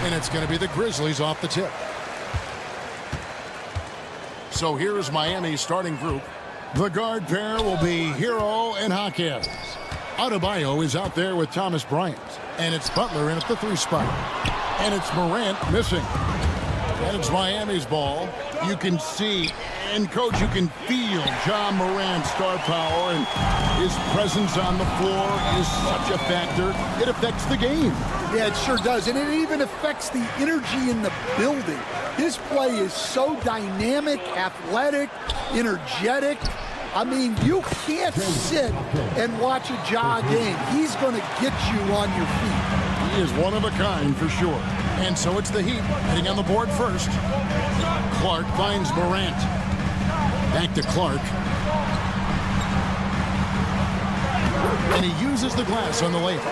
And it's going to be the Grizzlies off the tip. So here's Miami's starting group. The guard pair will be Hero and Jaquez. Adebayo is out there with Thomas Bryant. And it's Butler in at the 3 spot. And it's Morant missing. And it's Miami's ball. You can see, and coach, you can feel Ja Morant's star power, and his presence on the floor is such a factor. It affects the game. Yeah, it sure does, and it even affects the energy in the building. His play is so dynamic, athletic, energetic. I mean, you can't sit and watch a Ja game. He's going to get you on your feet. He is one of a kind for sure. And so it's the Heat heading on the board first. Clark finds Morant. Back to Clark. And he uses the glass on the layup.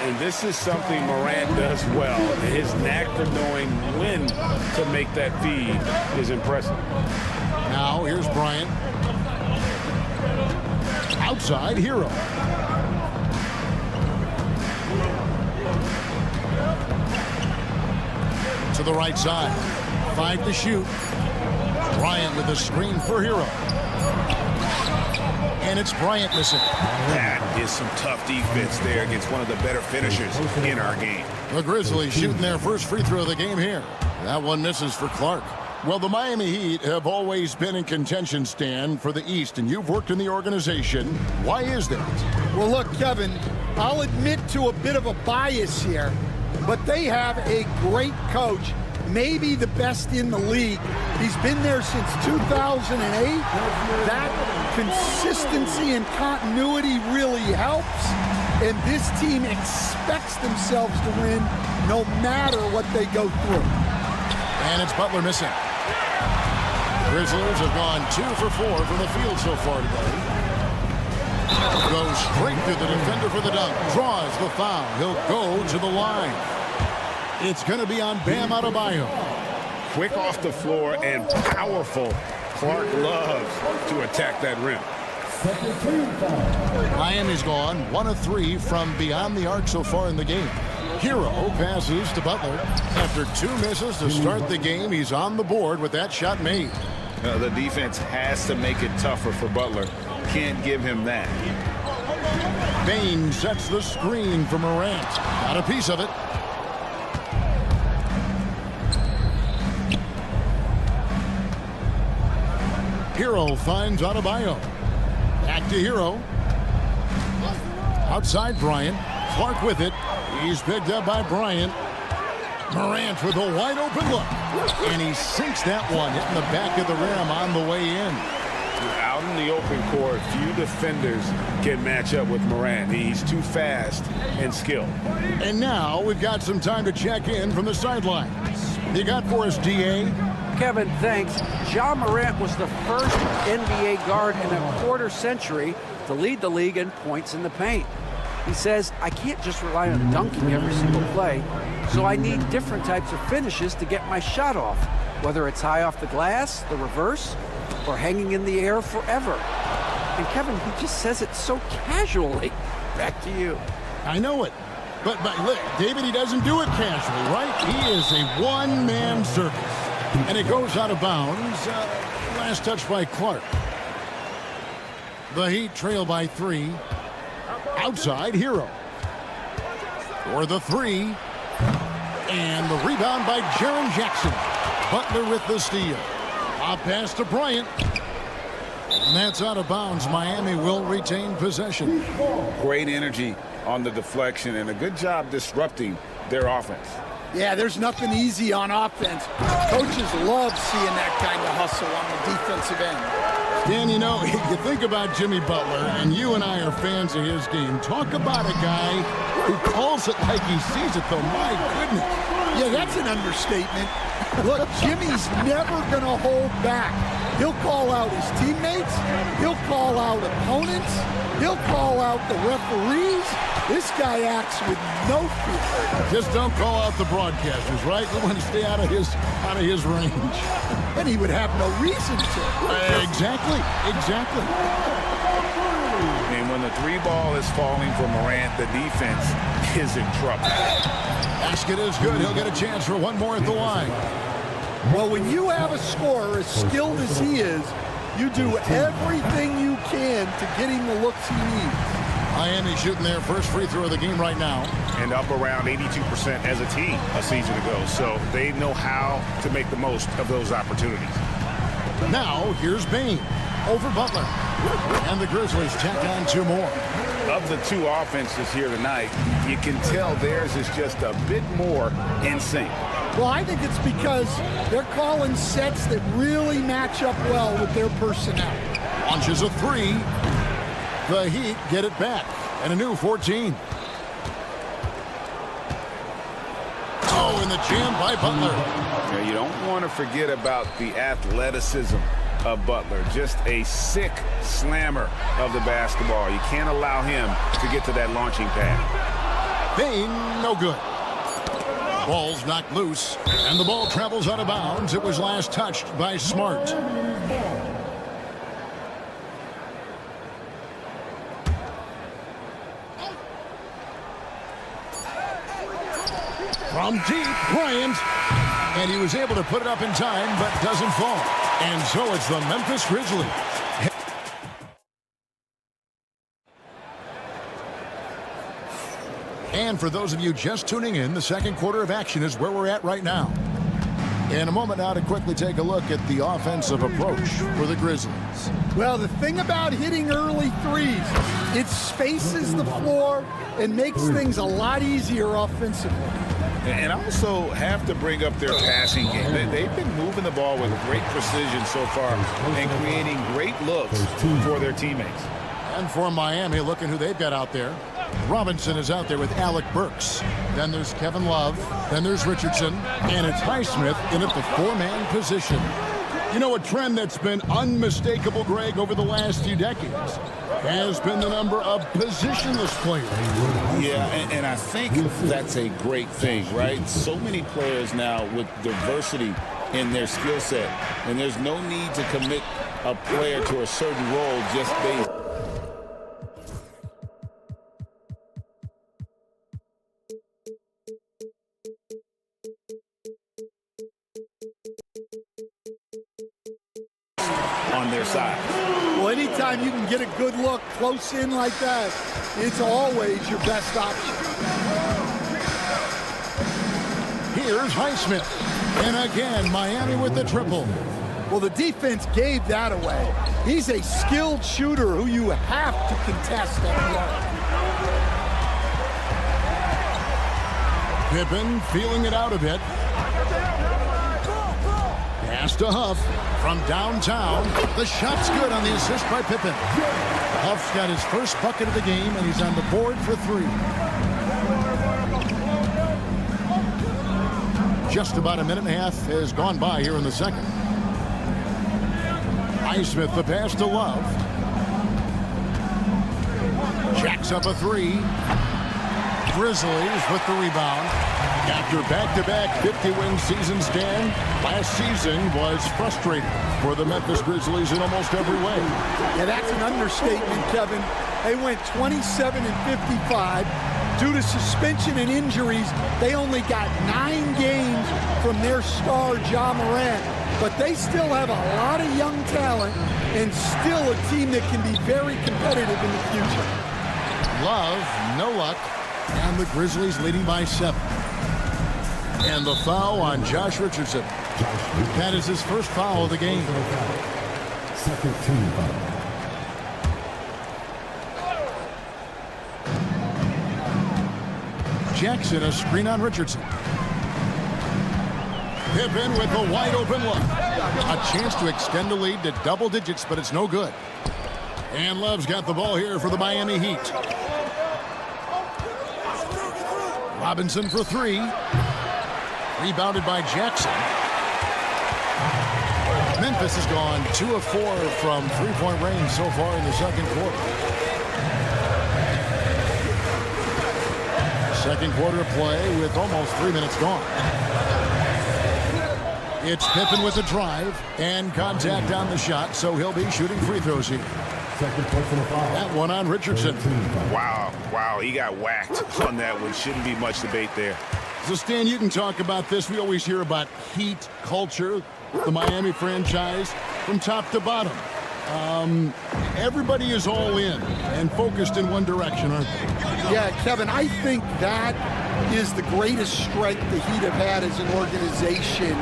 And this is something Morant does well. His knack for knowing when to make that feed is impressive. Now here's Bryant. Outside, Hero. To the right side. 5 to shoot. Bryant with a screen for Hero. And it's Bryant missing. That is some tough defense there against one of the better finishers in our game. The Grizzlies shooting their first free throw of the game here. That one misses for Clark. Well, the Miami Heat have always been in contention, Stan, for the East, and you've worked in the organization. Why is that? Well, look, Kevin, I'll admit to a bit of a bias here, but they have a great coach, maybe the best in the league. He's been there since 2008. That consistency and continuity really helps, and this team expects themselves to win no matter what they go through. And it's Butler missing. Grizzlies have gone 2 for 4 from the field so far today. Goes straight to the defender for the dunk. Draws the foul. He'll go to the line. It's going to be on Bam Adebayo. Quick off the floor and powerful. Clark loves to attack that rim. Miami's gone 1 of 3 from beyond the arc so far in the game. Hero passes to Butler. After 2 misses to start the game, he's on the board with that shot made. The defense has to make it tougher for Butler. Can't give him that. Bain sets the screen for Morant. Got a piece of it. Hero finds Adebayo. Back to Hero. Outside Bryant. Clark with it. He's picked up by Bryant. Morant with a wide open look. And he sinks that one, hitting the back of the rim on the way in. Out in the open court, few defenders can match up with Morant. He's too fast and skilled. And now we've got some time to check in from the sidelines. You got for us, DA? Kevin, thanks. Ja Morant was the first NBA guard in a quarter century to lead the league in points in the paint. He says, I can't just rely on dunking every single play, so I need different types of finishes to get my shot off, whether it's high off the glass, the reverse, or hanging in the air forever. And Kevin, he just says it so casually. Back to you. I know it. But look, David, he doesn't do it casually, right? He is a one-man circus. And it goes out of bounds. Last touch by Clark. The Heat trail by 3. Outside, Hero. For the 3. And the rebound by Jaren Jackson. Butler with the steal. A pass to Bryant. And that's out of bounds. Miami will retain possession. Great energy on the deflection and a good job disrupting their offense. Yeah, there's nothing easy on offense. Coaches love seeing that kind of hustle on the defensive end. Dan, you know, you think about Jimmy Butler, and you and I are fans of his game. Talk about a guy who calls it like he sees it, though. My goodness. Yeah, that's an understatement. Look, Jimmy's never going to hold back. He'll call out his teammates. He'll call out opponents. He'll call out the referees. This guy acts with no fear. Just don't call out the broadcasters, right? We want to stay out of his range. And he would have no reason to. Exactly. And when the three ball is falling for Morant, the defense is in trouble. Basket is good. He'll get a chance for one more at the line. Well, when you have a scorer as skilled as he is, you do everything you can to get him the looks he needs. Miami shooting their first free throw of the game right now. And up around 82% as a team a season ago. So they know how to make the most of those opportunities. Now, here's Bain over Butler. And the Grizzlies tack on two more. Of the two offenses here tonight, you can tell theirs is just a bit more in sync. Well, I think it's because they're calling sets that really match up well with their personnel. Launches a three. The Heat get it back. And a new 14. Oh, and the jam by Butler. Yeah, you don't want to forget about the athleticism of Butler. Just a sick slammer of the basketball. You can't allow him to get to that launching pad. Bain, no good. Ball's knocked loose, and the ball travels out of bounds. It was last touched by Smart. From deep, Bryant. And he was able to put it up in time, but doesn't fall. And so it's the Memphis Grizzlies. And for those of you just tuning in, the second quarter of action is where we're at right now. In a moment now to quickly take a look at the offensive approach for the Grizzlies. Well, the thing about hitting early threes, it spaces the floor and makes things a lot easier offensively. And also have to bring up their passing game. They've been moving the ball with great precision so far and creating great looks for their teammates. And for Miami, look at who they've got out there. Robinson is out there with Alec Burks. Then there's Kevin Love. Then there's Richardson. And it's Highsmith in at the four-man position. You know, a trend that's been unmistakable, Greg, over the last few decades has been the number of positionless players. Yeah, and I think that's a great thing, right? So many players now with diversity in their skill set. And there's no need to commit a player to a certain role just based. On their side. Well, anytime you can get a good look close in like that, it's always your best option. Here's Highsmith. And again, Miami with the triple. Well, the defense gave that away. He's a skilled shooter who you have to contest every arc. Pippen feeling it out a bit. Pass to Huff from downtown. The shot's good on the assist by Pippen. Huff's got his first bucket of the game, and he's on the board for three. Just about a minute and a half has gone by here in the second. Highsmith, the pass to Love. Jacks up a three. Grizzlies with the rebound. After back-to-back 50-win seasons, Dan, last season was frustrating for the Memphis Grizzlies in almost every way. Yeah, that's an understatement, Kevin. They went 27-55. Due to suspension and injuries, they only got 9 games from their star, Ja Morant. But they still have a lot of young talent and still a team that can be very competitive in the future. Love, no luck, and the Grizzlies leading by 7. And the foul on Josh Richardson. That is his first foul of the game. Second team foul. Jackson, a screen on Richardson. Pippen with a wide open look. A chance to extend the lead to double digits, but it's no good. And Love's got the ball here for the Miami Heat. Robinson for three. Rebounded by Jackson. Memphis has gone 2 of 4 from three-point range so far in the second quarter. Second quarter play with almost 3 minutes gone. It's Pippen with the drive and contact on the shot, so he'll be shooting free throws here. Second personal foul. That one on Richardson. Wow, he got whacked on that one. Shouldn't be much debate there. So, Stan, you can talk about this. We always hear about Heat culture, the Miami franchise, from top to bottom. Everybody is all in and focused in one direction, aren't they? Yeah, Kevin, I think that is the greatest strength the Heat have had as an organization,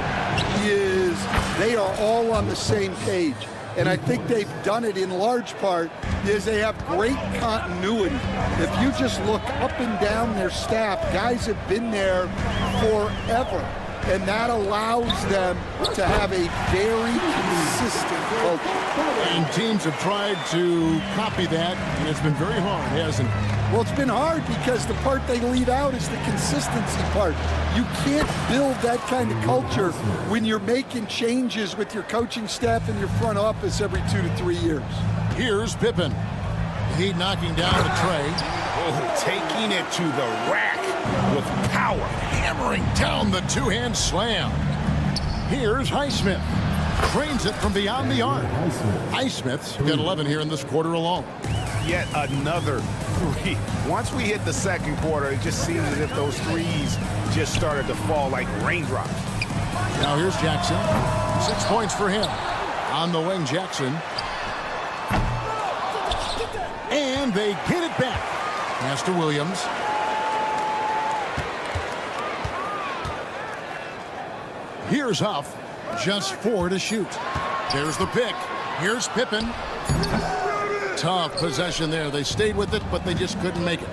is they are all on the same page. And I think they've done it in large part is they have great continuity. If you just look up and down their staff, guys have been there forever. And that allows them to have a very consistent culture. And teams have tried to copy that, and it's been very hard, hasn't it? Well, it's been hard because the part they leave out is the consistency part. You can't build that kind of culture when you're making changes with your coaching staff and your front office every 2 to 3 years. Here's Pippen. Heat knocking down the tray. Oh, taking it to the rack with power. Hammering down the two-hand slam. Here's Highsmith. Trains it from beyond the arc. Highsmith's got 11 here in this quarter alone. Yet another three. Once we hit the second quarter, it just seemed as if those threes just started to fall like raindrops. Now here's Jackson. 6 points for him. On the wing, Jackson. And they get it back. Pass to Williams. Here's Huff. Just 4 to shoot. There's the pick. Here's Pippen. Tough possession there. They stayed with it, but they just couldn't make it.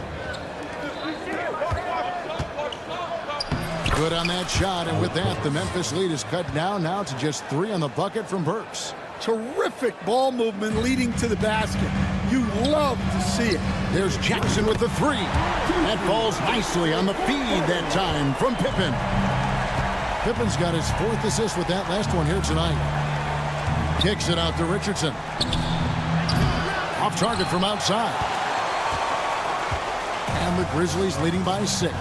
Good on that shot, and with that, the Memphis lead is cut down now to just 3 on the bucket from Burks. Terrific ball movement leading to the basket. You love to see it. There's Jackson with the 3. That falls nicely on the feed that time from Pippen. Pippen's got his 4th assist with that last one here tonight. Kicks it out to Richardson. Off target from outside. And the Grizzlies leading by 6.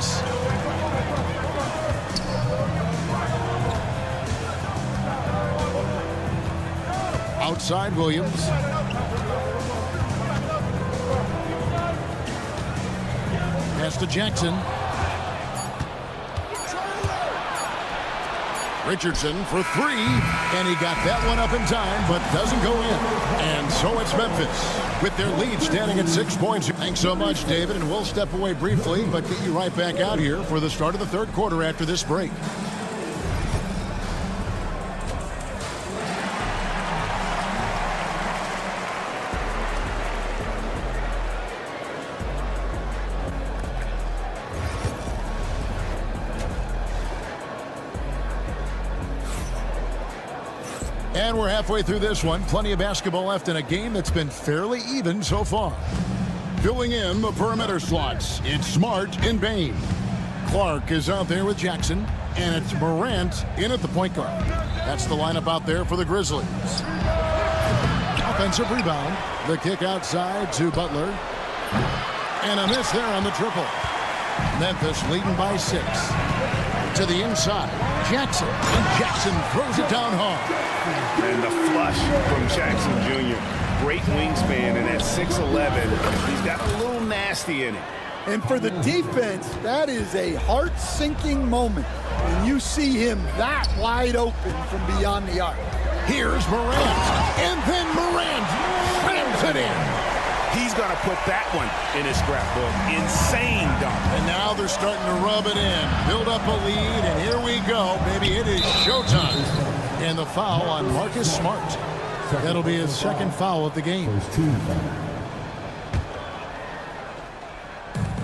Outside Williams. Pass to Jackson. Richardson for 3, and he got that one up in time, but doesn't go in. And so it's Memphis with their lead standing at 6 points. Thanks so much, David, and we'll step away briefly, but get you right back out here for the start of the third quarter after this break. And we're halfway through this one. Plenty of basketball left in a game that's been fairly even so far. Filling in the perimeter slots, it's Smart and Bain. Clark is out there with Jackson, and it's Morant in at the point guard. That's the lineup out there for the Grizzlies. Offensive rebound. The kick outside to Butler. And a miss there on the triple. Memphis leading by 6. To the inside, Jackson. And Jackson throws it down hard. And the flush from Jackson Jr. Great wingspan, and at 6'11", he's got a little nasty in it. And for the defense, that is a heart-sinking moment when you see him that wide open from beyond the arc. Here's Morant, and then Morant slams it in. He's going to put that one in his scrapbook. Insane dunk. And now they're starting to rub it in, build up a lead, and here we go, baby. It is showtime. And the foul on Marcus Smart. That'll be his second foul of the game.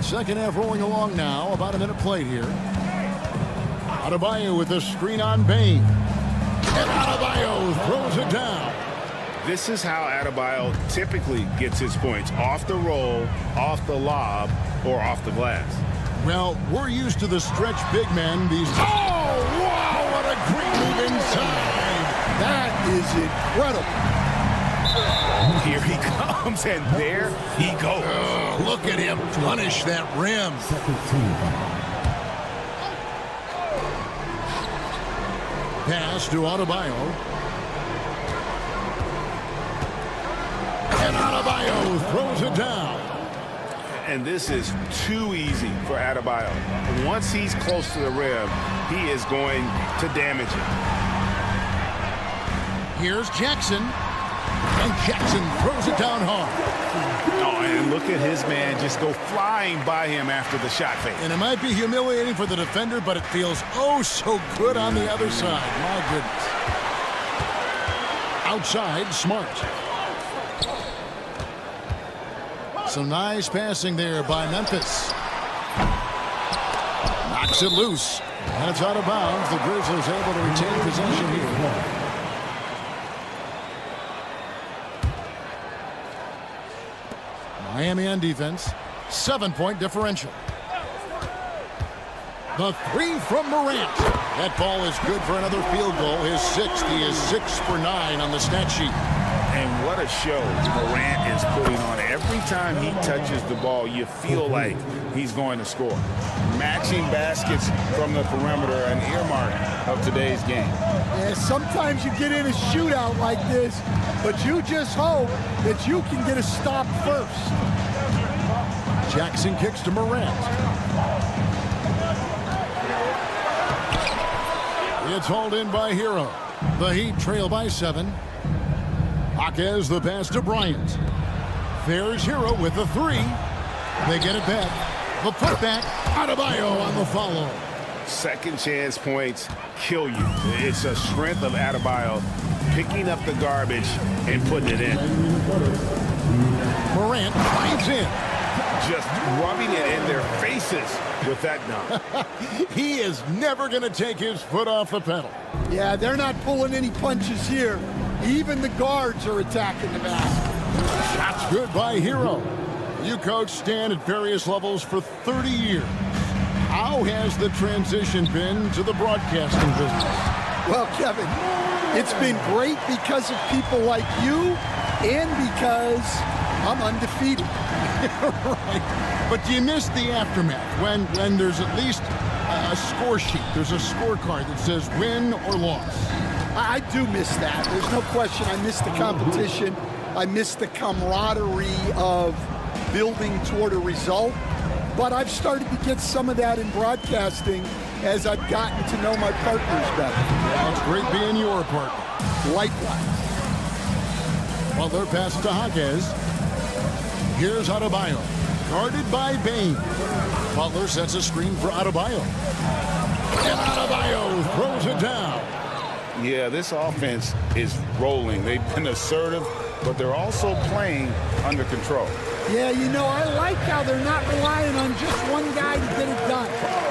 Second half rolling along now. About a minute played here. Adebayo with the screen on Bain. And Adebayo throws it down. This is how Adebayo typically gets his points. Off the roll, off the lob, or off the glass. Well, we're used to the stretch big men. These. Oh, wow, what a great move inside. That is incredible. Here he comes, and there he goes. Oh, look at him punish that rim. Pass to Adebayo. And Adebayo throws it down. And this is too easy for Adebayo. Once he's close to the rim, he is going to damage it. Here's Jackson. And Jackson throws it down hard. Oh, and look at his man just go flying by him after the shot fake. And it might be humiliating for the defender, but it feels oh so good on the other side. My goodness. Outside, Smart. Some nice passing there by Memphis. Knocks it loose. And it's out of bounds. The Grizzlies able to retain possession here. Miami on defense. 7-point differential. The three from Morant. That ball is good for another field goal. His sixth. He is 6 for 9 on the stat sheet. And what a show Morant is putting on. Every time he touches the ball, you feel like he's going to score. Matching baskets from the perimeter, an earmark of today's game. Yeah, sometimes you get in a shootout like this, but you just hope that you can get a stop first. Jackson kicks to Morant. It's hauled in by Hero. The Heat trail by 7. Jaquez the pass to Bryant. There's Hero with the 3. They get it back. The putback. Adebayo on the follow. Second chance points kill you. It's a strength of Adebayo picking up the garbage and putting it in. Morant finds in. Just rubbing it in their faces with that dunk. He is never going to take his foot off the pedal. Yeah, they're not pulling any punches here. Even the guards are attacking the basket. Shots good by Hero. You coach Stan at various levels for 30 years. How has the transition been to the broadcasting business? Well, Kevin, it's been great because of people like you and because I'm undefeated. Right. But do you miss the aftermath when there's at least a score sheet? There's a scorecard that says win or loss. I do miss that. There's no question. I miss the competition. I miss the camaraderie of building toward a result. But I've started to get some of that in broadcasting as I've gotten to know my partners better. Yeah, it's great being your partner. Likewise. Butler passes to Jaquez. Here's Adebayo. Guarded by Bain. Butler sets a screen for Adebayo. And Adebayo throws it down. Yeah, this offense is rolling. They've been assertive, but they're also playing under control. Yeah, you know, I like how they're not relying on just one guy to get it done.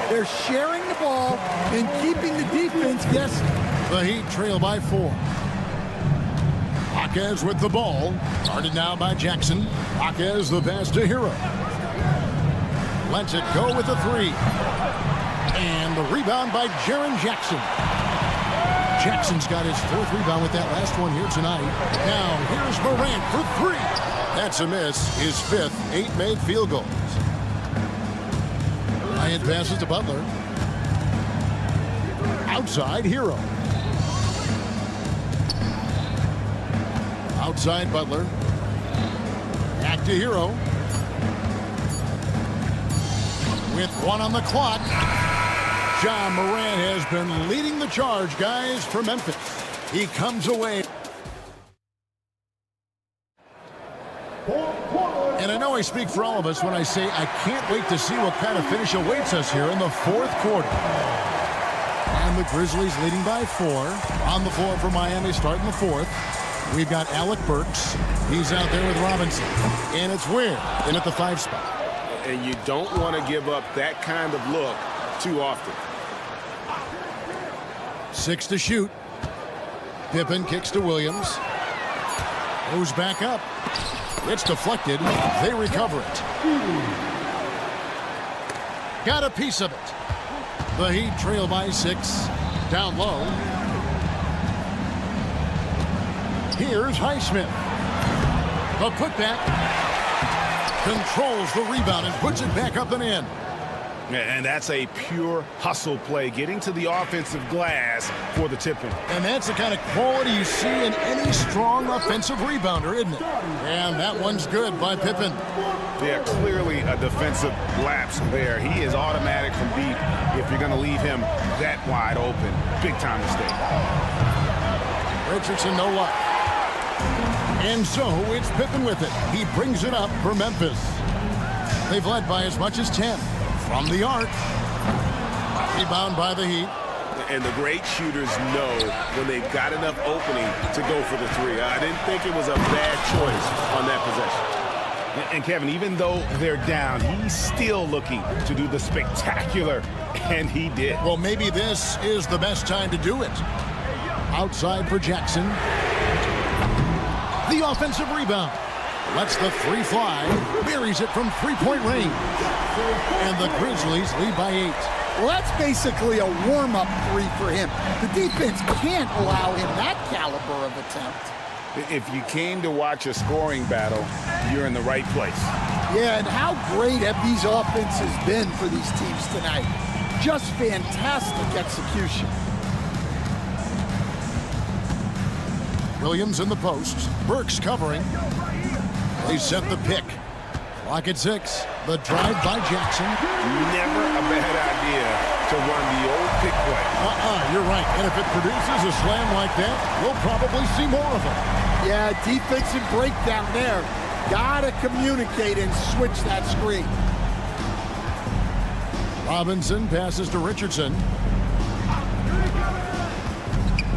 They're sharing the ball and keeping the defense guessing. The Heat trail by 4. Jaquez with the ball. Guarded now by Jackson. Jaquez the pass to Hero. Lets it go with the 3. And the rebound by Jaren Jackson. Jackson's got his 4th rebound with that last one here tonight. Now here's Morant for 3. That's a miss. His 5th, 8 made field goals. Bryant passes to Butler. Outside Hero. Outside Butler. Back to Hero. With 1 on the clock. Ja Morant has been leading the charge, guys, for Memphis. He comes away. And I know I speak for all of us when I say I can't wait to see what kind of finish awaits us here in the 4th quarter. And the Grizzlies leading by 4. On the floor for Miami starting the 4th. We've got Alec Burks. He's out there with Robinson. And it's Ware in at the 5 spot. And you don't want to give up that kind of look too often. 6 to shoot. Pippen kicks to Williams. Goes back up. It's deflected. They recover it. Got a piece of it. The Heat trail by 6. Down low. Here's Highsmith. The putback. Controls the rebound and puts it back up and in. And that's a pure hustle play, getting to the offensive glass for the tip-in. And that's the kind of quality you see in any strong offensive rebounder, isn't it? And that one's good by Pippen. Yeah, clearly a defensive lapse there. He is automatic from deep if you're going to leave him that wide open. Big time mistake. Richardson, no luck. And so it's Pippen with it. He brings it up for Memphis. They've led by as much as 10. From the arc. Rebound by the Heat. And the great shooters know when they've got enough opening to go for the 3. I didn't think it was a bad choice on that possession. And Kevin, even though they're down, he's still looking to do the spectacular, and he did. Well, maybe this is the best time to do it. Outside for Jackson. The offensive rebound. Lets the 3 fly. Buries it from 3-point range. And the Grizzlies lead by 8. Well, that's basically a warm-up 3 for him. The defense can't allow him that caliber of attempt. If you came to watch a scoring battle, you're in the right place. Yeah, and how great have these offenses been for these teams tonight? Just fantastic execution. Williams in the post. Burks covering. They set the pick. Clock at 6. The drive by Jackson. Never a bad idea to run the old pick play. You're right. And if it produces a slam like that, we'll probably see more of them. Yeah, defensive breakdown there. Gotta communicate and switch that screen. Robinson passes to Richardson.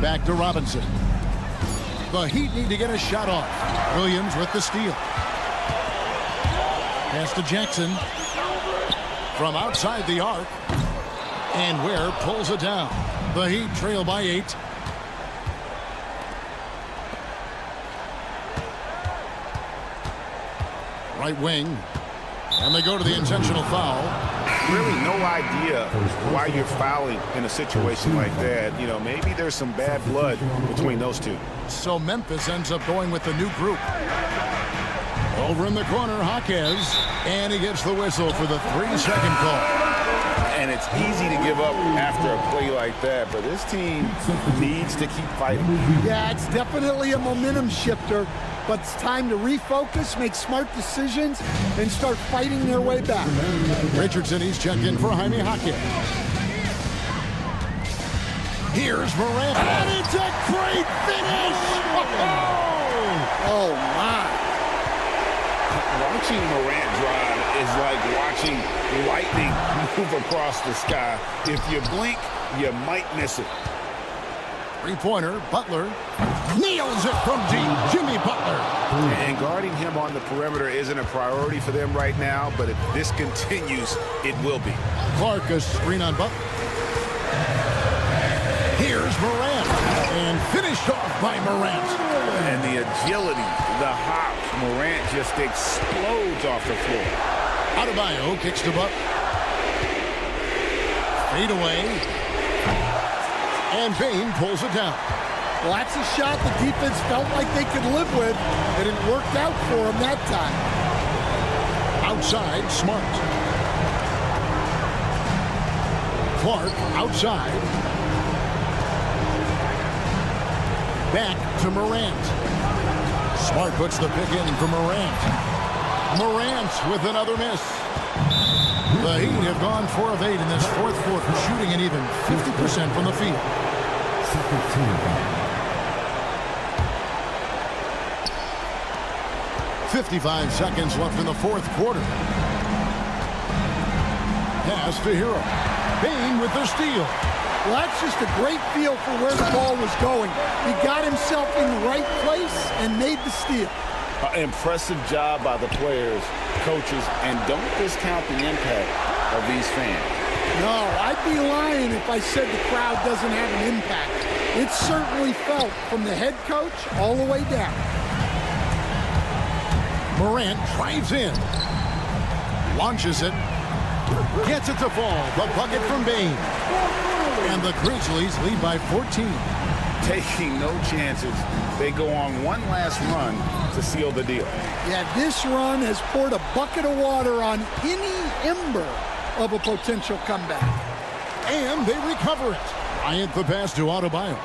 Back to Robinson. The Heat need to get a shot off. Williams with the steal. Pass to Jackson. From outside the arc. And Ware pulls it down. The Heat trail by 8. Right wing. And they go to the intentional foul. Really no idea why you're fouling in a situation like that. You know, maybe there's some bad blood between those two. So Memphis ends up going with the new group. Over in the corner, Jaquez. And he gets the whistle for the 3-second call. And it's easy to give up after a play like that, but this team needs to keep fighting. Yeah, it's definitely a momentum shifter, but it's time to refocus, make smart decisions, and start fighting their way back. Richardson, he's checked in for Jaime Jaquez. Here's Morant. And it's a great finish! Oh, my. Watching Morant drive is like watching lightning move across the sky. If you blink, you might miss it. 3-pointer, Butler nails it from deep. Jimmy Butler. And guarding him on the perimeter isn't a priority for them right now, but if this continues, it will be. Clark, a screen on Butler. Here's Morant. And finished off by Morant. And the agility, the hop, Morant just explodes off the floor. Adebayo kicks to Butler. Fade away. And Bain pulls it down. Well, that's a shot the defense felt like they could live with, and it worked out for them that time. Outside, Smart. Clark outside. Back to Morant. Smart puts the pick in for Morant. Morant with another miss. The Heat have gone 4 of 8 in this 4th quarter, shooting an even 50% from the field. 55 seconds left in the 4th quarter. Pass to Hero. Bain with the steal. Well, that's just a great feel for where the ball was going. He got himself in the right place and made the steal. Impressive job by the players, coaches, and don't discount the impact of these fans. No, I'd be lying if I said the crowd doesn't have an impact. It's certainly felt from the head coach all the way down. Morant drives in. Launches it. Gets it to fall. The bucket from Bain. And the Grizzlies lead by 14. Taking no chances. They go on one last run to seal the deal. Yeah, this run has poured a bucket of water on any ember of a potential comeback. And they recover it. Bryant the pass to Adebayo.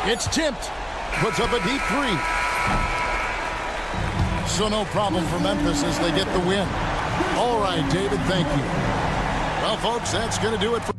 It's tipped. Puts up a deep three. So no problem for Memphis as they get the win. All right, David, thank you. Well, folks, that's going to do it for...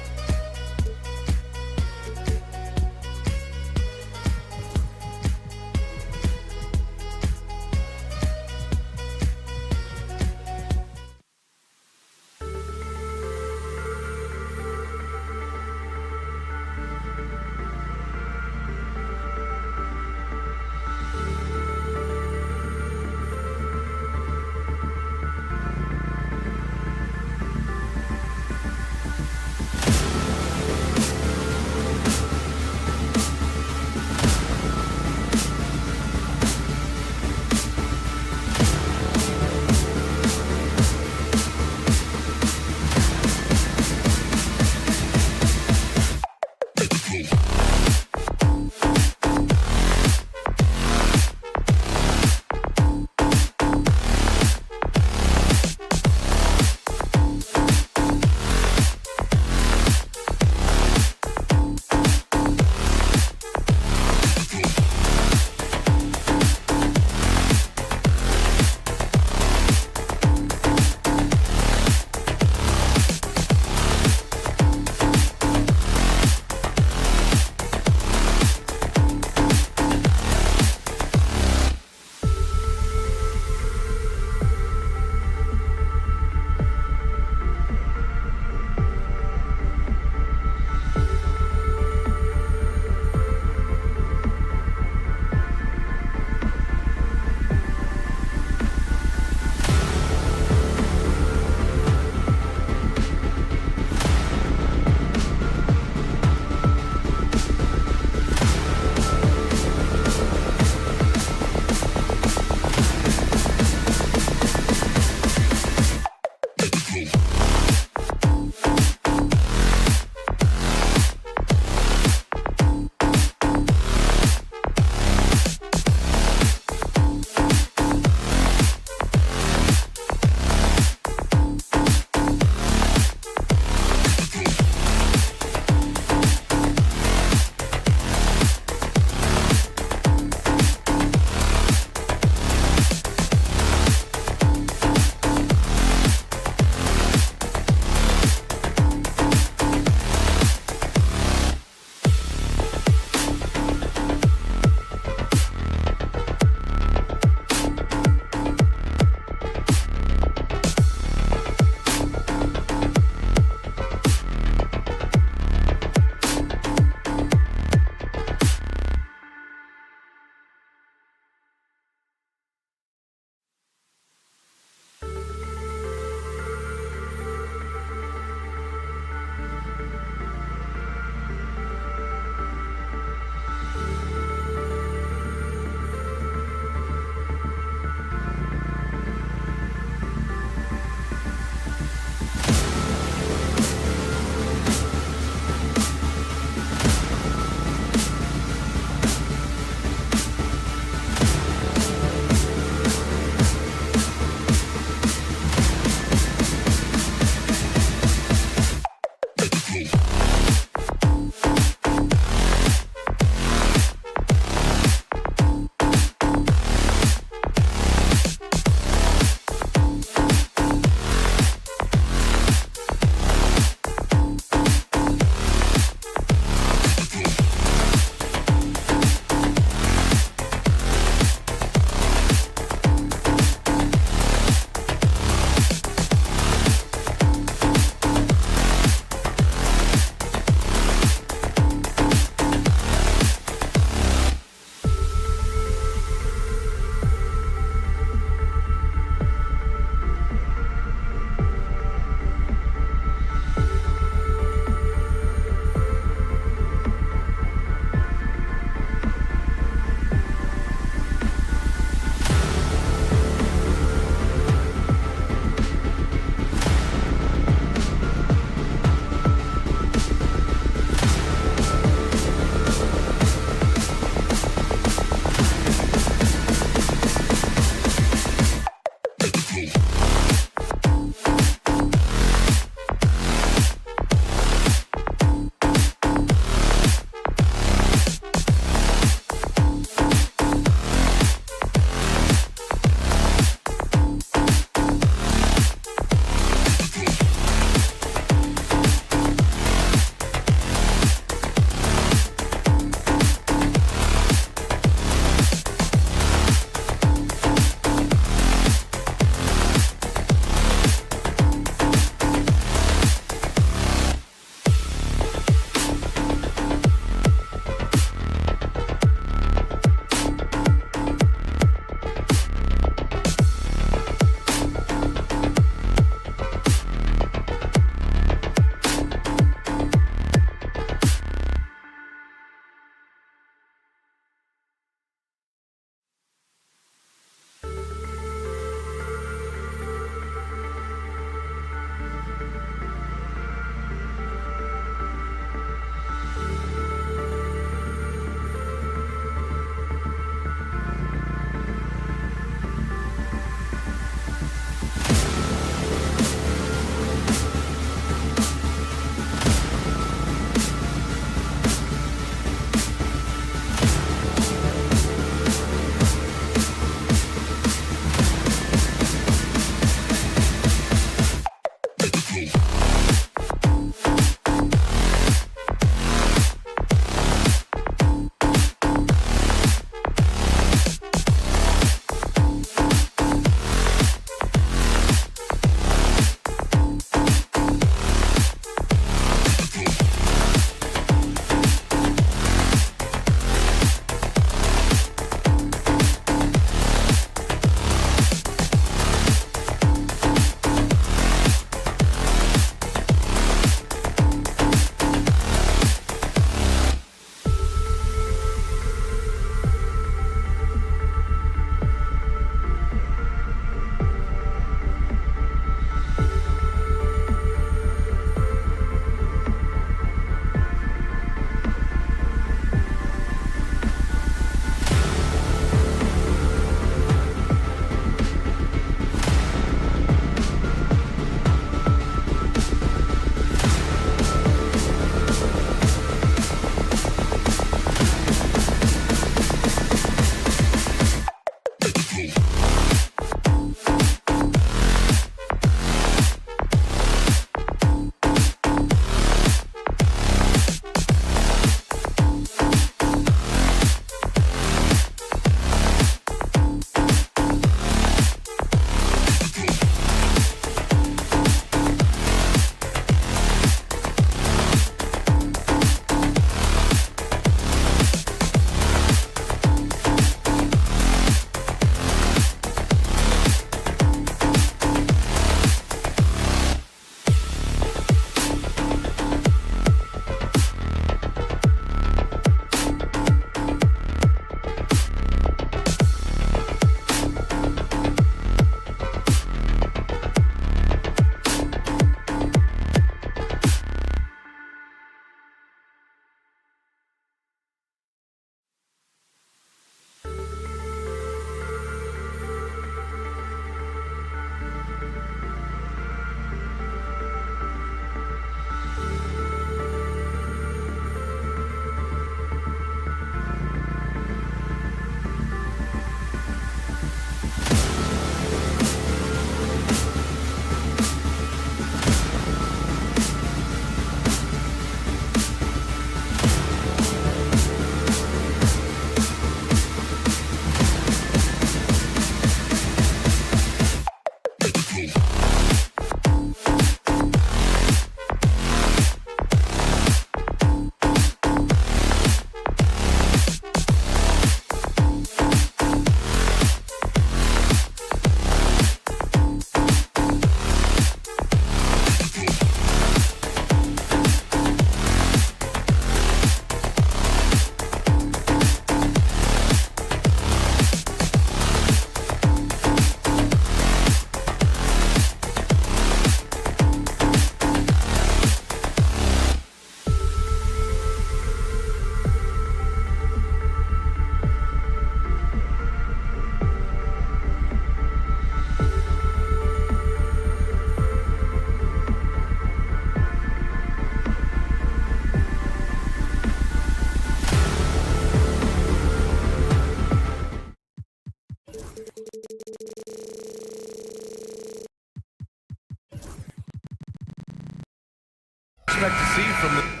Expect to see from the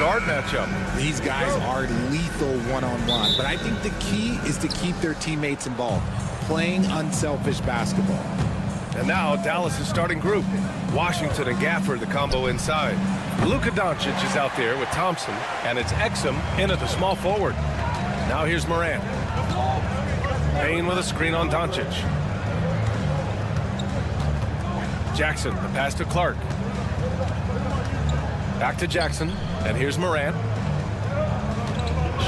guard matchup. These guys are lethal one-on-one, but I think the key is to keep their teammates involved, playing unselfish basketball. And now Dallas' starting group. Washington and Gafford, the combo inside. Luka Doncic is out there with Thompson, and it's Exum in at the small forward. Now here's Morant. Payne with a screen on Doncic. Jackson, the pass to Clark. Back to Jackson, and here's Morant.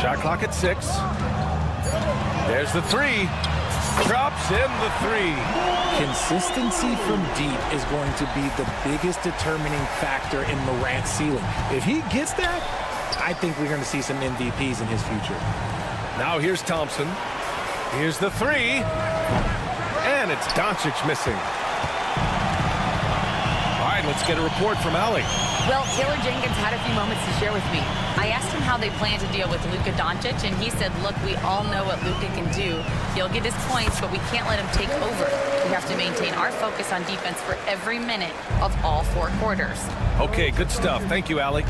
Shot clock at 6. There's the three. Drops in the three. Consistency from deep is going to be the biggest determining factor in Morant's ceiling. If he gets that, I think we're going to see some MVPs in his future. Now here's Thompson. Here's the three. And it's Doncic missing. All right, let's get a report from Allie. Well, Taylor Jenkins had a few moments to share with me. I asked him how they plan to deal with Luka Doncic, and he said, look, we all know what Luka can do. He'll get his points, but we can't let him take over. We have to maintain our focus on defense for every minute of all 4 quarters. Okay, good stuff. Thank you, Allie.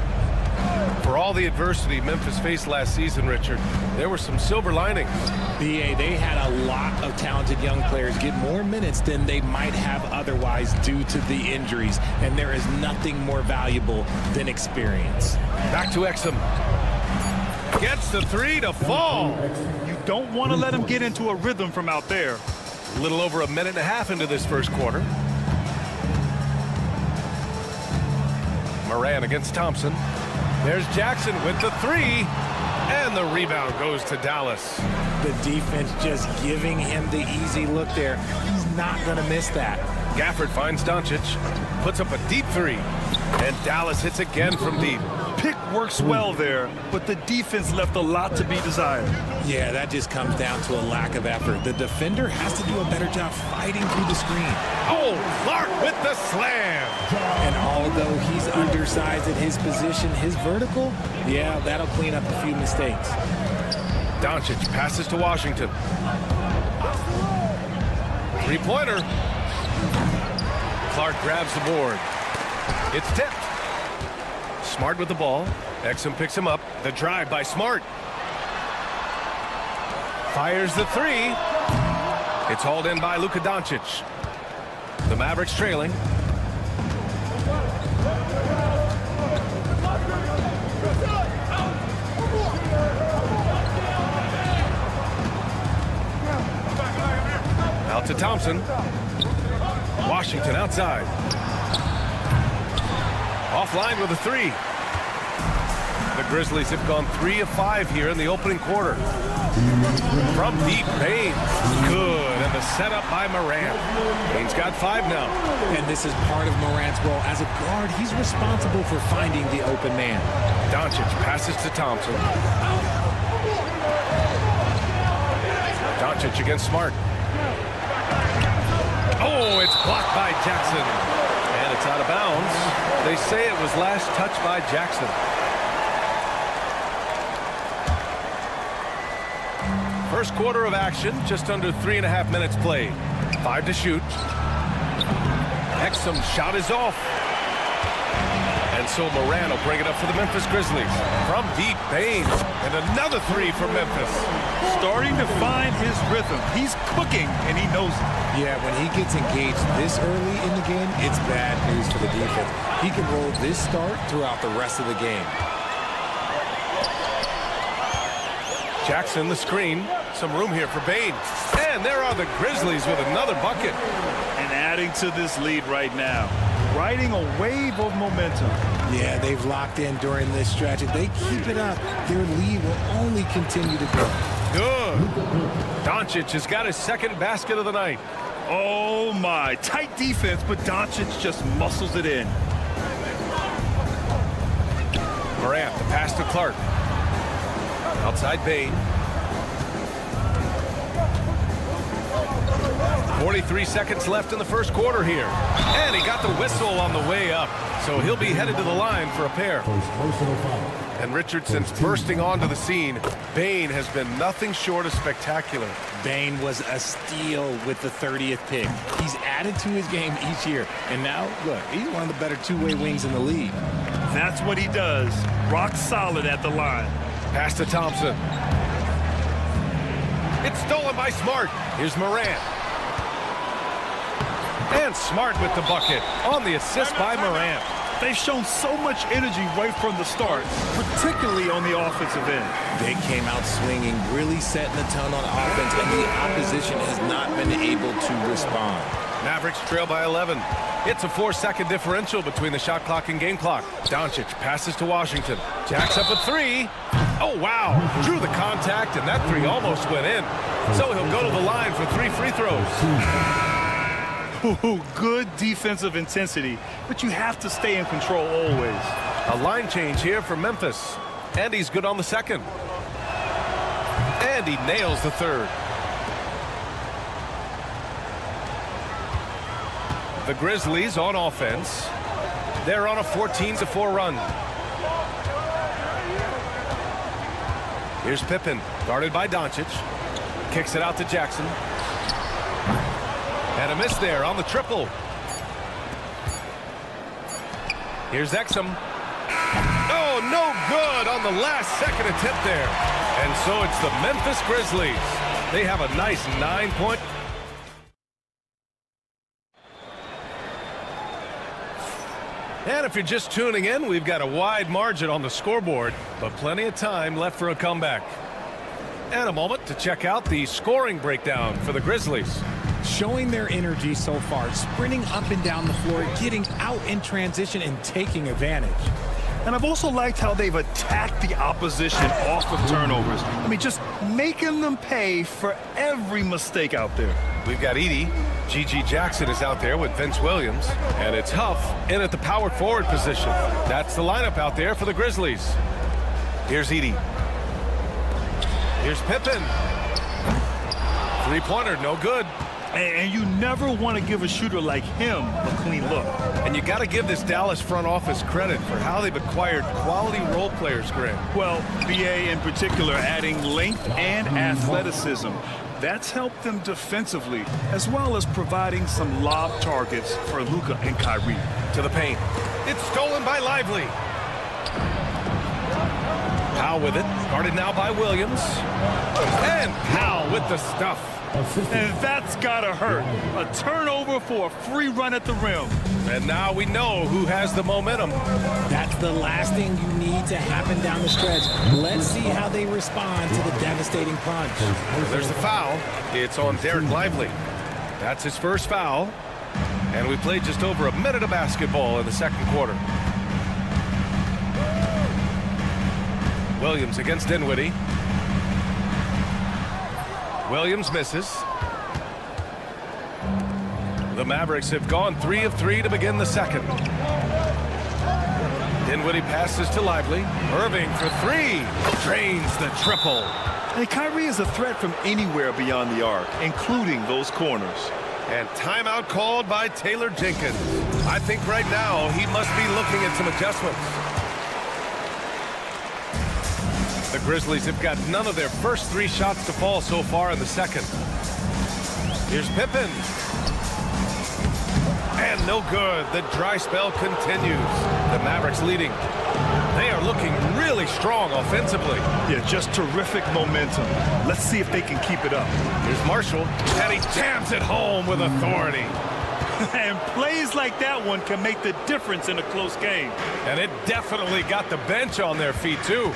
For all the adversity Memphis faced last season, Richard, there were some silver linings. BA, they had a lot of talented young players get more minutes than they might have otherwise due to the injuries, and there is nothing more valuable than experience. Back to Exum. Gets the three to fall. You Don't want to let him get into a rhythm from out there. A little over a minute and a half into this first quarter. Moran against Thompson. There's Jackson with the three. And the rebound goes to Dallas. The defense just giving him the easy look there. He's not going to miss that. Gafford finds Doncic. Puts up a deep three. And Dallas hits again from deep. Pick works well there, but the defense left a lot to be desired. Yeah, that just comes down to a lack of effort. The defender has to do a better job fighting through the screen. Oh, Clark with the slam. And although he's undersized at his position, his vertical, yeah, that'll clean up a few mistakes. Doncic passes to Washington. Three-pointer. Clark grabs the board. It's tipped. Smart with the ball. Exum picks him up. The drive by Smart. Fires the three. It's hauled in by Luka Doncic. The Mavericks trailing. Out to Thompson. Washington outside. Offline with a three. The Grizzlies have gone 3 of 5 here in the opening quarter. From deep, Baines. Good. And the setup by Morant. Baines got 5 now. And this is part of Morant's role. As a guard, he's responsible for finding the open man. Doncic passes to Thompson. Doncic against Smart. Oh, it's blocked by Jackson. And it's out of bounds. They say it was last touched by Jackson. First quarter of action, just under 3.5 minutes played. 5 to shoot. Exum's shot is off. And so Moran will bring it up for the Memphis Grizzlies. From deep, Baines. And another three from Memphis. Starting to find his rhythm. He's cooking, and he knows it. Yeah, when he gets engaged this early in the game, it's bad news for the defense. He can roll this start throughout the rest of the game. Jackson, the screen. Some room here for Baines. And there are the Grizzlies with another bucket. And adding to this lead right now. Riding a wave of momentum. Yeah, they've locked in during this stretch. If they keep it up, their lead will only continue to grow. Good. Doncic has got his second basket of the night. Oh, my. Tight defense, but Doncic just muscles it in. Morant, the pass to Clark. Outside Bain. 43 seconds left in the first quarter here. And he got the whistle on the way up. So he'll be headed to the line for a pair. And Richardson's bursting onto the scene. Bain has been nothing short of spectacular. Bain was a steal with the 30th pick. He's added to his game each year. And now, look, he's one of the better two-way wings in the league. That's what he does. Rock solid at the line. Pass to Thompson. It's stolen by Smart. Here's Morant. And Smart with the bucket on the assist by Morant. They've shown so much energy right from the start, particularly on the offensive end. They came out swinging, really setting the tone on offense, and the opposition has not been able to respond. Mavericks trail by 11. It's a 4-second differential between the shot clock and game clock. Doncic passes to Washington. Jacks up a three. Oh, wow. Drew the contact, and that three almost went in. So he'll go to the line for 3 free throws. Ooh, good defensive intensity, but you have to stay in control always. A line change here for Memphis. And he's good on the second. And he nails the third. The Grizzlies on offense. They're on a 14-4 run. Here's Pippen, guarded by Doncic. Kicks it out to Jackson. And a miss there on the triple. Here's Exum. Oh, no good on the last second attempt there. And so it's the Memphis Grizzlies. They have a nice 9-point. And if you're just tuning in, we've got a wide margin on the scoreboard, but plenty of time left for a comeback. And a moment to check out the scoring breakdown for the Grizzlies. Showing their energy so far, sprinting up and down the floor, getting out in transition and taking advantage. And I've also liked how they've attacked the opposition off of turnovers. I mean, just making them pay for every mistake out there. We've got Edey. G.G. Jackson is out there with Vince Williams. And it's Huff in at the power forward position. That's the lineup out there for the Grizzlies. Here's Edey. Here's Pippen. Three-pointer, no good. And you never want to give a shooter like him a clean look. And you got to give this Dallas front office credit for how they've acquired quality role players, Grant. Well, BA in particular adding length and athleticism. That's helped them defensively, as well as providing some lob targets for Luka and Kyrie. To the paint. It's stolen by Lively. Powell with it. Guarded now by Williams. And Powell with the stuff. And that's gotta hurt. A turnover for a free run at the rim. And now we know who has the momentum. That's the last thing you need to happen down the stretch. Let's see how they respond to the devastating punch. There's the foul. It's on Derek Lively. That's his first foul. And we played just over a minute of basketball in the second quarter. Williams against Dinwiddie. Williams misses. The Mavericks have gone 3 of 3 to begin the second. Dinwiddie passes to Lively. Irving for 3. Drains the triple. And Kyrie is a threat from anywhere beyond the arc, including those corners. And timeout called by Taylor Jenkins. I think right now he must be looking at some adjustments. The Grizzlies have got none of their first 3 shots to fall so far in the second. Here's Pippen. And no good. The dry spell continues. The Mavericks leading. They are looking really strong offensively. Yeah, just terrific momentum. Let's see if they can keep it up. Here's Marshall. And he jams it home with authority. And plays like that one can make the difference in a close game. And it definitely got the bench on their feet, too.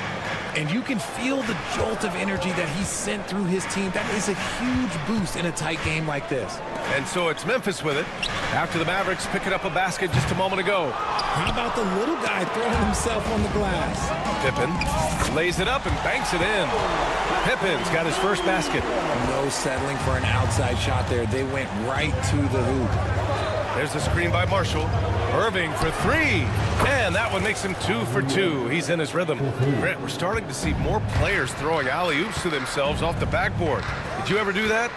And you can feel the jolt of energy that he sent through his team. That is a huge boost in a tight game like this. And so it's Memphis with it after the Mavericks picking up a basket just a moment ago. How about the little guy throwing himself on the glass? Pippen lays it up and banks it in. Pippen's got his first basket. No settling for an outside shot there. They went right to the hoop. There's the screen by Marshall. Irving for 3. And that one makes him 2 for 2. He's in his rhythm. Grant, we're starting to see more players throwing alley-oops to themselves off the backboard. Did you ever do that?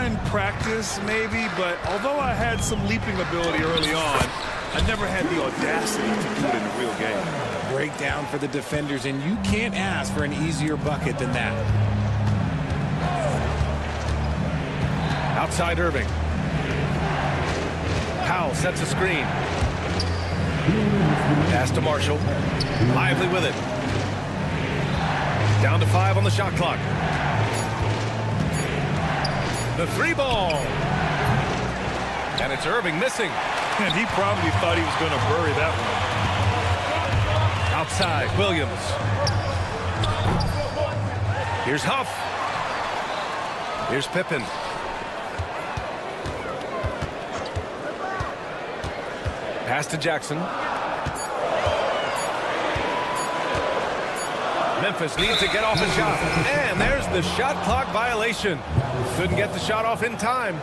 In practice, maybe. But although I had some leaping ability early on, I never had the audacity to do it in a real game. Breakdown for the defenders, and you can't ask for an easier bucket than that. Outside Irving. Powell sets a screen. Pass to Marshall. Lively with it. Down to 5 on the shot clock. The 3-ball. And it's Irving missing. And he probably thought he was going to bury that one. Outside, Williams. Here's Huff. Here's Pippen. Pass to Jackson. Memphis needs to get off a shot. And there's the shot clock violation. Couldn't get the shot off in time.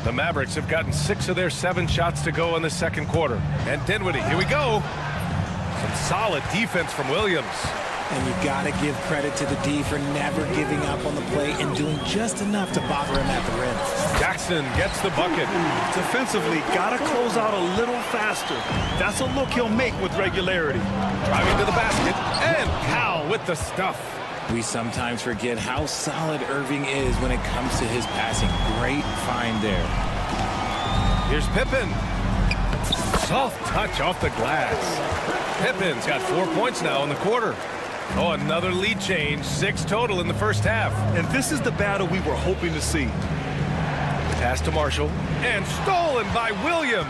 The Mavericks have gotten 6 of their 7 shots to go in the second quarter. And Dinwiddie, here we go. Some solid defense from Williams. And you got to give credit to the D for never giving up on the play and doing just enough to bother him at the rim. Jackson gets the bucket. Defensively, got to close out a little faster. That's a look he'll make with regularity. Driving to the basket, and Powell with the stuff. We sometimes forget how solid Irving is when it comes to his passing. Great find there. Here's Pippen. Soft touch off the glass. Pippen's got 4 points now in the quarter. Oh, another lead change. 6 total in the first half. And this is the battle we were hoping to see. Pass to Marshall. And stolen by Williams.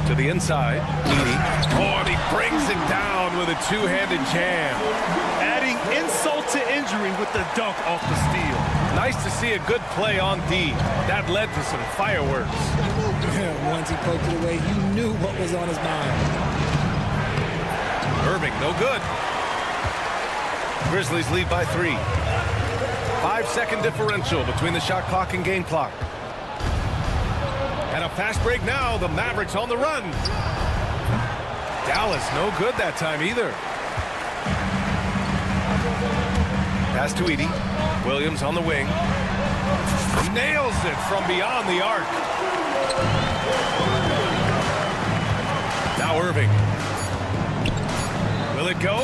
To the inside. Edey. Oh, and he brings it down with a two-handed jam. Adding insult to injury with the dunk off the steal. Nice to see a good play on D. That led to some fireworks. Once he poked it away, he knew what was on his mind. Irving, no good. Grizzlies lead by 3. 5-second differential between the shot clock and game clock. And a fast break now. The Mavericks on the run. Dallas, no good that time either. Pass to Edey. Williams on the wing. Nails it from beyond the arc. Now Irving. Will it go?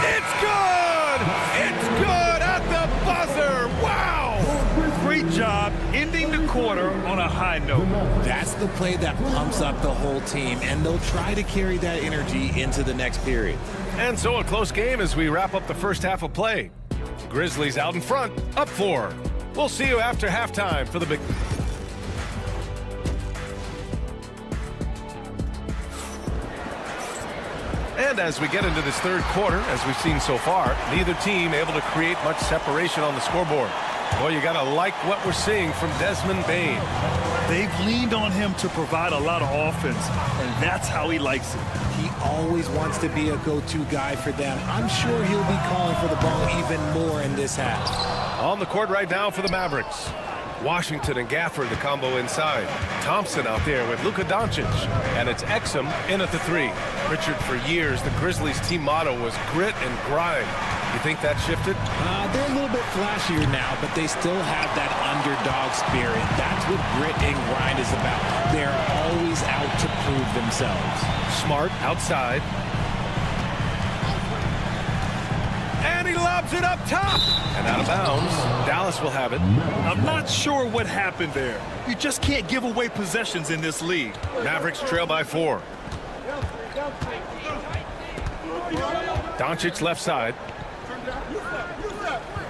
It's good! It's good at the buzzer! Wow! Great job ending the quarter on a high note. That's the play that pumps up the whole team, and they'll try to carry that energy into the next period. And so a close game as we wrap up the first half of play. Grizzlies out in front, up 4. We'll see you after halftime for the big... And as we get into this third quarter, as we've seen so far, neither team able to create much separation on the scoreboard. Boy, you got to like what we're seeing from Desmond Bane. They've leaned on him to provide a lot of offense, and that's how he likes it. He always wants to be a go-to guy for them. I'm sure he'll be calling for the ball even more in this half. On the court right now for the Mavericks. Washington and Gafford, the combo inside. Thompson out there with Luka Doncic. And it's Exum in at the 3. Richard, for years, the Grizzlies team motto was grit and grind. You think that shifted? They're a little bit flashier now, but they still have that underdog spirit. That's what grit and grind is about. They're always out to prove themselves. Smart outside. And he lobs it up top. And out of bounds. Dallas will have it. I'm not sure what happened there. You just can't give away possessions in this league. Mavericks trail by 4. Doncic left side.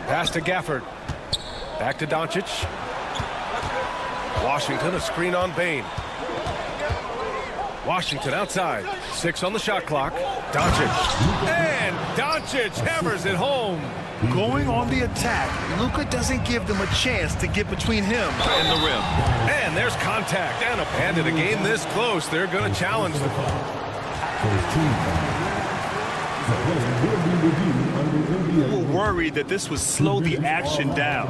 Pass to Gafford. Back to Doncic. Washington, a screen on Bane. Washington outside. 6 on the shot clock. Doncic. And Doncic hammers it home. Going on the attack, Luka doesn't give them a chance to get between him and the rim. And there's contact. And at a game this close, they're going to challenge the call. We were worried that this would slow the action down.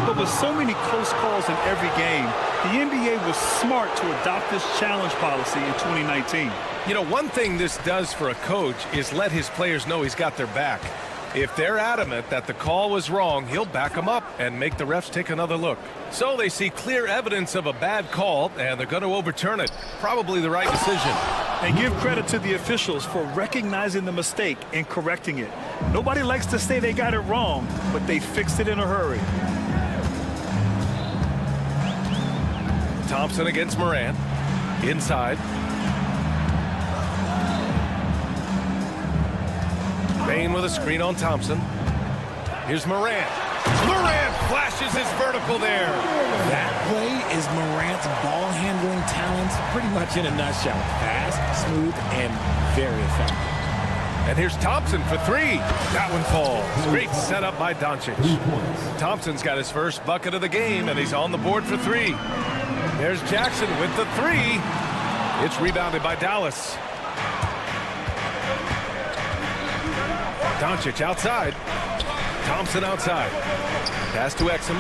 But with so many close calls in every game, the NBA was smart to adopt this challenge policy in 2019. You know, one thing this does for a coach is let his players know he's got their back. If they're adamant that the call was wrong, he'll back them up and make the refs take another look. So they see clear evidence of a bad call, and they're going to overturn it. Probably the right decision. And give credit to the officials for recognizing the mistake and correcting it. Nobody likes to say they got it wrong, but they fixed it in a hurry. Thompson against Morant. Inside. Bane with a screen on Thompson. Here's Morant. Morant flashes his vertical there. That play is Morant's ball handling talents pretty much in a nutshell. Fast, smooth, and very effective. And here's Thompson for 3. That one falls. Great setup by Doncic. Thompson's got his first bucket of the game, and he's on the board for 3. There's Jackson with the 3. It's rebounded by Dallas. Doncic outside. Thompson outside. Pass to Exum.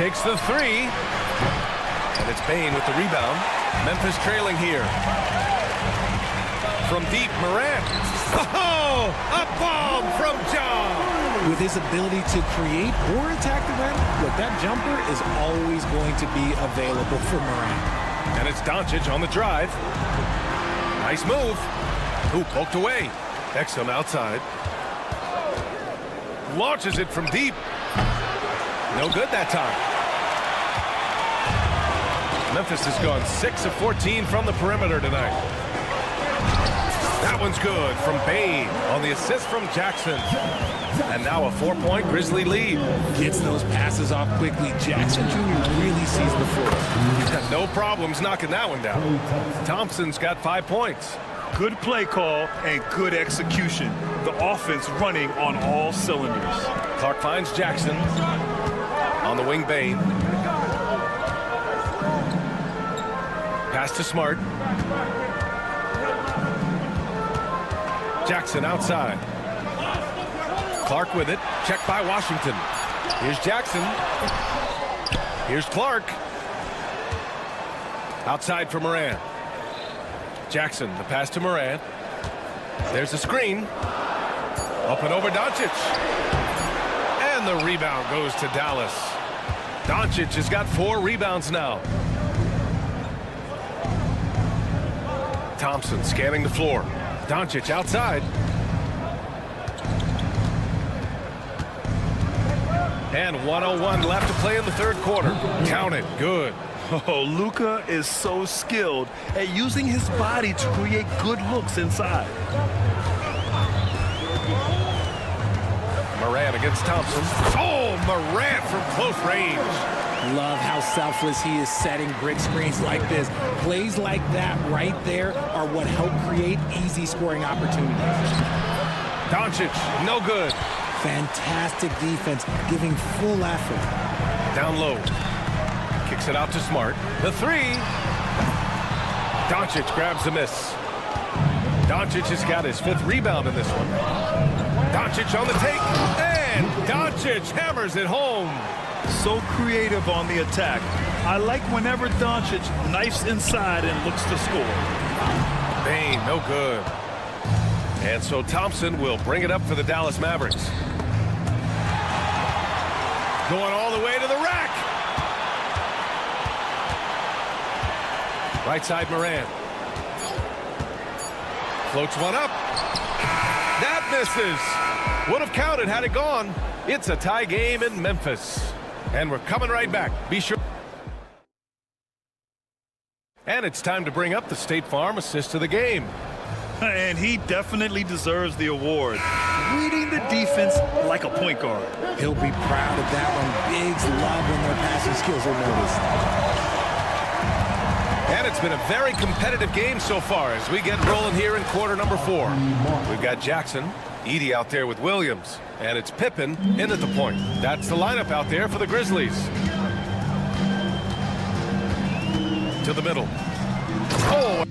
Takes the 3. And it's Bane with the rebound. Memphis trailing here. From deep, Morant. Oh, a bomb from John. With his ability to create or attack the rim, look, that jumper is always going to be available for Morant. And it's Doncic on the drive. Nice move. Who poked away. Exum outside. Launches it from deep. No good that time. Memphis has gone 6 of 14 from the perimeter tonight. That one's good from Bane on the assist from Jackson. And now a 4-point Grizzly lead. Gets those passes off quickly. Jackson Jr. really sees the floor. No problems knocking that one down. Thompson's got 5 points. Good play call and good execution. The offense running on all cylinders. Clark finds Jackson on the wing. Bain. Pass to Smart. Jackson outside. Clark with it. Checked by Washington. Here's Jackson. Here's Clark. Outside for Moran. Jackson, the pass to Moran. There's the screen. Up and over Doncic. And the rebound goes to Dallas. Doncic has got 4 rebounds now. Thompson scanning the floor. Doncic outside. And 1:01 left to play in the third quarter. Count it. Good. Oh, Luka is so skilled at using his body to create good looks inside. Moran against Thompson. Oh, Moran from close range. Love how selfless he is setting brick screens like this. Plays like that right there are what help create easy scoring opportunities. Doncic, no good. Fantastic defense, giving full effort. Down low. Kicks it out to Smart. The 3. Doncic grabs the miss. Doncic has got his 5th rebound in this one. Doncic on the take. And Doncic hammers it home. So creative on the attack. I like whenever Doncic knifes inside and looks to score. Bain, no good. And so Thompson will bring it up for the Dallas Mavericks. Going all the way to the rack. Right side Moran. Floats one up. That misses. Would have counted had it gone. It's a tie game in Memphis. And we're coming right back. Be sure. And it's time to bring up the State Farm assist of the game. And he definitely deserves the award. Reading the defense like a point guard. He'll be proud of that one. Bigs love when their passing skills are noticed. And it's been a very competitive game so far as we get rolling here in quarter number 4. We've got Jackson, Edey out there with Williams, and it's Pippen in at the point. That's the lineup out there for the Grizzlies. To the middle. Oh!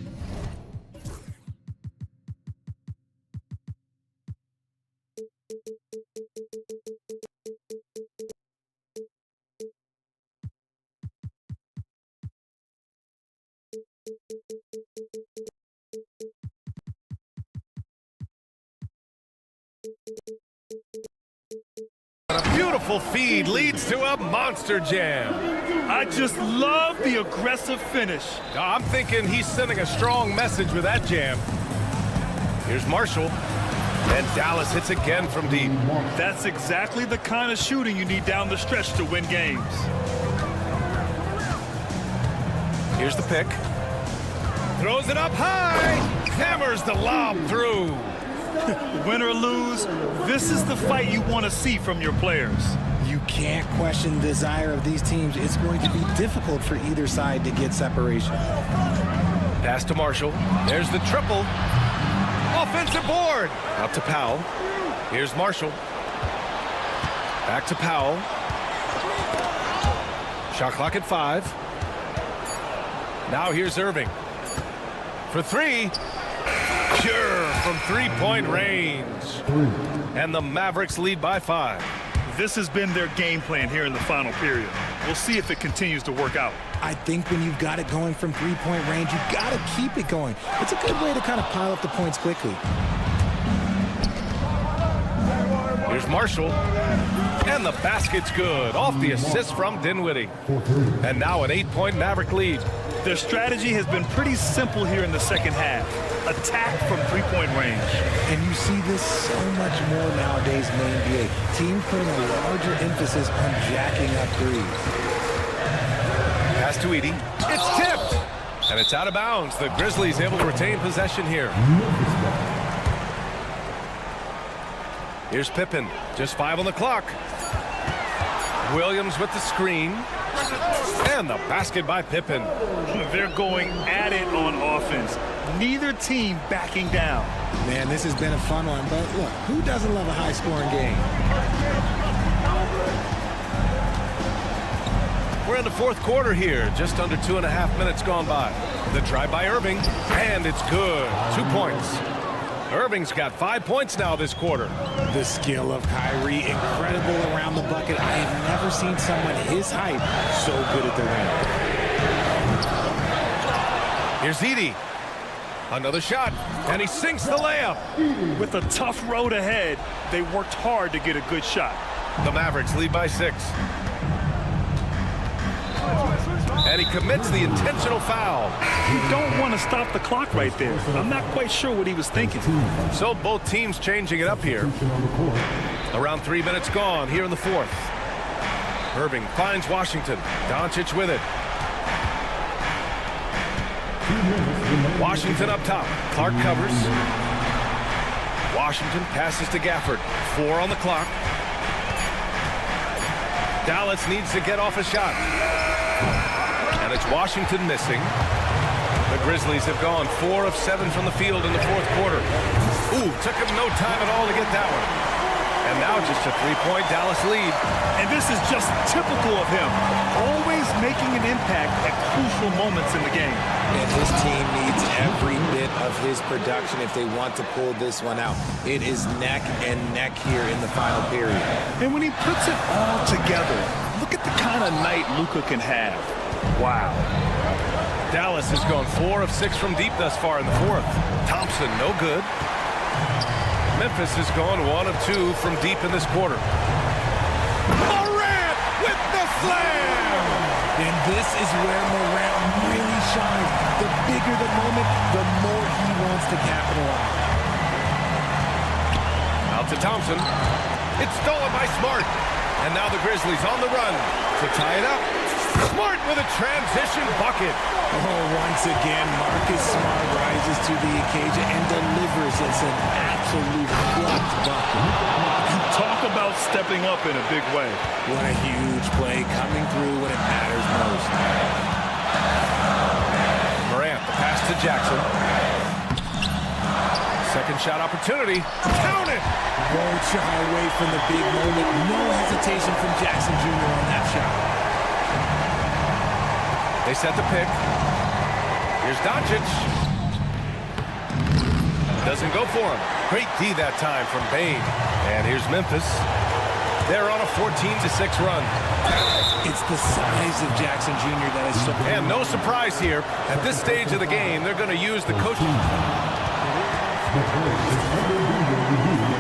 A beautiful feed leads to a monster jam. I just love the aggressive finish. I'm thinking he's sending a strong message with that jam. Here's Marshall. And Dallas hits again from deep. That's exactly the kind of shooting you need down the stretch to win games. Here's the pick. Throws it up high. Hammers the lob through. Win or lose, this is the fight you want to see from your players. You can't question the desire of these teams. It's going to be difficult for either side to get separation. Pass to Marshall. There's the triple. Offensive board. Out to Powell. Here's Marshall. Back to Powell. Shot clock at 5. Now here's Irving. For 3. Sure, from three-point range. And the Mavericks lead by 5. This has been their game plan here in the final period. We'll see if it continues to work out. I think when you've got it going from three-point range, you've got to keep it going. It's a good way to kind of pile up the points quickly. Here's Marshall. And the basket's good. Off the assist from Dinwiddie. And now an 8-point Maverick lead. Their strategy has been pretty simple here in the second half. Attack from three-point range. And you see this so much more nowadays in the NBA. Teams putting a larger emphasis on jacking up threes. Pass to Edey. It's tipped. And it's out of bounds. The Grizzlies able to retain possession here. Here's Pippen. Just 5 on the clock. Williams with the screen. And the basket by Pippen. They're going at it on offense. Neither team backing down. Man, this has been a fun one, but look, who doesn't love a high-scoring game? We're in the fourth quarter here. Just under 2.5 minutes gone by. The drive by Irving, and it's good. 2 points. Irving's got 5 points now this quarter. The skill of Kyrie, incredible around the bucket. I have never seen someone his height so good at the rim. Here's Edey. Another shot, and he sinks the layup. With a tough road ahead, they worked hard to get a good shot. The Mavericks lead by 6. And he commits the intentional foul. You don't want to stop the clock right there. I'm not quite sure what he was thinking. So both teams changing it up here. Around 3 minutes gone here in the fourth. Irving finds Washington. Doncic with it. Washington up top. Clark covers. Washington passes to Gafford. 4 on the clock. Dallas needs to get off a shot. And it's Washington missing. The Grizzlies have gone 4 of 7 from the field in the fourth quarter. Ooh, took him no time at all to get that one. And now just a 3-point Dallas lead. And this is just typical of him. Always making an impact at crucial moments in the game. And his team needs every bit of his production if they want to pull this one out. It is neck and neck here in the final period. And when he puts it all together, look at the kind of night Luka can have. Wow. Dallas has gone 4 of 6 from deep thus far in the fourth. Thompson, no good. Memphis has gone 1 of 2 from deep in this quarter. Morant with the slam! And this is where Morant really shines. The bigger the moment, the more he wants to capitalize. Out to Thompson. It's stolen by Smart. And now the Grizzlies on the run to tie it up. Smart with a transition bucket. Oh, once again, Marcus Smart rises to the occasion and delivers us an absolute clutch bucket. Talk about stepping up in a big way. What a huge play coming through when it matters most. Morant, the pass to Jackson. Second shot opportunity. Count it! Won't shy away from the big moment. No hesitation from Jackson Jr. on that shot. They set the pick. Here's Doncic. Doesn't go for him. Great D that time from Bane. And here's Memphis. They're on a 14-6 run. It's the size of Jackson Jr. that is so... And no surprise here. At this stage of the game, they're going to use the coaching.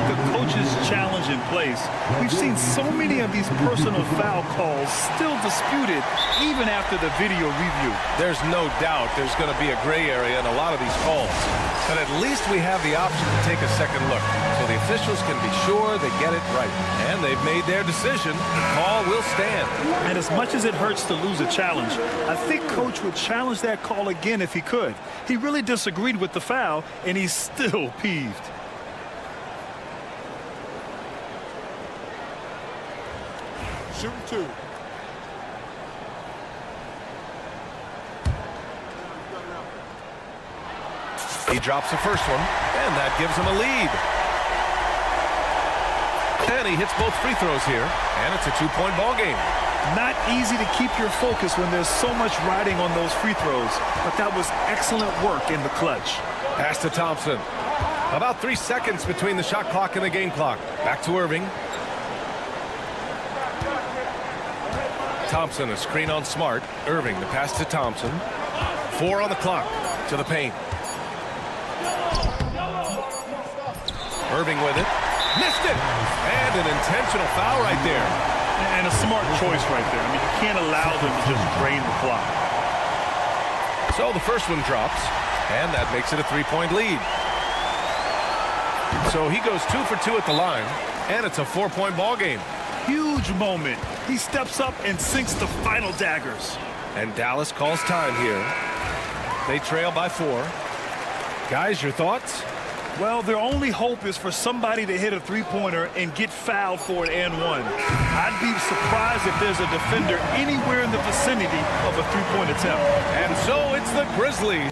The coach's challenge in place. We've seen so many of these personal foul calls still disputed even after the video review. There's no doubt there's going to be a gray area in a lot of these calls. But at least we have the option to take a second look so the officials can be sure they get it right. And they've made their decision. The call will stand. And as much as it hurts to lose a challenge, I think Coach would challenge that call again if he could. He really disagreed with the foul, and he's still peeved. Shooting 2. He drops the first one, and that gives him a lead. And he hits both free throws here, and it's a 2-point ball game. Not easy to keep your focus when there's so much riding on those free throws, but that was excellent work in the clutch. Pass to Thompson. About 3 seconds between the shot clock and the game clock. Back to Irving. Thompson, a screen on Smart. Irving, the pass to Thompson. 4 on the clock to the paint. Irving with it. Missed it! And an intentional foul right there. And a smart choice right there. I mean, you can't allow them to just drain the clock. So the first one drops, and that makes it a 3-point lead. So he goes 2 for 2 at the line, and it's a 4-point ball game. Huge moment. He steps up and sinks the final daggers. And Dallas calls time here. They trail by 4. Guys, your thoughts? Well, their only hope is for somebody to hit a three-pointer and get fouled for it and one. I'd be surprised if there's a defender anywhere in the vicinity of a three-point attempt. And so it's the Grizzlies.